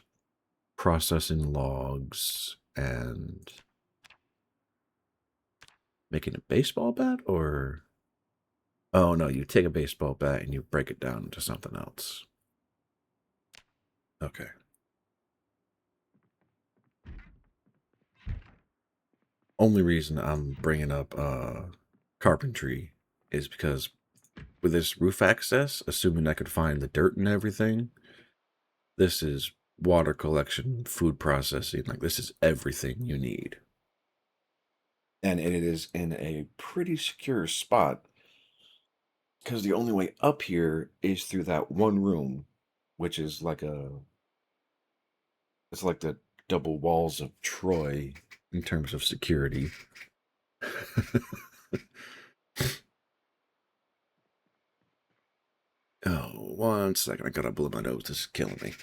Speaker 1: processing logs and making a baseball bat, or... Oh, no, you take a baseball bat and you break it down into something else. Okay. Only reason I'm bringing up carpentry is because with this roof access, assuming I could find the dirt and everything, this is water collection, food processing, like this is everything you need. And it is in a pretty secure spot because the only way up here is through that one room, which is like it's like the double walls of Troy in terms of security. Oh, 1 second. I gotta blow my nose. This is killing me.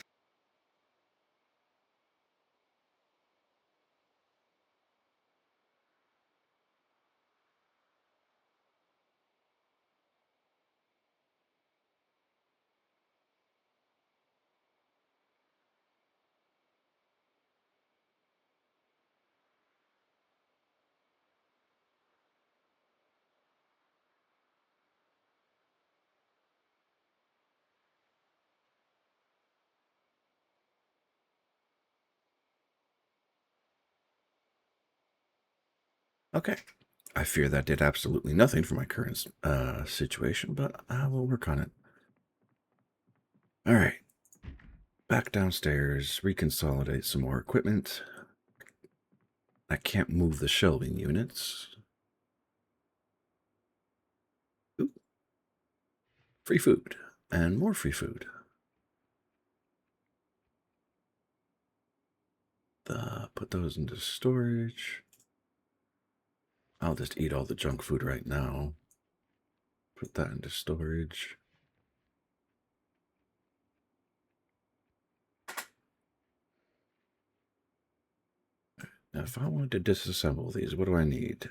Speaker 1: Okay. I fear that did absolutely nothing for my current situation, but I will work on it. All right. Back downstairs, reconsolidate some more equipment. I can't move the shelving units. Ooh. Free food and more free food. Put those into storage. I'll just eat all the junk food right now. Put that into storage. Now, if I wanted to disassemble these, what do I need?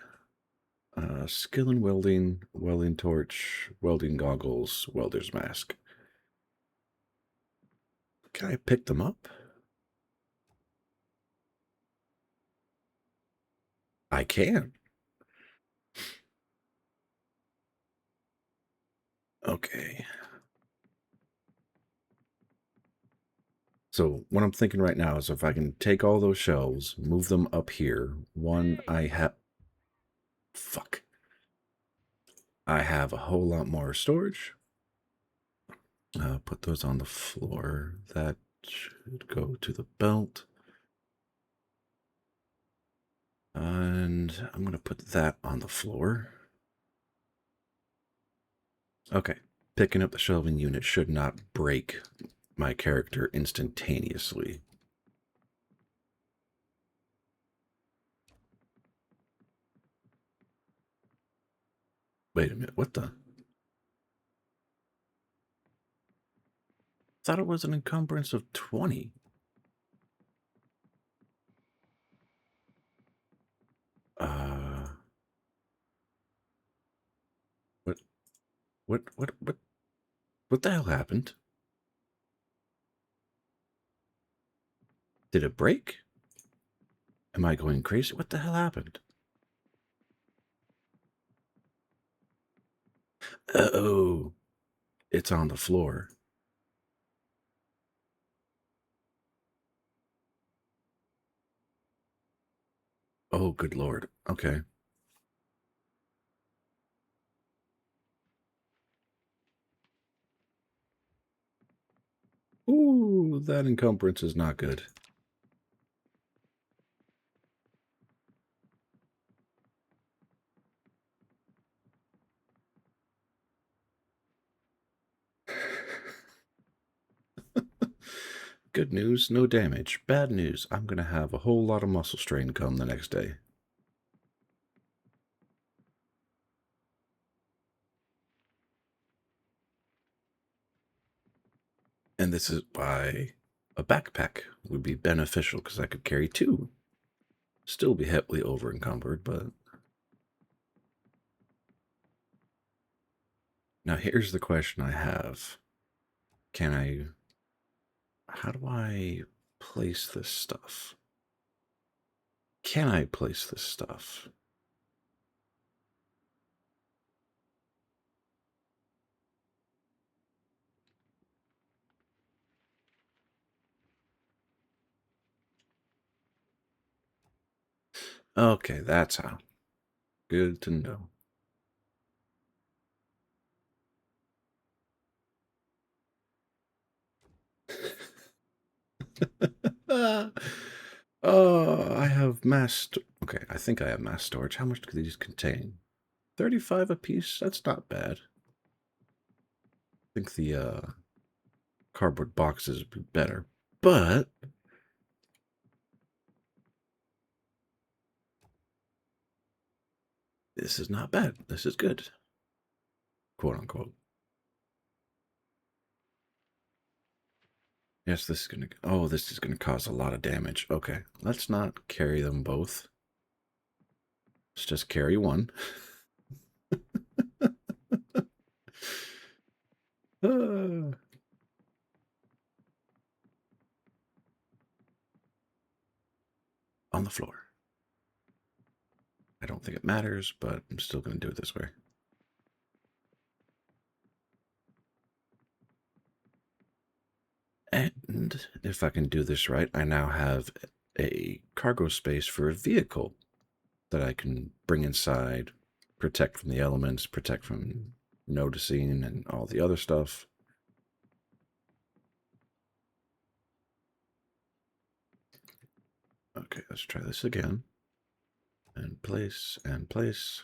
Speaker 1: Skill in welding, welding torch, welding goggles, welder's mask. Can I pick them up? I can. Okay. So what I'm thinking right now is if I can take all those shelves, move them up here. One, I have... Fuck. I have a whole lot more storage. Put those on the floor. That should go to the belt. And I'm going to put that on the floor. Okay. Picking up the shelving unit should not break my character instantaneously. Wait a minute, what the? Thought it was an encumbrance of 20. What the hell happened? Did it break? Am I going crazy? What the hell happened? Oh, it's on the floor. Oh, good lord. Okay. Ooh, that encumbrance is not good. Good news, no damage. Bad news, I'm going to have a whole lot of muscle strain come the next day. And this is why a backpack would be beneficial, because I could carry 2. Still be heavily over encumbered, but... Now here's the question I have. How do I place this stuff? Can I place this stuff? Okay, that's how. Good to know. Oh, I have mass. Okay, I think I have mass storage. How much do these contain? 35 apiece? That's not bad. I think the cardboard boxes would be better, but this is not bad. This is good. Quote unquote. Yes, this is gonna. Oh, this is gonna cause a lot of damage. Okay, let's not carry them both. Let's just carry one. On the floor. I don't think it matters, but I'm still gonna do it this way. And if I can do this right, I now have a cargo space for a vehicle that I can bring inside, protect from the elements, protect from noticing and all the other stuff. Okay, let's try this again. And place, and place.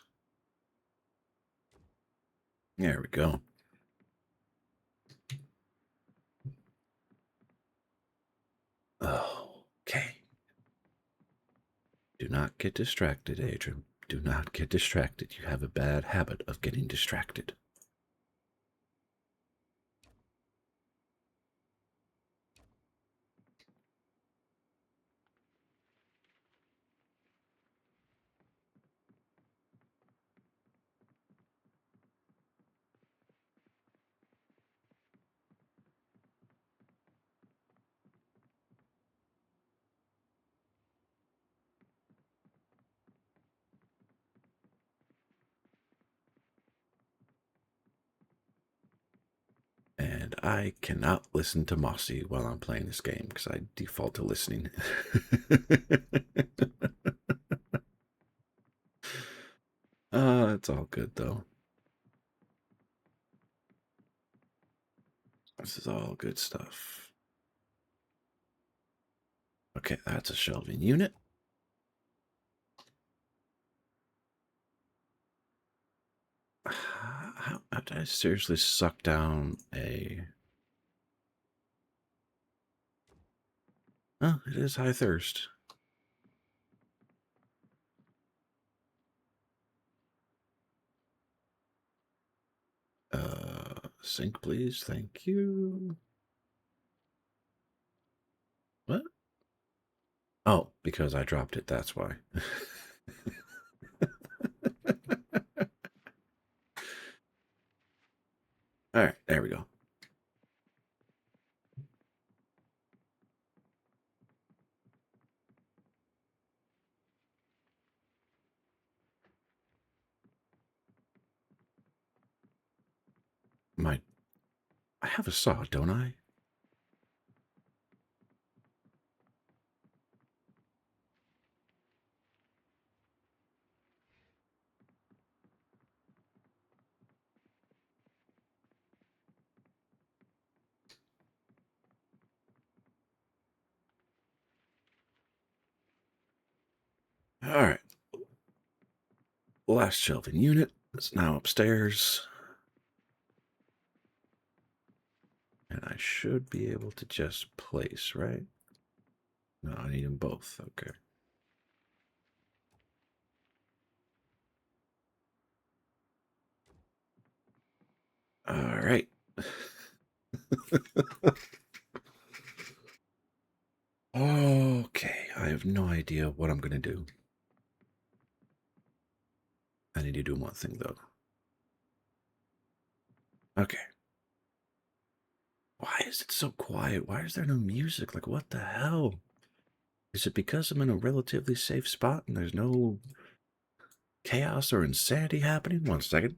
Speaker 1: There we go. Okay. Do not get distracted, Adrian. Do not get distracted. You have a bad habit of getting distracted. And I cannot listen to Mossy while I'm playing this game because I default to listening. It's all good though. This is all good stuff. Okay, that's a shelving unit. How did I seriously suck down a... Oh, it is high thirst. Sink, please. Thank you. What? Oh, because I dropped it. That's why. All right, there we go. I have a saw, don't I? All right. Last shelving unit is now upstairs. And I should be able to just place, right? No, I need them both. Okay. All right. Okay, I have no idea what I'm going to do. I need to do one thing, though. Okay. Why Why is it so quiet? Why is there no music? Like, what the hell? Is it because I'm in a relatively safe spot and there's no chaos or insanity happening? 1 second.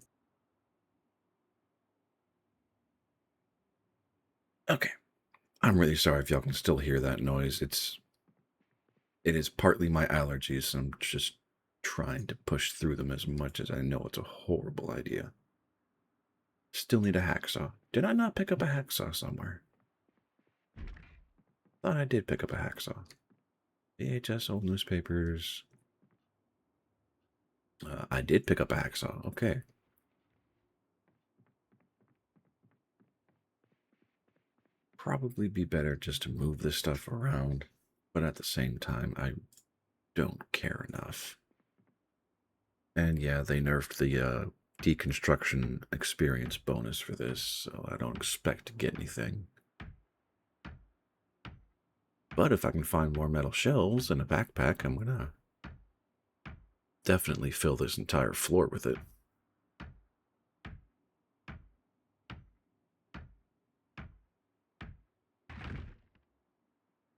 Speaker 1: Okay. I'm really sorry if y'all can still hear that noise. It is partly my allergies, and I'm just trying to push through them as much as I know it's a horrible idea. Still need a hacksaw. Did I not pick up a hacksaw somewhere? Thought I did pick up a hacksaw. VHS, old newspapers. I did pick up a hacksaw. Okay. Probably be better just to move this stuff around, but at the same time, I don't care enough. And yeah, they nerfed the deconstruction experience bonus for this, so I don't expect to get anything. But if I can find more metal shells and a backpack, I'm gonna definitely fill this entire floor with it.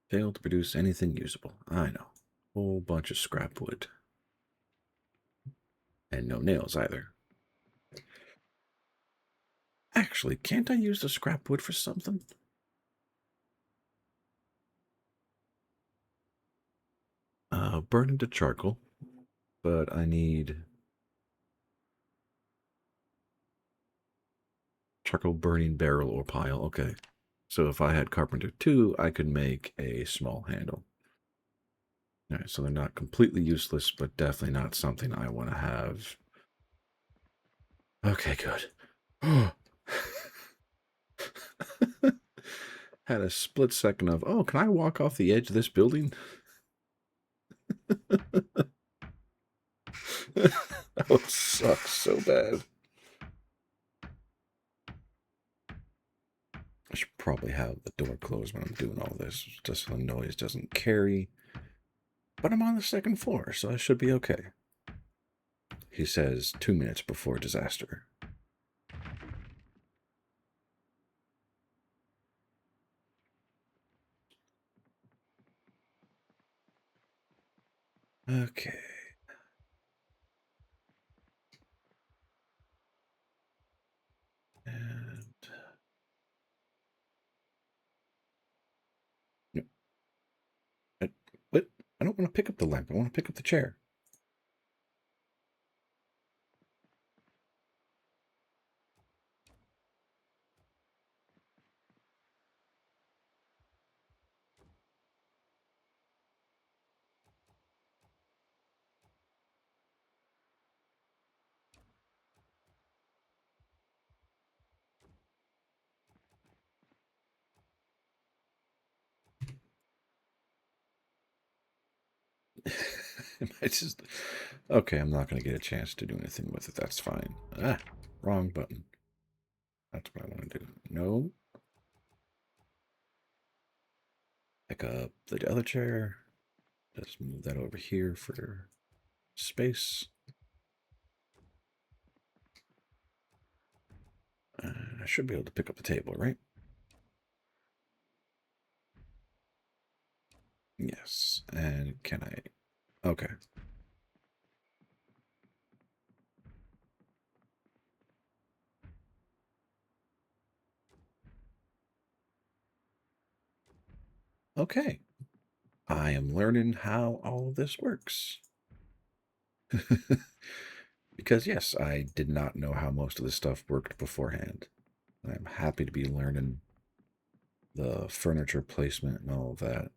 Speaker 1: Failed to produce anything usable. I know. Whole bunch of scrap wood. And no nails either. Actually, can't I use the scrap wood for something? Burn into charcoal. But I need charcoal burning barrel or pile. Okay. So if I had carpenter 2, I could make a small handle. All right, so they're not completely useless, but definitely not something I want to have. Okay, good. Had a split second of, oh, can I walk off the edge of this building? That would suck so bad. I should probably have the door closed when I'm doing all this, just so the noise doesn't carry. But I'm on the 2nd floor, so I should be okay. He says 2 minutes before disaster. Okay. And what? I don't want to pick up the lamp. I want to pick up the chair. I just okay. I'm not going to get a chance to do anything with it. That's fine. Ah, wrong button. That's what I want to do. No. Pick up the other chair. Just move that over here for space. I should be able to pick up the table, right? Yes. And can I? Okay. Okay. I am learning how all of this works. Because, yes, I did not know how most of this stuff worked beforehand. I'm happy to be learning the furniture placement and all of that.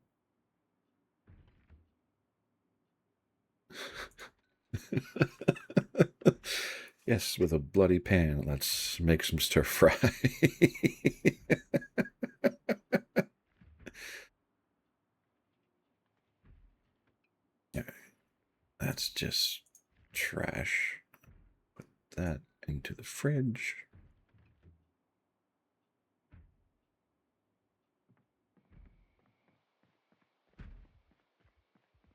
Speaker 1: Yes, with a bloody pan, let's make some stir fry. That's just trash. Put that into the fridge.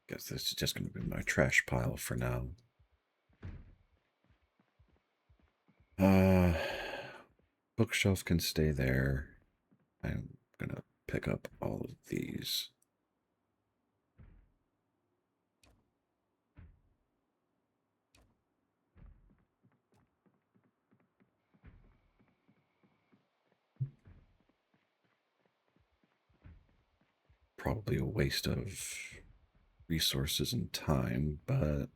Speaker 1: Guess this is just going to be my trash pile for now. Bookshelf can stay there. I'm gonna pick up all of these. Probably a waste of resources and time, but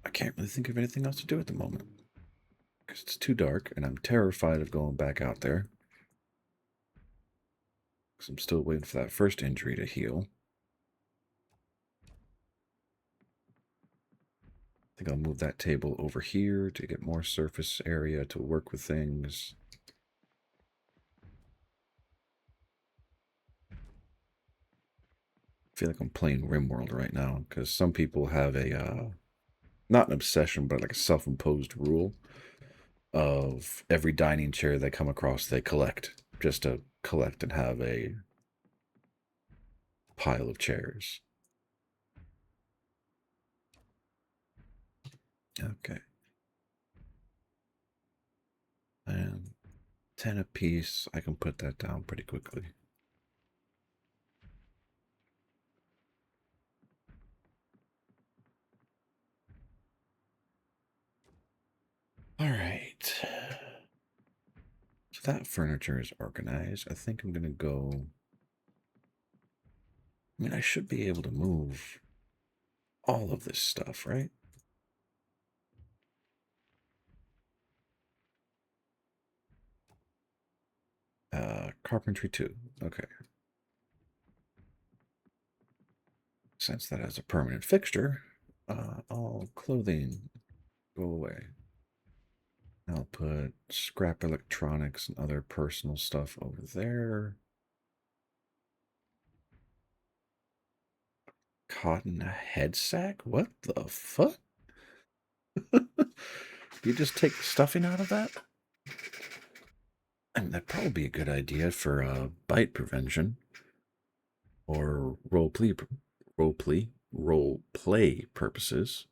Speaker 1: I can't really think of anything else to do at the moment because it's too dark and I'm terrified of going back out there because I'm still waiting for that first injury to heal. I think I'll move that table over here to get more surface area to work with things. I feel like I'm playing RimWorld right now because some people have a not an obsession, but like a self-imposed rule of every dining chair they come across, they collect just to collect and have a pile of chairs. Okay. And 10 apiece, I can put that down pretty quickly. All right. So that furniture is organized. I think I'm going to go. I mean, I should be able to move all of this stuff, right? Carpentry 2. Okay. Since that has a permanent fixture, all clothing go away. I'll put scrap electronics and other personal stuff over there. Cotton head sack? What the fuck? You just take the stuffing out of that? I mean, that'd probably be a good idea for bite prevention or role play purposes.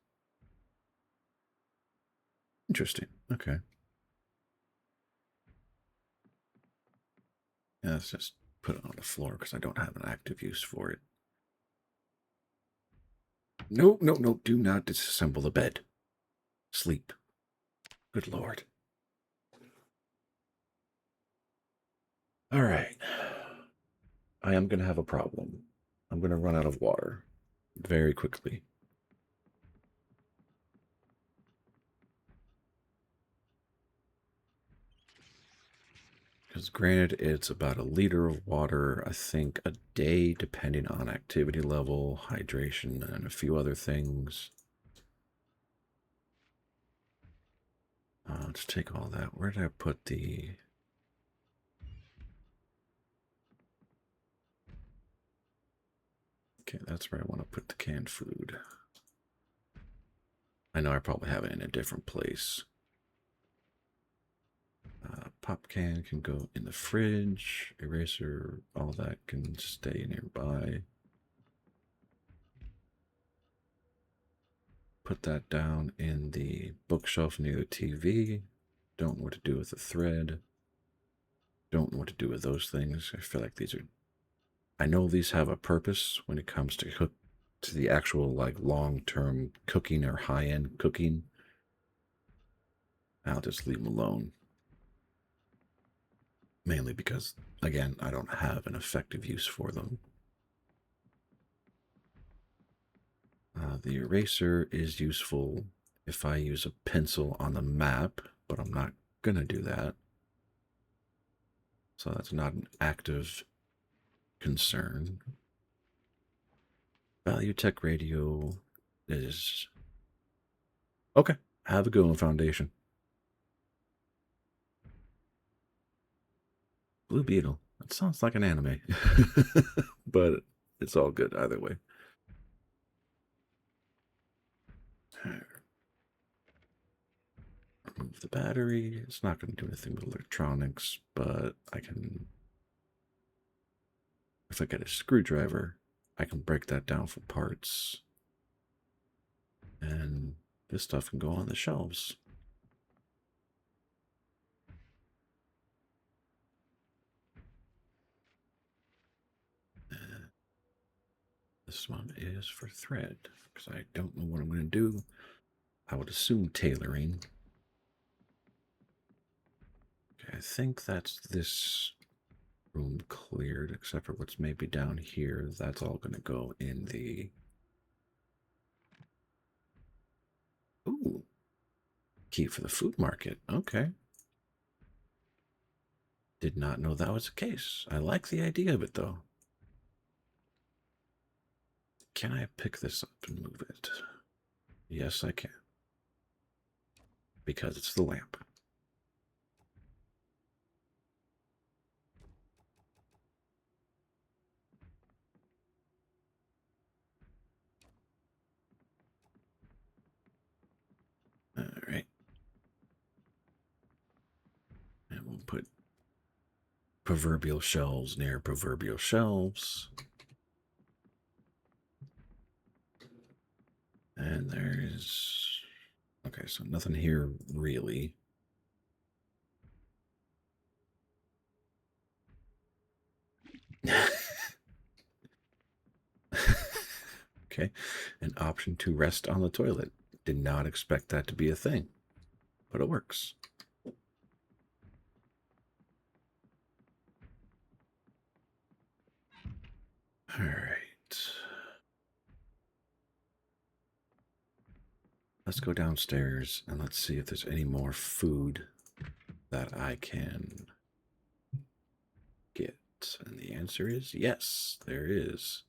Speaker 1: Interesting. Okay. Yeah, let's just put it on the floor because I don't have an active use for it. No, no, no, do not disassemble the bed. Sleep. Good Lord. All right. I am going to have a problem. I'm going to run out of water very quickly. Because granted, it's about a liter of water, I think, a day, depending on activity level, hydration, and a few other things. Let's take all that. Where did I put the... Okay, that's where I want to put the canned food. I know I probably have it in a different place. Pop can go in the fridge. Eraser, all that can stay nearby. Put that down in the bookshelf near the TV. Don't know what to do with the thread. Don't know what to do with those things. I feel like these are... I know these have a purpose when it comes to the actual like long-term cooking or high-end cooking. I'll just leave them alone. Mainly because, again, I don't have an effective use for them. The eraser is useful if I use a pencil on the map, but I'm not going to do that. So that's not an active concern. Value Tech Radio is... Okay, have a good one, Foundation. Blue Beetle. That sounds like an anime. But it's all good either way. Remove the battery. It's not going to do anything with electronics, but I can... If I get a screwdriver, I can break that down for parts. And this stuff can go on the shelves. This one is for thread, because I don't know what I'm going to do. I would assume tailoring. Okay, I think that's this room cleared, except for what's maybe down here. That's all going to go in the... Ooh, key for the food market. Okay. Did not know that was the case. I like the idea of it, though. Can I pick this up and move it? Yes, I can. Because it's the lamp. All right. And we'll put proverbial shelves near proverbial shelves. And there's... Okay, so nothing here really. Okay, an option to rest on the toilet. Did not expect that to be a thing, but it works. All right. Let's go downstairs and let's see if there's any more food that I can get. And the answer is yes, there is.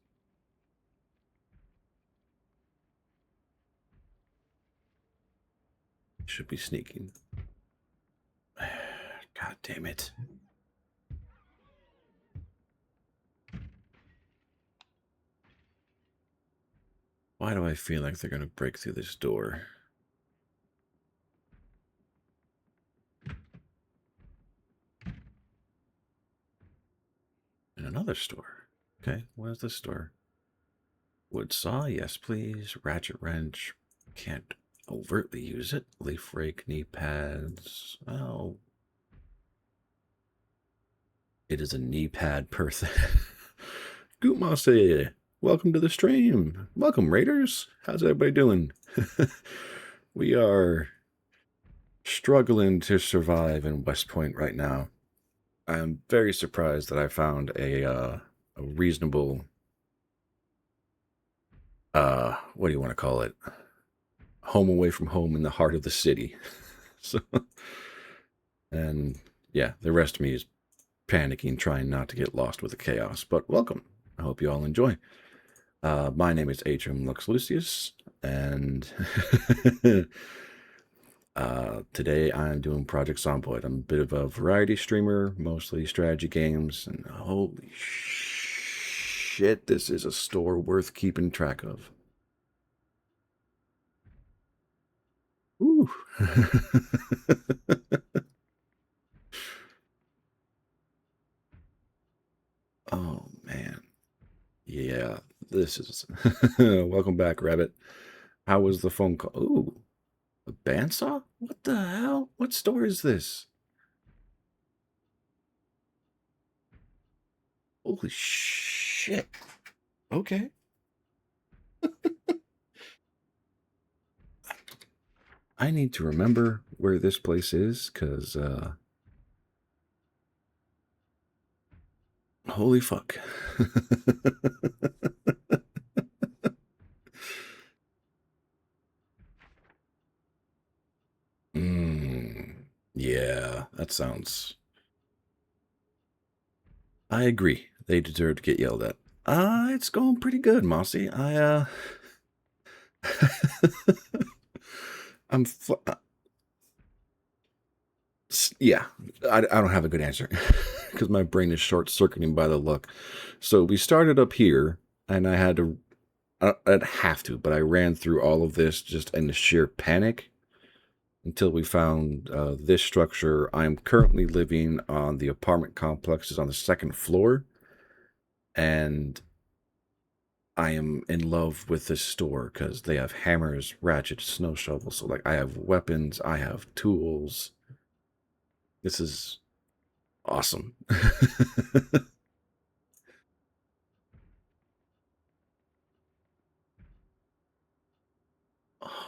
Speaker 1: Should be sneaking. God damn it. Why do I feel like they're going to break through this door? In another store. Okay, where's this store? Wood saw, yes please. Ratchet wrench, can't overtly use it. Leaf rake, knee pads. Oh. It is a knee pad per thing. Gootmossy, welcome to the stream. Welcome, Raiders. How's everybody doing? We are struggling to survive in West Point right now. I'm very surprised that I found a reasonable, what do you want to call it? Home away from home in the heart of the city. So, and yeah, the rest of me is panicking, trying not to get lost with the chaos. But welcome. I hope you all enjoy. My name is Atrum Lux Lucius, and today I'm doing Project Zomboid. I'm a bit of a variety streamer, mostly strategy games, and holy shit, this is a store worth keeping track of. Ooh. Oh, man. Yeah, this is... Welcome back, Rabbit. How was the phone call? Ooh, a bandsaw? What the hell? What store is this? Holy shit. Okay. I need to remember where this place is, because, holy fuck. Yeah, that sounds... I agree. They deserve to get yelled at. It's going pretty good, Mossy. I'm... yeah, I don't have a good answer because my brain is short-circuiting by the look. So we started up here, and I had to... I'd have to, but I ran through all of this just in the sheer panic until we found this structure. I'm currently living on the apartment complexes on the second floor, and I am in love with this store because they have hammers, ratchets, snow shovels. So, like, I have weapons, I have tools. This is awesome.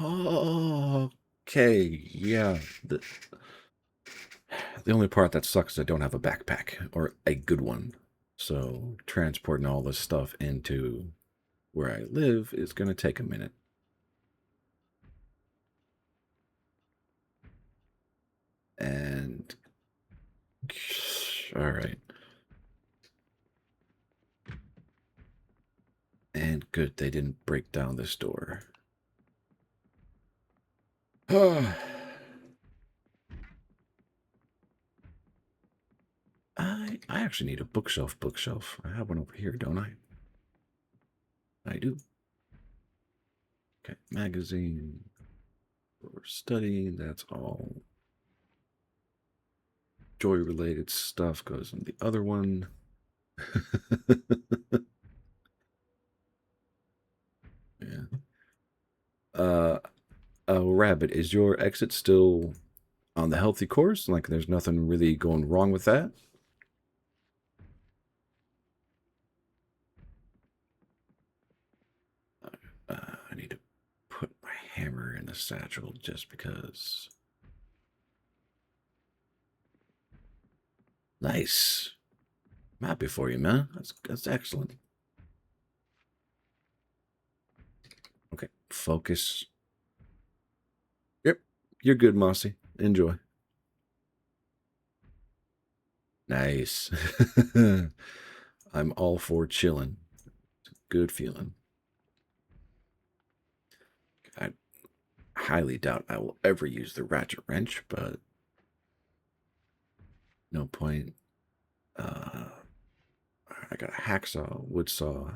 Speaker 1: Oh, okay, yeah. The only part that sucks is I don't have a backpack or a good one. So transporting all this stuff into where I live is going to take a minute. And all right. And good, they didn't break down this door. I actually need a bookshelf. I have one over here, don't I? I do. Okay, magazine for studying. That's all joy-related stuff goes in the other one. Yeah. Rabbit, is your exit still on the healthy course? Like, there's nothing really going wrong with that? I need to put my hammer in the satchel just because. Nice. I'm happy for you, man. That's excellent. Okay, focus. Yep, you're good, Mossy. Enjoy. Nice. I'm all for chilling. Good feeling. I highly doubt I will ever use the ratchet wrench, but no point. I got a hacksaw, wood saw.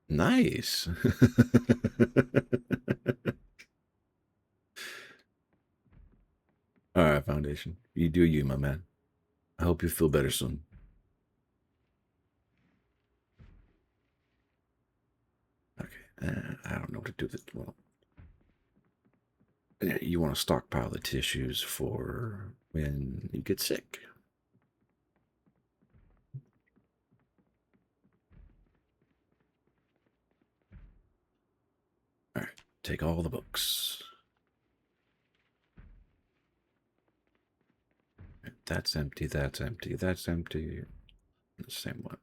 Speaker 1: Nice. All right, Foundation. You do you, my man. I hope you feel better soon. Okay, I don't know what to do with it. Well, you want to stockpile the tissues for when you get sick. All right, take all the books. That's empty, that's empty, that's empty. The same one.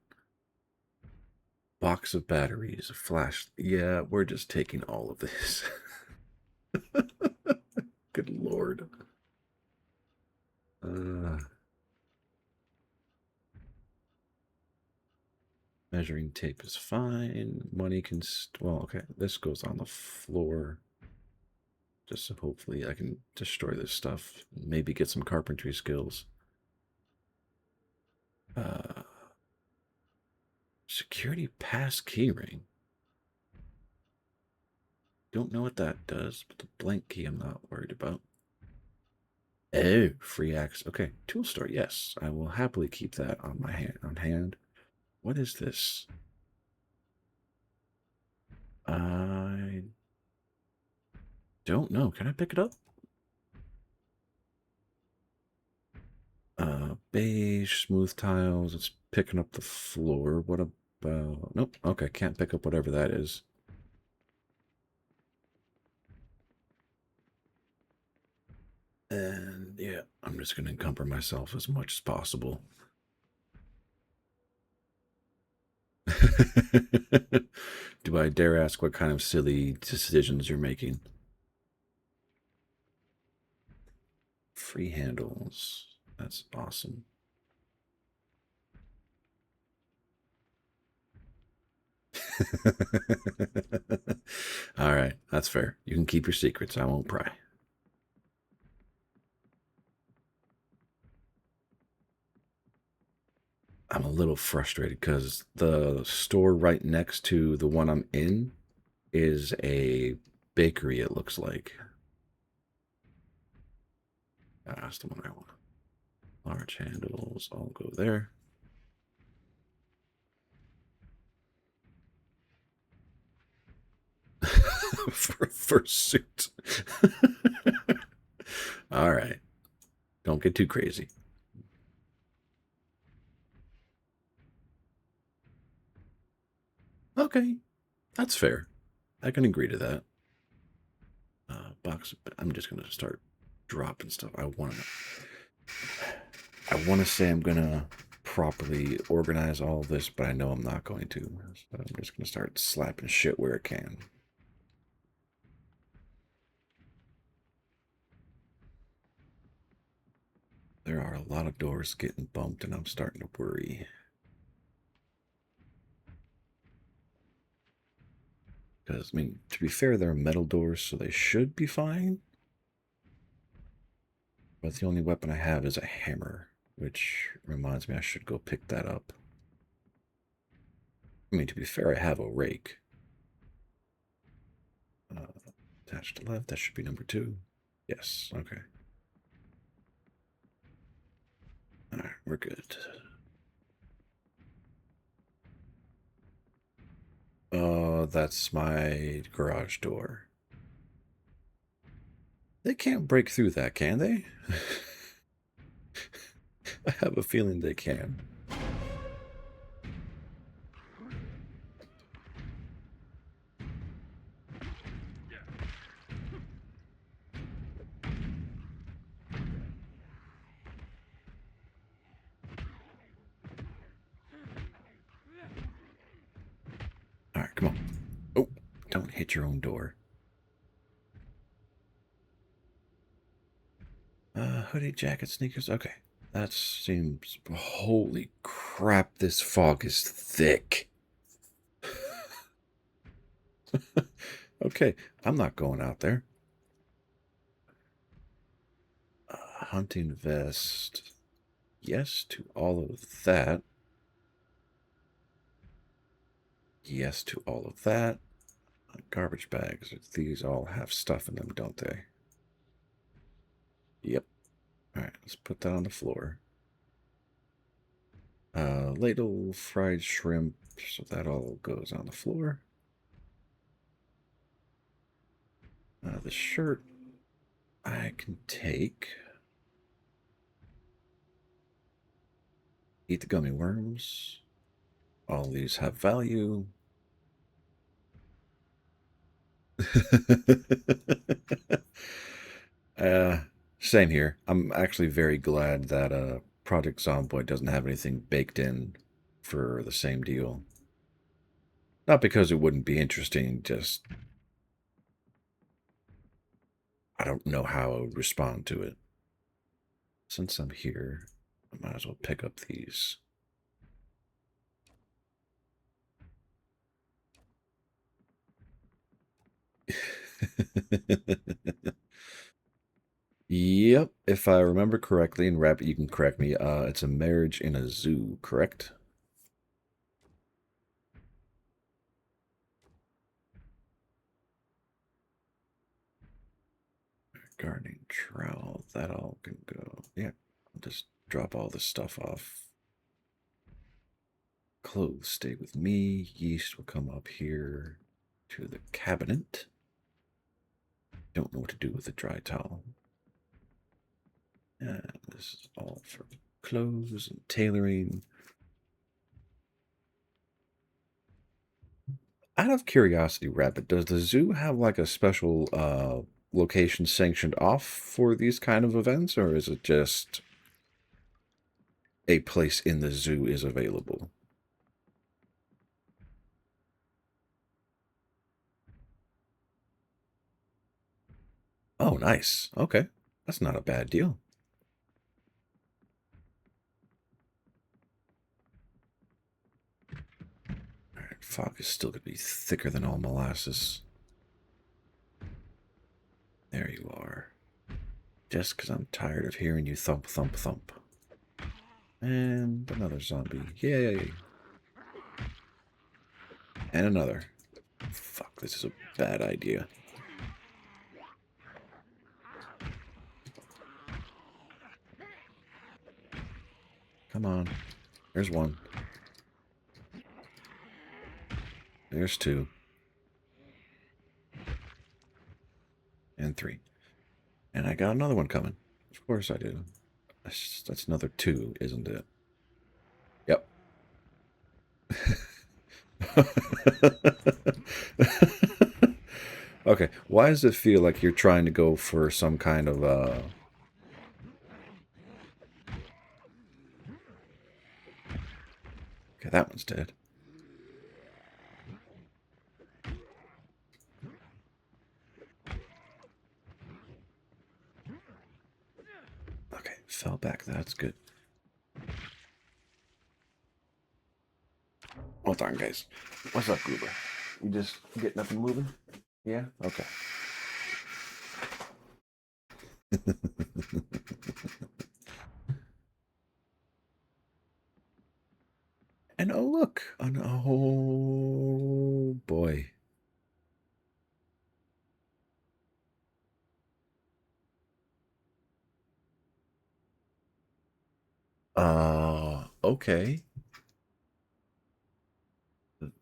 Speaker 1: Box of batteries, a flash. Yeah, we're just taking all of this. Good lord. Measuring tape is fine. Money can. Well, okay. This goes on the floor. Just so hopefully I can destroy this stuff. Maybe get some carpentry skills. Security pass keyring. Don't know what that does, but the blank key I'm not worried about. Oh, free access. Okay, tool store. Yes, I will happily keep that on my hand. What is this? I don't know. Can I pick it up? Beige, smooth tiles. It's picking up the floor. What about... Nope. Okay, can't pick up whatever that is. And yeah, I'm just going to encumber myself as much as possible. Do I dare ask what kind of silly decisions you're making? Free handles. That's awesome. All right, that's fair. You can keep your secrets. I won't pry. I'm a little frustrated because the store right next to the one I'm in is a bakery, it looks like. That's the one I want. Large handles, I'll go there. for suit. All right. Don't get too crazy. Okay. That's fair. I can agree to that. Box. I'm just gonna start dropping stuff. I want to say I'm gonna properly organize all this, but I know I'm not going to. So I'm just gonna start slapping shit where it can. There are a lot of doors getting bumped, and I'm starting to worry. Because, I mean, to be fair, they're metal doors, so they should be fine. But the only weapon I have is a hammer, which reminds me I should go pick that up. I mean, to be fair, I have a rake. Attached to left, that should be number 2. Yes, okay. Alright, we're good. That's my garage door. They can't break through that, can they? I have a feeling they can. Alright, come on. Oh, don't hit your own door. Hoodie, jacket, sneakers. Okay. That seems... Holy crap, this fog is thick. Okay, I'm not going out there. Hunting vest. Yes to all of that. Yes to all of that. Garbage bags. These all have stuff in them, don't they? Yep. Alright, let's put that on the floor. Ladle, fried shrimp. So that all goes on the floor. The shirt I can take. Eat the gummy worms. All these have value. Same here. I'm actually very glad that Project Zomboid doesn't have anything baked in for the same deal. Not because it wouldn't be interesting, just I don't know how I would respond to it. Since I'm here, I might as well pick up these. Yep, if I remember correctly, and Rabbit, you can correct me, it's a marriage in a zoo, correct? Gardening trowel, that all can go. Yeah, I'll just drop all this stuff off. Clothes stay with me. Yeast will come up here to the cabinet. Don't know what to do with the dry towel. And this is all for clothes and tailoring. Out of curiosity, Rabbit, does the zoo have like a special location sanctioned off for these kind of events, or is it just a place in the zoo is available? Oh, nice. Okay. That's not a bad deal. Alright, fog is still going to be thicker than all molasses. There you are. Just because I'm tired of hearing you thump, thump, thump. And another zombie. Yay. And another. Fuck, this is a bad idea. Come on. There's one. There's 2. And 3. And I got another one coming. Of course I do. That's another 2, isn't it? Yep. Okay, why does it feel like you're trying to go for some kind of, Okay, that one's dead. Okay, fell back. That's good. Hold on, guys. What's up, Goober? You just getting up and moving? Yeah? Okay. And oh, look. Oh, boy. Okay.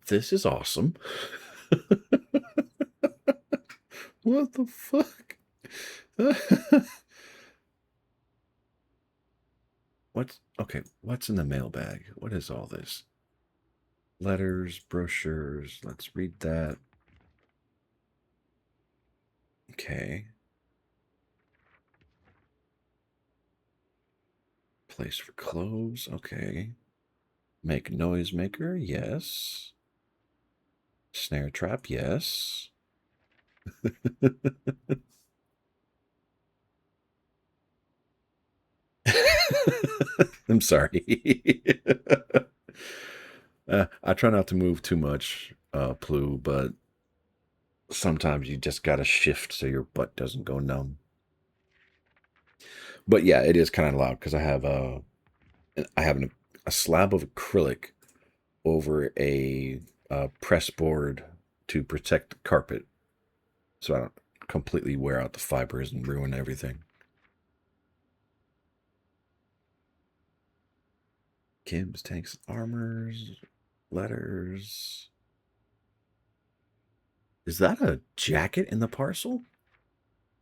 Speaker 1: This is awesome. What the fuck? What's in the mailbag? What is all this? Letters, brochures. Let's read that. Okay. Place for clothes. Okay. Make noise maker. Yes. Snare trap. Yes. I'm sorry. I try not to move too much, Plu, but sometimes you just gotta shift so your butt doesn't go numb. But yeah, it is kind of loud because I have a slab of acrylic over a press board to protect the carpet, so I don't completely wear out the fibers and ruin everything. Kim's tanks, armors, letters. Is that a jacket in the parcel?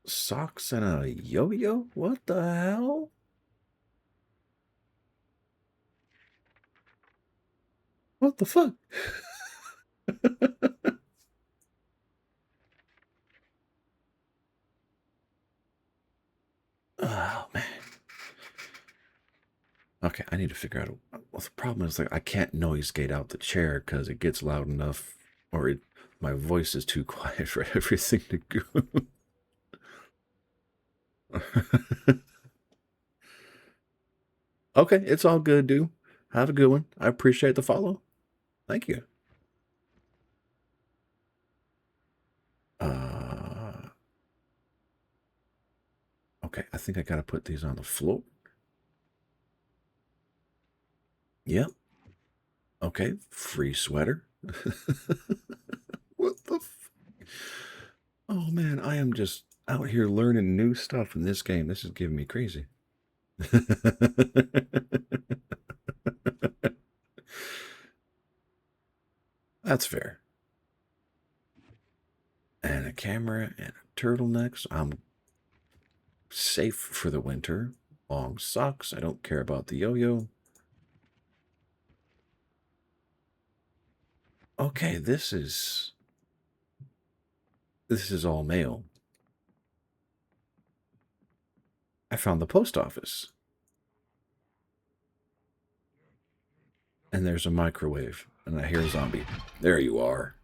Speaker 1: Socks and a yo-yo? What the hell? What the fuck? Oh, man. Okay, I need to figure out. Well, the problem is, like, I can't noise gate out the chair because it gets loud enough, or my voice is too quiet for everything to go. Okay, it's all good, dude. Have a good one. I appreciate the follow. Thank you. Okay, I think I gotta put these on the floor. Yep. Okay, free sweater. What the Oh man, I am just out here learning new stuff in this game. This is giving me crazy. That's fair. And a camera and a turtleneck. So I'm safe for the winter. Long socks. I don't care about the yo-yo. Okay, this is all mail. I found the post office. And there's a microwave. And I hear a zombie. There you are.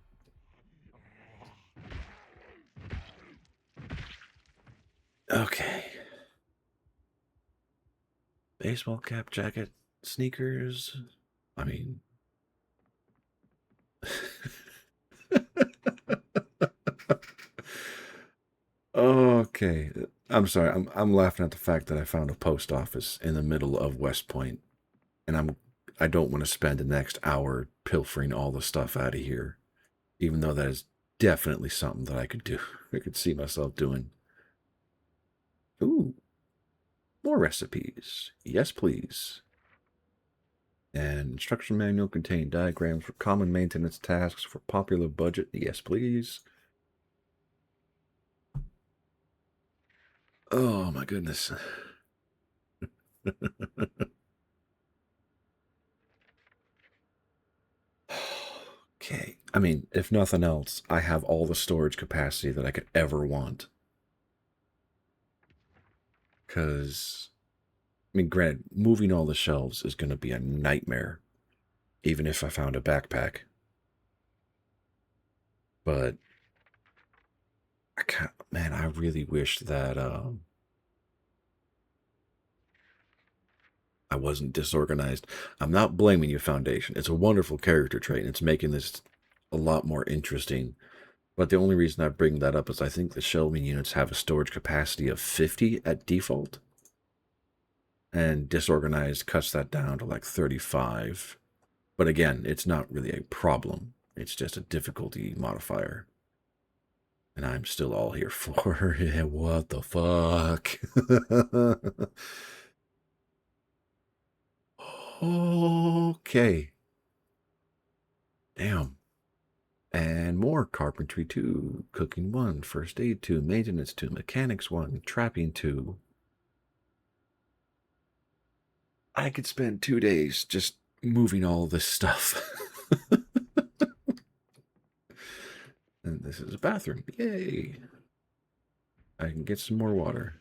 Speaker 1: Okay. Baseball cap, jacket, sneakers. I mean... Okay. I'm sorry. I'm laughing at the fact that I found a post office in the middle of West Point, and I don't want to spend the next hour pilfering all the stuff out of here, even though that is definitely something that I could do. I could see myself doing. Ooh, more recipes. Yes, please. And instruction manual contain diagrams for common maintenance tasks for popular budget. Yes, please. Oh my goodness. Okay. I mean, if nothing else, I have all the storage capacity that I could ever want. Because, I mean, granted, moving all the shelves is going to be a nightmare, even if I found a backpack. But, man, I really wish that I wasn't disorganized. I'm not blaming you, Foundation. It's a wonderful character trait, and it's making this a lot more interesting. But the only reason I bring that up is I think the shelving units have a storage capacity of 50 at default. And disorganized cuts that down to like 35. But again, it's not really a problem. It's just a difficulty modifier. And I'm still all here for it. What the fuck? Okay. Damn. And more carpentry 2, cooking 1, first aid 2, maintenance 2, mechanics 1, trapping 2. I could spend 2 days just moving all this stuff. And this is a bathroom. Yay. I can get some more water.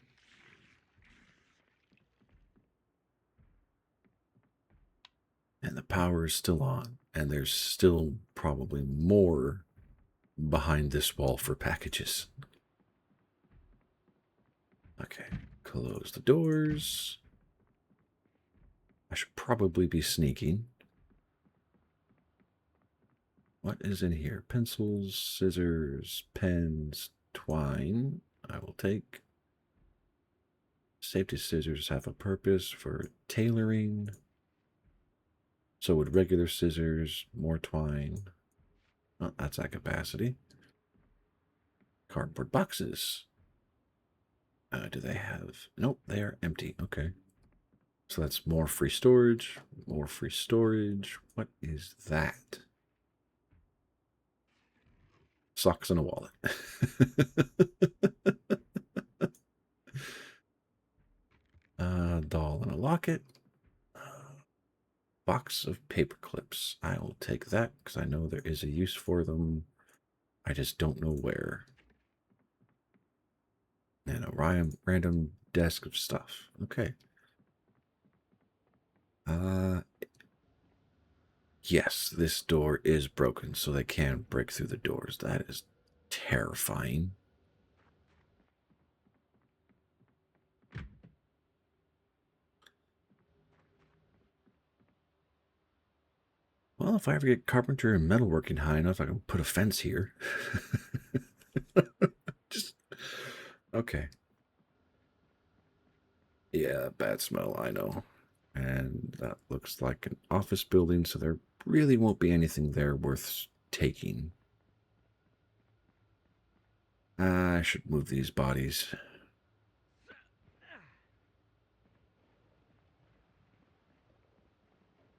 Speaker 1: And the power is still on. And there's still probably more behind this wall for packages. Okay, close the doors. I should probably be sneaking. What is in here? Pencils, scissors, pens, twine. I will take. Safety scissors have a purpose for tailoring. So would regular scissors, more twine. Oh, that's at capacity. Cardboard boxes. Do they have... Nope, they are empty. Okay. So that's more free storage. More free storage. What is that? Socks and a wallet. Doll and a locket. Box of paper clips. I will take that because I know there is a use for them. I just don't know where. And a random desk of stuff. Okay. Yes, this door is broken, so they can break through the doors. That is terrifying. Well, if I ever get carpenter and metalworking high enough, I can put a fence here. Just okay. Yeah, bad smell, I know. And that looks like an office building, so there really won't be anything there worth taking. I should move these bodies.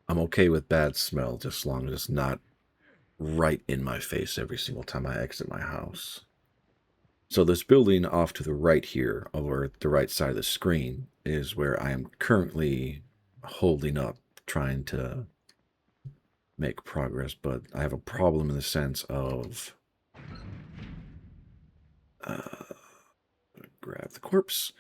Speaker 1: I'm okay with bad smell, just as long as it's not right in my face every single time I exit my house. So this building off to the right here, over the right side of the screen, is where I am currently holding up, trying to make progress, but I have a problem in the sense of grab the corpse.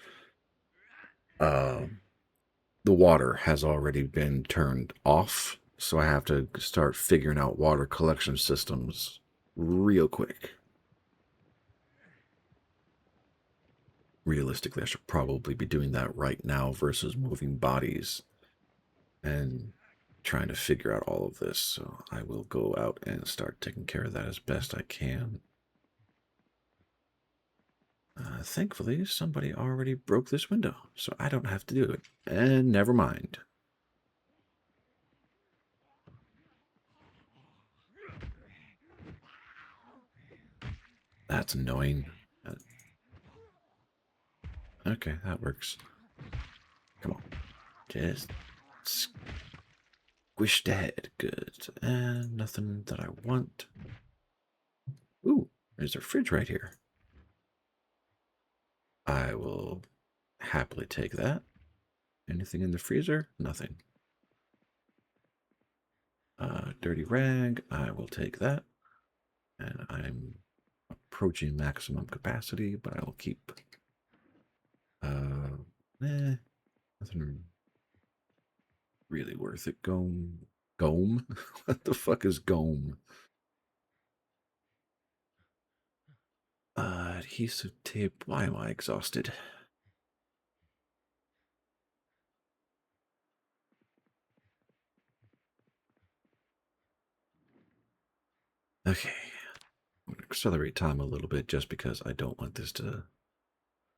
Speaker 1: The water has already been turned off, so I have to start figuring out water collection systems real quick. Realistically, I should probably be doing that right now versus moving bodies and trying to figure out all of this. So I will go out and start taking care of that as best I can. Thankfully, somebody already broke this window, so I don't have to do it. And never mind. That's annoying. Okay, that works. Come on. Just squish the head. Good. And nothing that I want. Ooh, there's a fridge right here. I will happily take that. Anything in the freezer? Nothing. Dirty rag. I will take that. And I'm approaching maximum capacity, but I will keep nothing really worth it. Gome? What the fuck is gome? Adhesive tape. Why am I exhausted? Okay. I'm going to accelerate time a little bit just because I don't want this to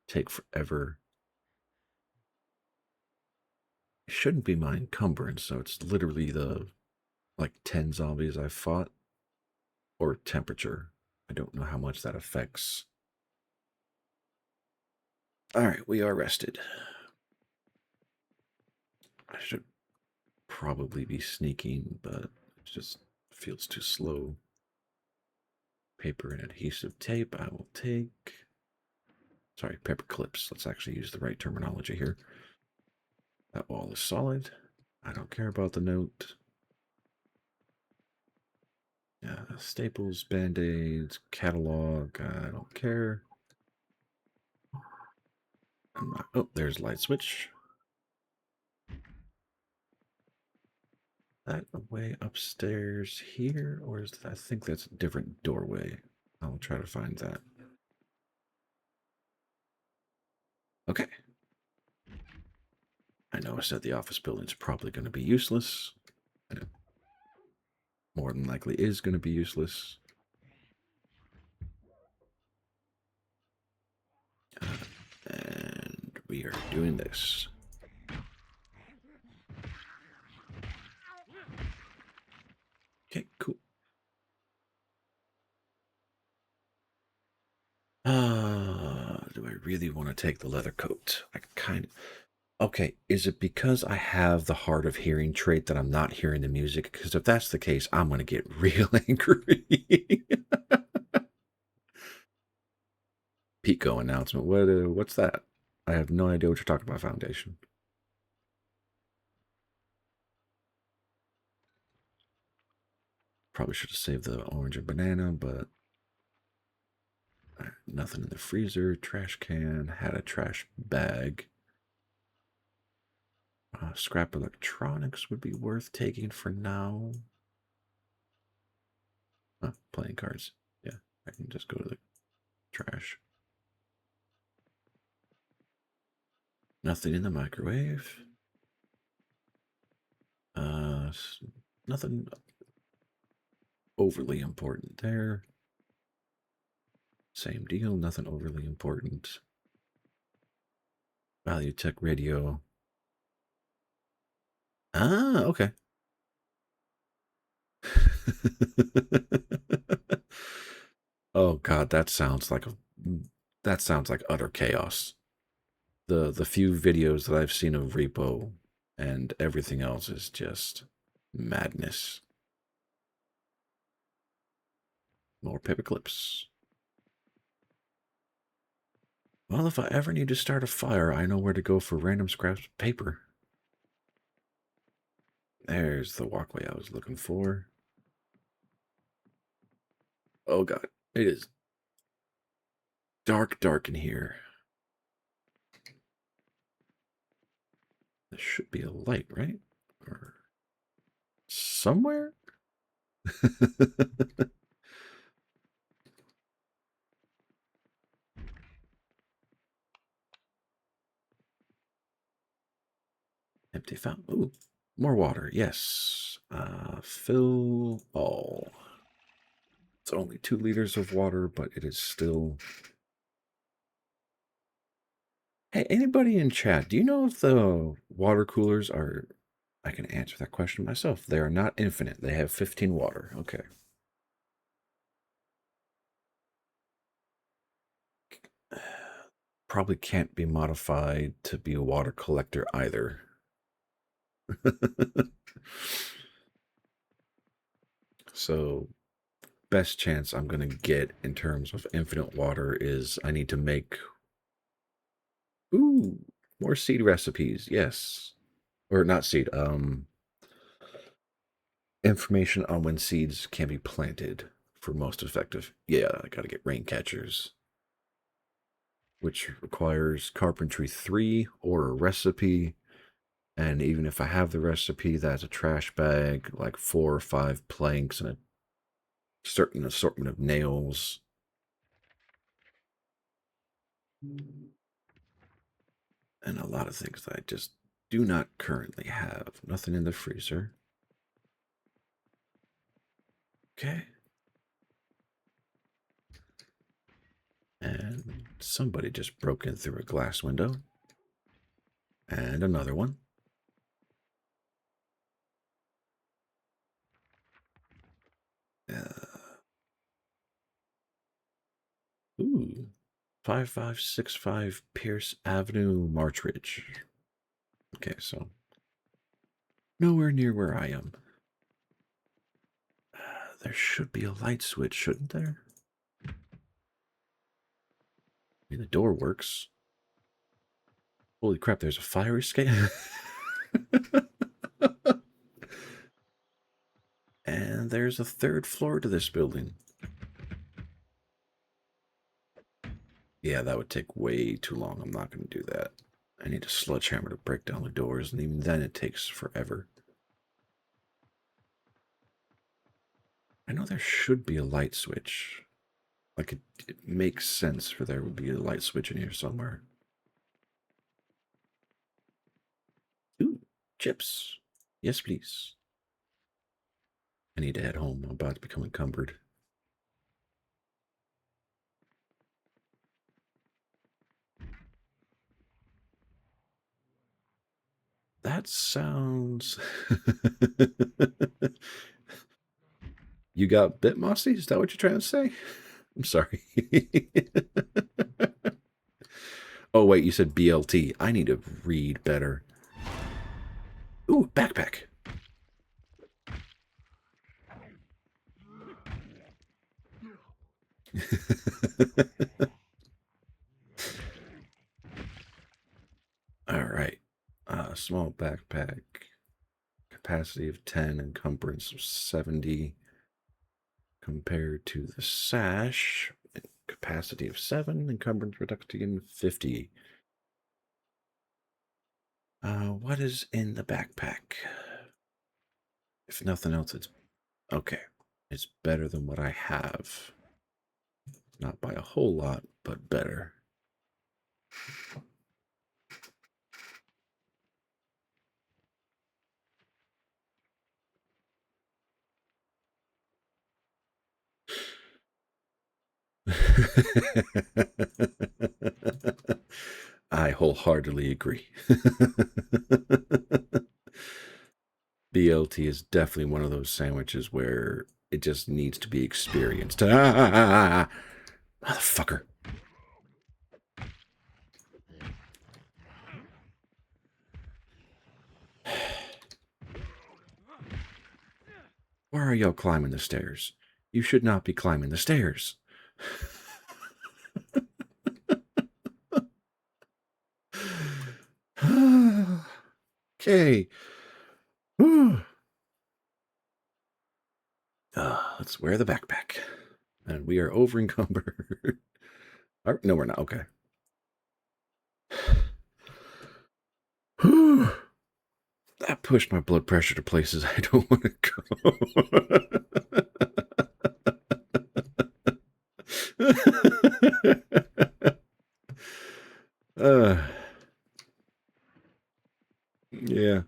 Speaker 1: take forever. It shouldn't be my encumbrance, so it's literally the like 10 zombies I've fought, or temperature. I don't know how much that affects. Alright, we are rested. I should probably be sneaking, but it just feels too slow. Paper and adhesive tape, I will take. Sorry, paper clips. Let's actually use the right terminology here. That wall is solid. I don't care about the note. Staples, band-aids, catalog. I don't care. Oh, there's light switch. That way upstairs here, or is that, I think that's a different doorway. I'll try to find that. Okay. I know I said the office building's probably going to be useless. And it more than likely is going to be useless. And we are doing this. Okay, cool. Do I really want to take the leather coat? I kind of... Okay, is it because I have the hard of hearing trait that I'm not hearing the music? Because if that's the case, I'm going to get real angry. Pico announcement. What's that? I have no idea what you're talking about, Foundation. Probably should have saved the orange and banana, but nothing in the freezer. Trash can. Had a trash bag. Scrap electronics would be worth taking for now. Playing cards. Yeah, I can just go to the trash. Nothing in the microwave. Nothing overly important there. Same deal, nothing overly important. Value Tech Radio. Ah, okay. Oh god, that sounds like utter chaos. The few videos that I've seen of Repo and everything else is just madness. More paper clips. Well, if I ever need to start a fire, I know where to go for random scraps of paper. There's the walkway I was looking for. Oh god, it is dark in here. There should be a light, right? Or somewhere? Empty fountain. Ooh, more water. Yes. Fill all. It's only 2 liters of water, but it is still... Hey, anybody in chat, do you know if the water coolers are... I can answer that question myself. They are not infinite. They have 15 water. Okay. Probably can't be modified to be a water collector either. So, best chance I'm going to get in terms of infinite water is I need to make... Ooh, more seed recipes. Yes. Or not seed. Information on when seeds can be planted for most effective. Yeah, I gotta get rain catchers, which requires carpentry 3 or a recipe. And even if I have the recipe, that's a trash bag, like 4 or 5 planks, and a certain assortment of nails. And a lot of things that I just do not currently have. Nothing in the freezer. Okay. And somebody just broke in through a glass window. And another one. Ooh. 5565 Pierce Avenue, Marchridge. Okay, so nowhere near where I am. There should be a light switch, shouldn't there? I mean, the door works. Holy crap, there's a fire escape. And there's a 3rd floor to this building. Yeah, that would take way too long. I'm not going to do that. I need a sledgehammer to break down the doors, and even then it takes forever. I know there should be a light switch. Like, it makes sense for there would be a light switch in here somewhere. Ooh, chips. Yes, please. I need to head home. I'm about to become encumbered. That sounds... You got bit, Mossy? Is that what you're trying to say? I'm sorry. Oh, wait, you said BLT. I need to read better. Ooh, backpack. All right. Small backpack. Capacity of 10, encumbrance of 70. Compared to the sash, capacity of 7, encumbrance reduction 50. What is in the backpack? If nothing else, it's okay. It's better than what I have. Not by a whole lot, but better. I wholeheartedly agree. BLT is definitely one of those sandwiches where it just needs to be experienced. Motherfucker. Why are y'all climbing the stairs? You should not be climbing the stairs. Okay. Let's wear the backpack. And we are over encumbered. No, we're not. Okay. That pushed my blood pressure to places I don't want to go. Yeah.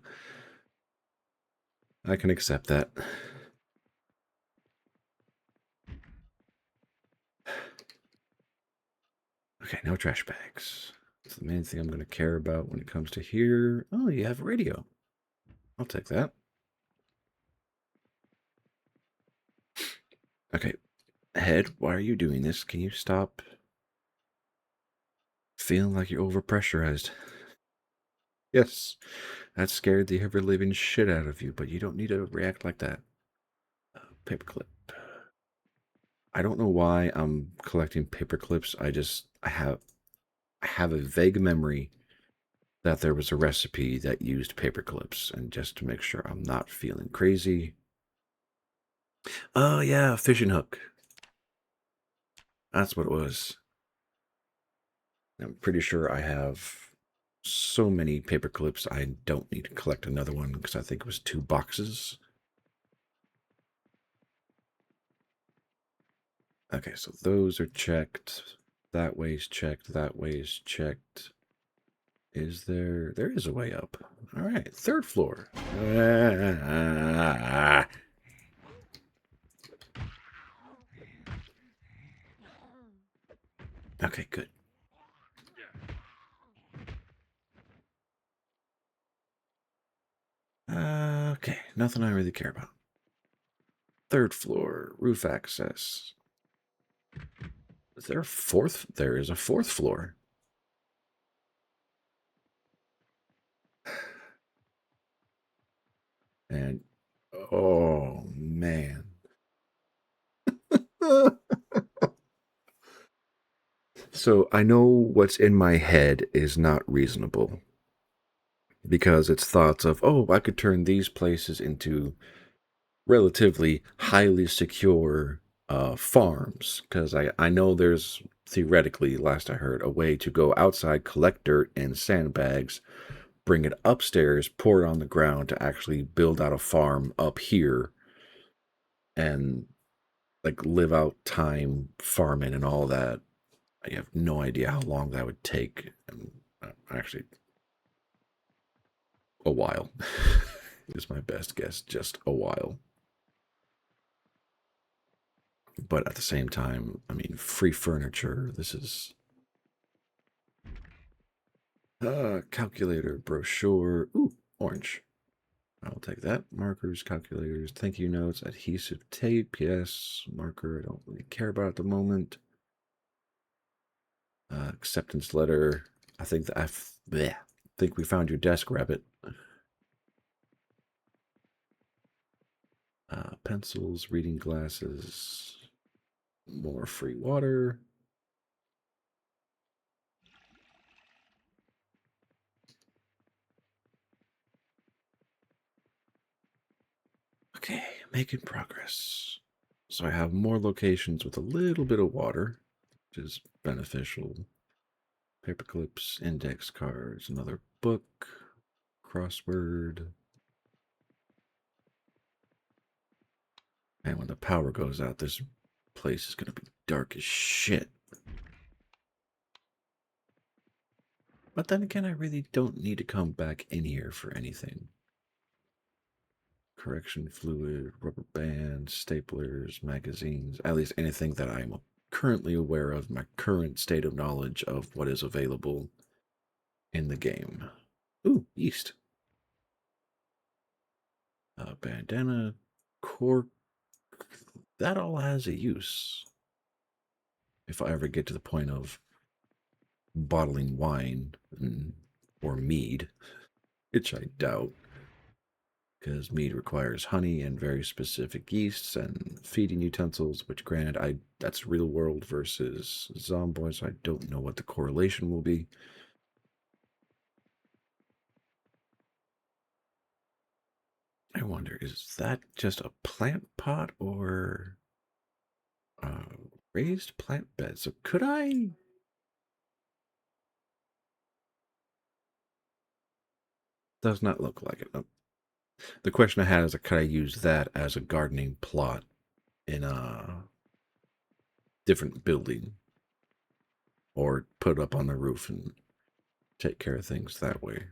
Speaker 1: I can accept that. Okay, no trash bags. That's the main thing I'm going to care about when it comes to here. Oh, you have a radio. I'll take that. Okay. Head, why are you doing this? Can you stop feeling like you're overpressurized? Yes, that scared the ever-living shit out of you, but you don't need to react like that. Paperclip. I don't know why I'm collecting paper clips. I have a vague memory that there was a recipe that used paper clips, and just to make sure I'm not feeling crazy. Oh yeah, fishing hook. That's what it was. I'm pretty sure I have so many paper clips I don't need to collect another one because I think it was 2 boxes. Okay, so those are checked. That way's checked. That way's checked. Is there... There is a way up. All right, 3rd floor. Okay, good. Okay, nothing I really care about. 3rd floor, roof access. Is there a 4th? There is a 4th floor. And, oh, man. So I know what's in my head is not reasonable. Because it's thoughts of, oh, I could turn these places into relatively highly secure farms. Because I know there's theoretically, last I heard, a way to go outside, collect dirt and sandbags, bring it upstairs, pour it on the ground to actually build out a farm up here and like live out time farming and all that. I have no idea how long that would take. And actually, a while is my best guess. Just a while. But at the same time, I mean, free furniture. This is calculator, brochure. Ooh, orange. I'll take that. Markers, calculators, thank you notes, adhesive tape. Yes, marker. I don't really care about at the moment. Acceptance letter. I think that I think we found your desk, Rabbit. Pencils, reading glasses, more free water. Okay, making progress. So I have more locations with a little bit of water, which is beneficial. Paper clips, index cards, another book, crossword. And when the power goes out, this place is going to be dark as shit. But then again, I really don't need to come back in here for anything. Correction fluid, rubber bands, staplers, magazines, at least anything that I'm currently aware of, my current state of knowledge of what is available in the game. Ooh, yeast. Bandana, cork. That all has a use. If I ever get to the point of bottling wine or mead, which I doubt, because mead requires honey and very specific yeasts and feeding utensils, which granted, that's real world versus Zomboid, so I don't know what the correlation will be. I wonder, is that just a plant pot or raised plant bed? So could I... Does not look like it. Oh. The question I had is, could I use that as a gardening plot in a different building? Or put it up on the roof and take care of things that way?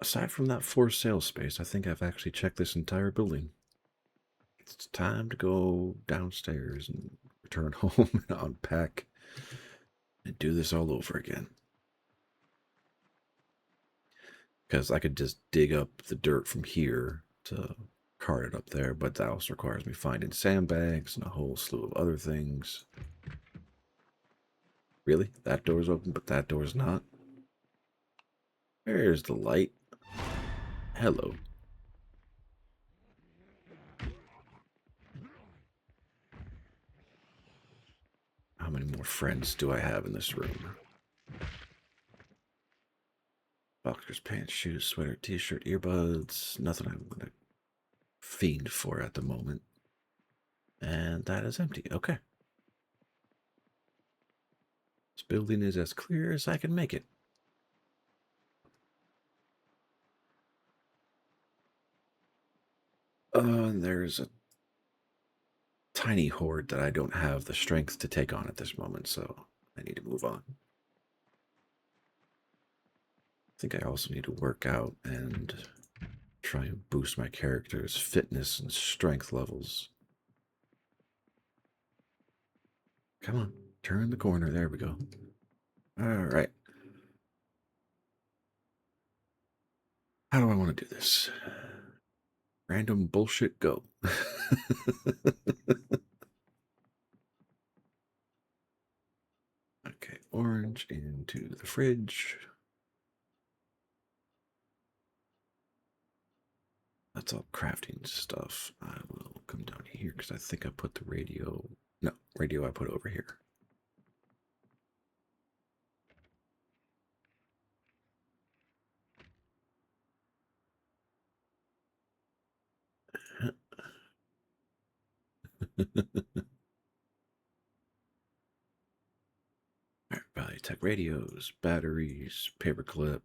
Speaker 1: Aside from that for sale space, I think I've actually checked this entire building. It's time to go downstairs and return home and unpack and do this all over again. Because I could just dig up the dirt from here to cart it up there, but that also requires me finding sandbags and a whole slew of other things. Really? That door's open, but that door's not? There's the light. Hello. How many more friends do I have in this room? Boxers, pants, shoes, sweater, t-shirt, earbuds. Nothing I'm gonna fiend for at the moment. And that is empty. Okay. This building is as clear as I can make it. There's a tiny horde that I don't have the strength to take on at this moment, so I need to move on. I think I also need to work out and try and boost my character's fitness and strength levels. Come on, turn the corner. There we go. All right. How do I want to do this? Random bullshit, go. Okay, orange into the fridge. That's all crafting stuff. I will come down here because I think I put the radio. No, radio I put over here. All right, Value Tech radios, batteries, paperclip.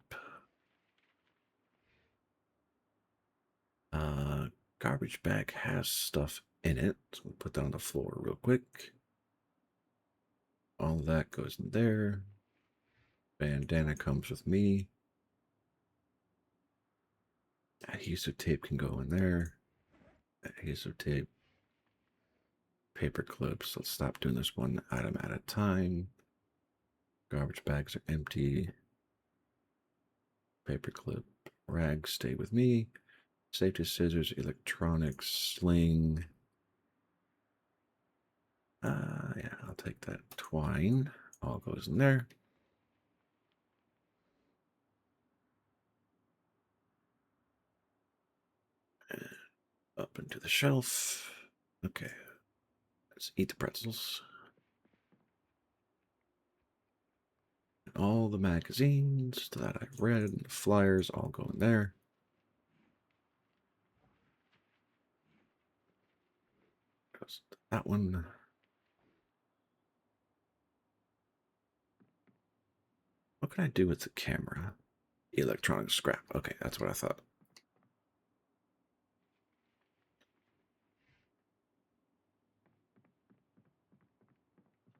Speaker 1: Garbage bag has stuff in it, so we'll put that on the floor real quick. All that goes in there. Bandana comes with me. Adhesive tape can go in there. Adhesive tape. Paper clips. Let's stop doing this one item at a time. Garbage bags are empty. Paperclip. Rags stay with me. Safety scissors, electronics, sling. Yeah, I'll take that. Twine. All goes in there. And up into the shelf. Okay. Let's eat the pretzels. And all the magazines that I've read and the flyers all go in there. Goes to that one. What can I do with the camera? Electronic scrap. Okay, that's what I thought.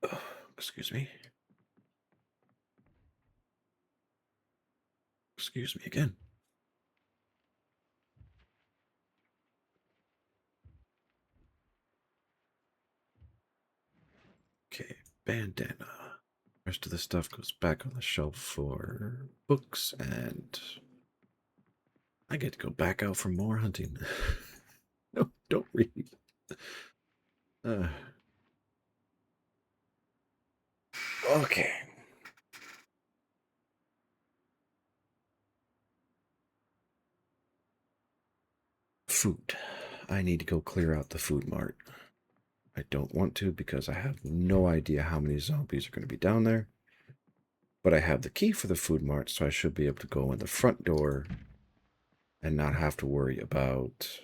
Speaker 1: Oh, excuse me. Excuse me again. Okay, bandana. Rest of the stuff goes back on the shelf for books, and I get to go back out for more hunting. No, don't read. Okay. Food. I need to go clear out the food mart. I don't want to because I have no idea how many zombies are going to be down there. But I have the key for the food mart, so I should be able to go in the front door and not have to worry about...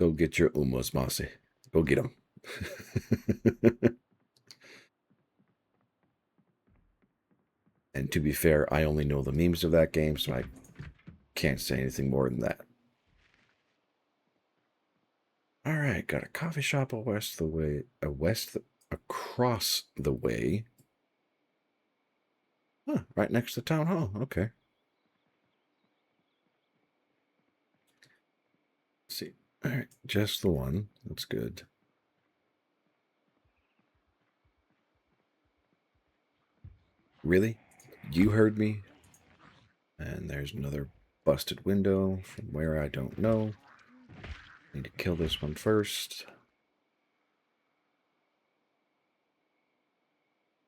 Speaker 1: Go get your umos, Mossy. Go get them. And to be fair, I only know the memes of that game, so I can't say anything more than that. All right, got a coffee shop across the way. Huh, right next to town hall. Okay. Let's see. All right, just the one. That's good. Really? You heard me? And there's another busted window from where I don't know. Need to kill this one first.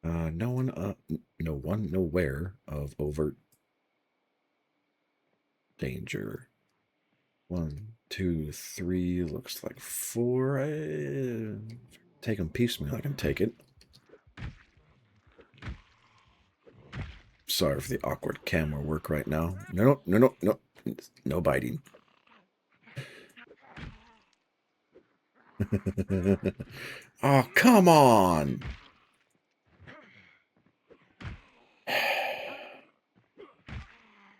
Speaker 1: No one nowhere of overt danger. 1, 2, 3, looks like 4. Take them piecemeal, I can take it. Sorry for the awkward camera work right now. No, no, no, no, no, no biting. Oh, come on.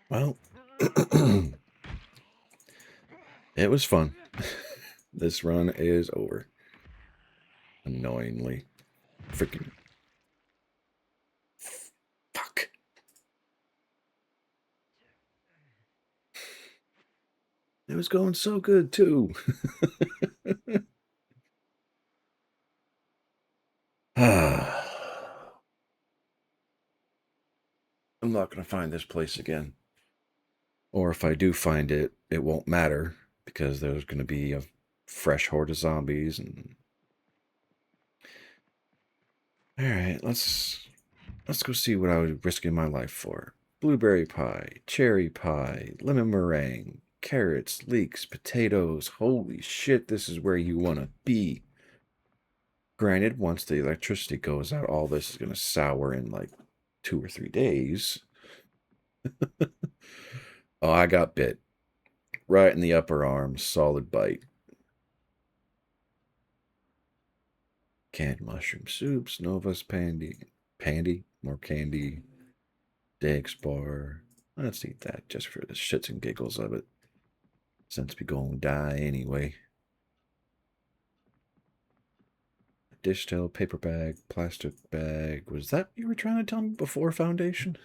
Speaker 1: Well, it was fun. This run is over. Annoyingly. Freaking. Fuck. It was going so good, too. I'm not going to find this place again. Or if I do find it, it won't matter because there's going to be a fresh horde of zombies. And all right, let's go see what I was risking my life for. Blueberry pie, cherry pie, lemon meringue, carrots, leeks, potatoes. Holy shit, this is where you want to be. Granted, once the electricity goes out, all this is going to sour in like 2 or 3 days. Oh, I got bit. Right in the upper arm, solid bite. Canned mushroom soups, Nova's pandy, more candy, Dax bar. Let's eat that just for the shits and giggles of it. Since we gonna die anyway. Dish towel, paper bag, plastic bag. Was that what you were trying to tell me before foundation?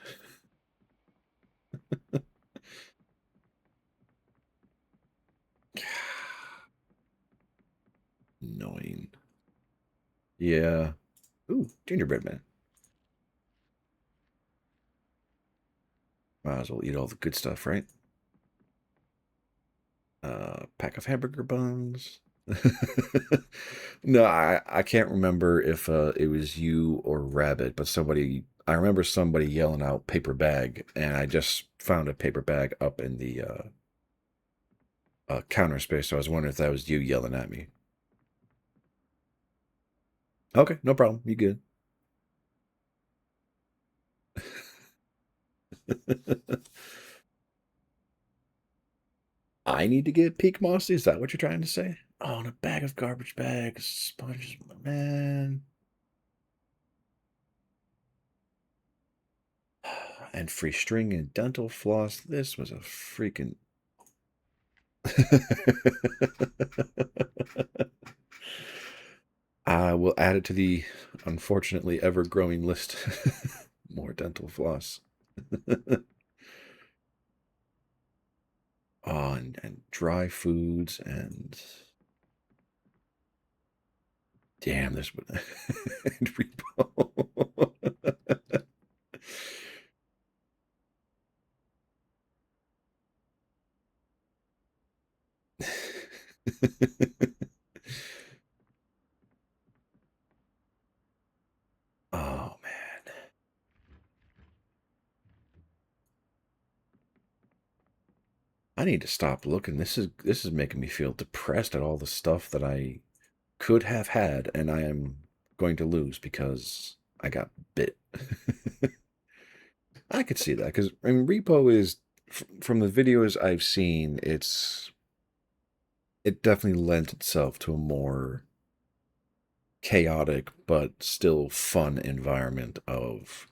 Speaker 1: Annoying. Yeah. Ooh, gingerbread man. Might as well eat all the good stuff, right? Pack of hamburger buns. No, I can't remember if it was you or Rabbit, but I remember somebody yelling out paper bag, and I just found a paper bag up in the counter space, so I was wondering if that was you yelling at me. Okay, no problem. You good. I need to get peak mossy? Is that what you're trying to say? Oh, and a bag of garbage bags, sponges, man. And free string and dental floss. This was a freaking... I will add it to the unfortunately ever-growing list. More dental floss. Oh, and dry foods and... Damn, this would... and repo. Oh, man. I need to stop looking. This is making me feel depressed at all the stuff that I could have had and I am going to lose because I got bit. I could see that because I mean, repo is from the videos I've seen, it definitely lends itself to a more chaotic but still fun environment of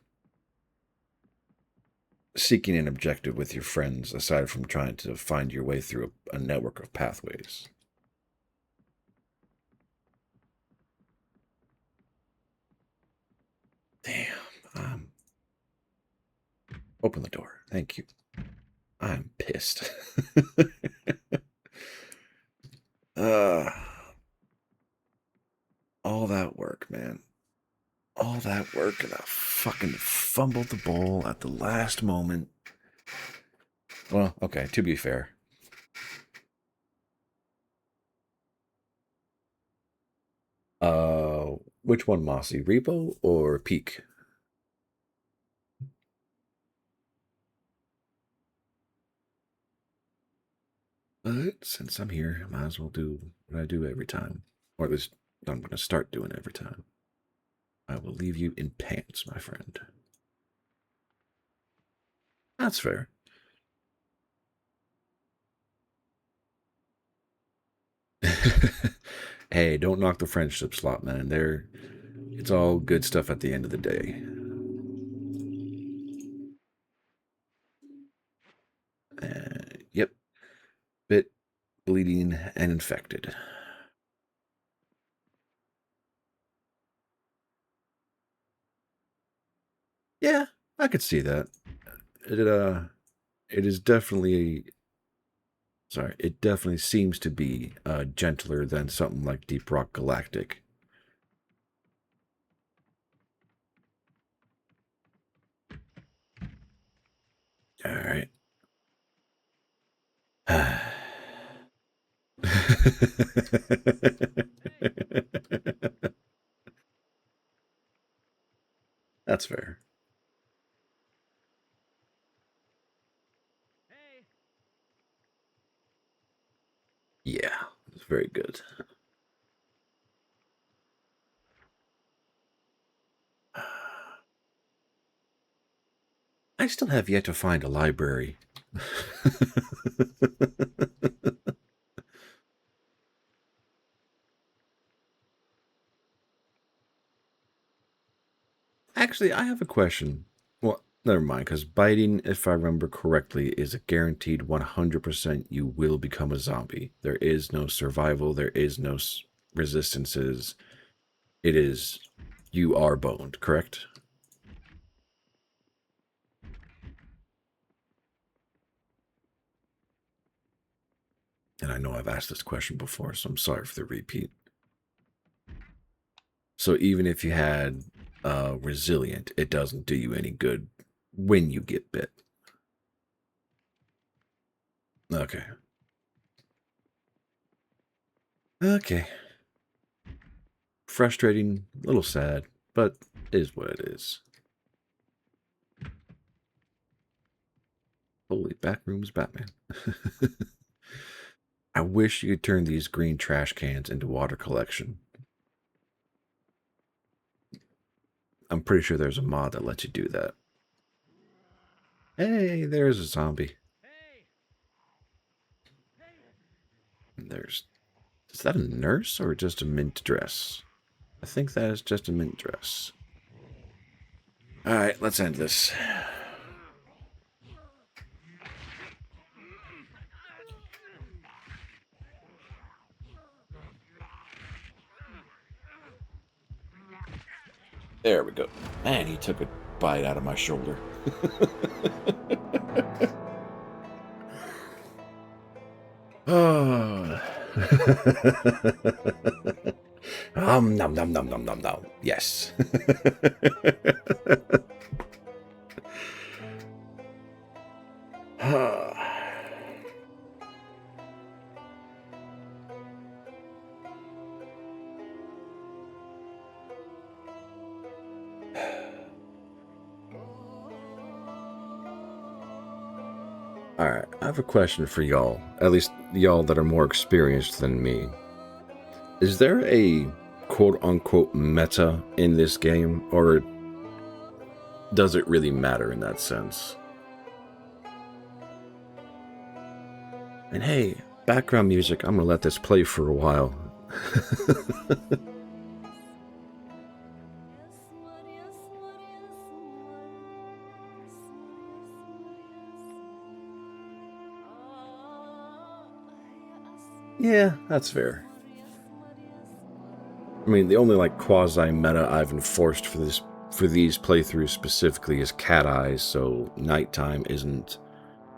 Speaker 1: seeking an objective with your friends aside from trying to find your way through a network of pathways. Damn. Open the door. Thank you. I'm pissed. All that work, man. All that work, and I fucking fumbled the ball at the last moment. Well, okay, to be fair. Which one, Mossy? Repo or Peak? But since I'm here, I might as well do what I do every time. Or at least I'm going to start doing every time. I will leave you in pants, my friend. That's fair. Hey, don't knock the friendship slot, man. It's all good stuff at the end of the day. Yep. Bit, bleeding, and infected. Yeah, I could see that. It is definitely, sorry, it definitely seems to be gentler than something like Deep Rock Galactic. All right. That's fair.
Speaker 2: Hey!
Speaker 1: Yeah, it's very good. I still have yet to find a library. Actually, I have a question. Well, never mind, because biting, if I remember correctly, is a guaranteed 100% you will become a zombie. There is no survival, there is no resistances. It is, you are boned, correct? And I know I've asked this question before, so I'm sorry for the repeat. So even if you had resilient, it doesn't do you any good when you get bit. Okay. Okay. Frustrating, a little sad, but it is what it is. Holy backrooms Batman. I wish you could turn these green trash cans into water collection. I'm pretty sure there's a mod that lets you do that. Hey, there's a zombie.
Speaker 2: Hey!
Speaker 1: There's... Is that a nurse or just a mint dress? I think that is just a mint dress. Alright, let's end this. There we go. Man, he took a bite out of my shoulder. Oh. Nom nom nom nom nom nom. Yes. Alright, I have a question for y'all. At least y'all that are more experienced than me. Is there a quote-unquote meta in this game, or does it really matter in that sense? And hey, background music, I'm gonna let this play for a while. Yeah, that's fair. I mean, the only like quasi meta I've enforced for these playthroughs specifically is cat eyes, so nighttime isn't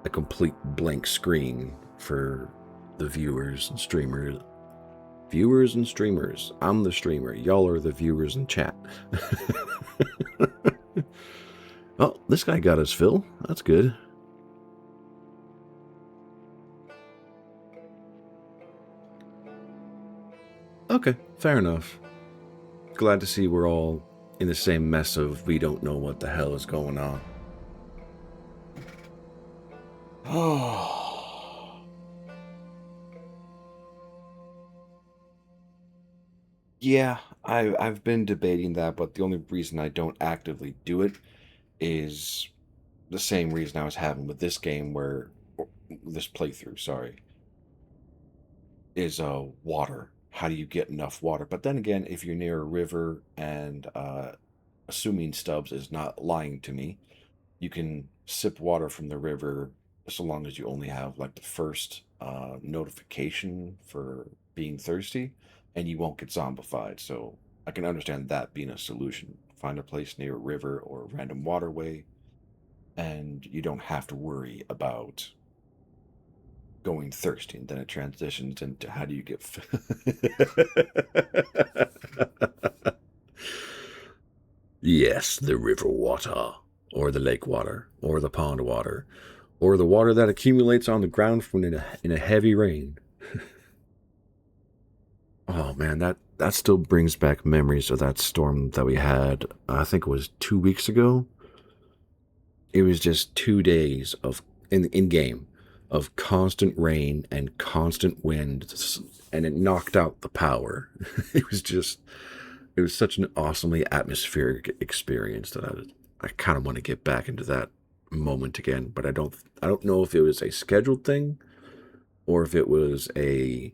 Speaker 1: a complete blank screen for the viewers and streamers. Viewers and streamers. I'm the streamer. Y'all are the viewers in chat. Oh, this guy got his fill. That's good. Okay, fair enough. Glad to see we're all in the same mess of we don't know what the hell is going on. Oh. Yeah, I've been debating that, but the only reason I don't actively do it is the same reason I was having with this game, where this playthrough, sorry, is water. How do you get enough water? But then again, if you're near a river, and assuming Stubbs is not lying to me, you can sip water from the river so long as you only have like the first notification for being thirsty, and you won't get zombified. So I can understand that being a solution. Find a place near a river or a random waterway, and you don't have to worry about going thirsty. And then it transitions into how do you get. Yes, the river water, or the lake water, or the pond water, or the water that accumulates on the ground from in a heavy rain. Oh man, that still brings back memories of that storm that we had. I think it was 2 weeks ago. It was just 2 days of in game of constant rain and constant wind, and it knocked out the power. It was such an awesomely atmospheric experience that I kind of want to get back into that moment again. But I don't know if it was a scheduled thing, or if it was a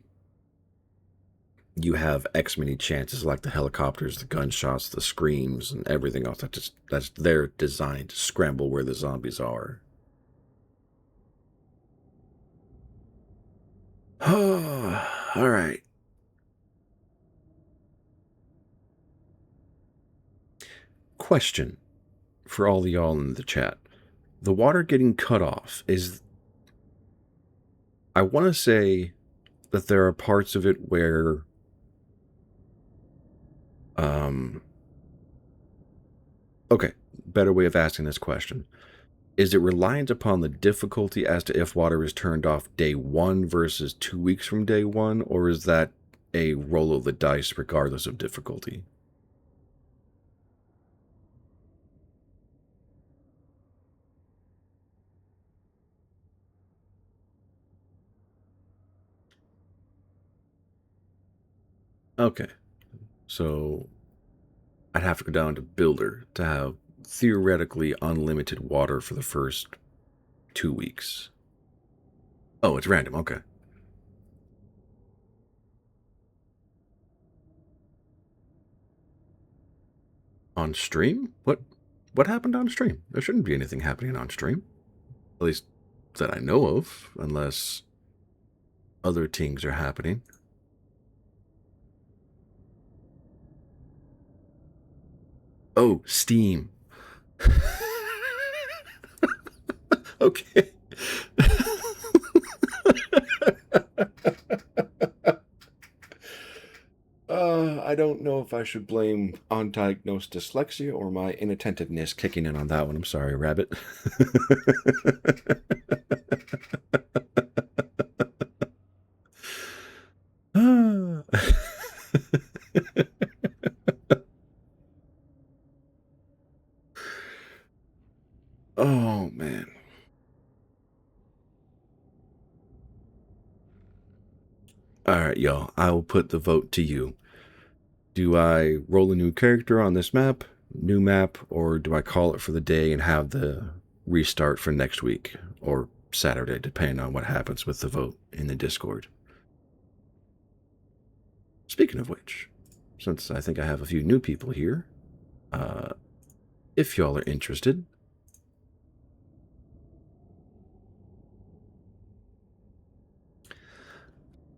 Speaker 1: you have X many chances, like the helicopters, the gunshots, the screams, and everything else that's they're designed to scramble where the zombies are. All right. Question for all y'all in the chat: the water getting cut off is. I want to say that there are parts of it where okay, better way of asking this question. Is it reliant upon the difficulty as to if water is turned off day one versus 2 weeks from day one, or is that a roll of the dice regardless of difficulty? Okay, so I'd have to go down to Builder to have theoretically unlimited water for the first 2 weeks. Oh, it's random. Okay. On stream? What happened on stream? There shouldn't be anything happening on stream. At least that I know of, unless other things are happening. Oh, Steam. Okay. I don't know if I should blame undiagnosed dyslexia or my inattentiveness kicking in on that one. I'm sorry, Rabbit. Oh, man. All right, y'all. I will put the vote to you. Do I roll a new character on this map, new map, or do I call it for the day and have the restart for next week or Saturday, depending on what happens with the vote in the Discord? Speaking of which, since I think I have a few new people here, if y'all are interested,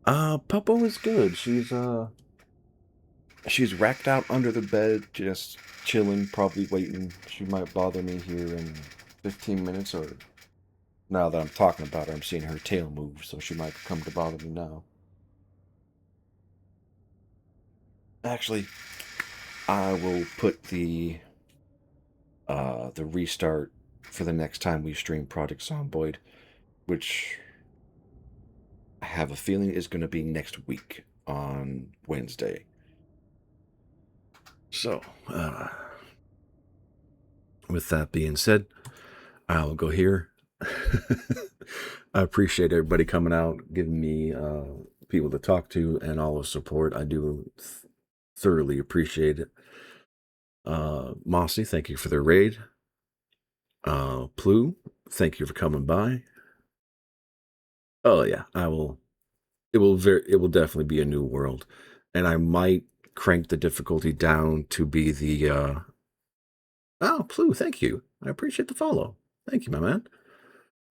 Speaker 1: Puppo is good. She's racked out under the bed, just chilling, probably waiting. She might bother me here in 15 minutes, or now that I'm talking about her, I'm seeing her tail move, so she might come to bother me now. Actually, I will put the restart for the next time we stream Project Zomboid, which I have a feeling is going to be next week on Wednesday. So, with that being said, I'll go here. I appreciate everybody coming out, giving me people to talk to, and all the support. I do thoroughly appreciate it. Mossy, thank you for the raid. Plu, thank you for coming by. Oh yeah, I will. It will definitely be a new world, and I might crank the difficulty down to be the. Oh, Plu, thank you. I appreciate the follow. Thank you, my man.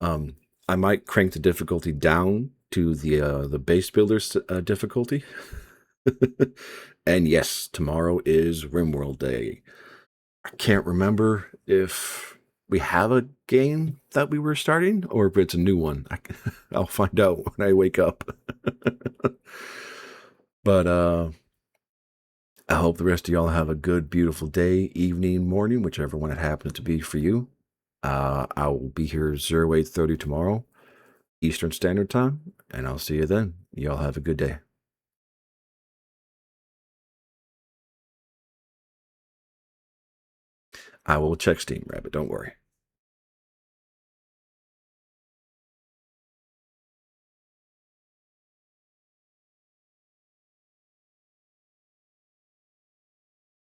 Speaker 1: Um, I might crank the difficulty down to the base builders difficulty. And yes, tomorrow is RimWorld Day. I can't remember if we have a game that we were starting or if it's a new one. I'll find out when I wake up. But I hope the rest of y'all have a good, beautiful day, evening, morning, whichever one it happens to be for you. I will be here 0830 tomorrow, Eastern Standard Time, and I'll see you then. Y'all have a good day. I will check Steam, Rabbit. Don't worry.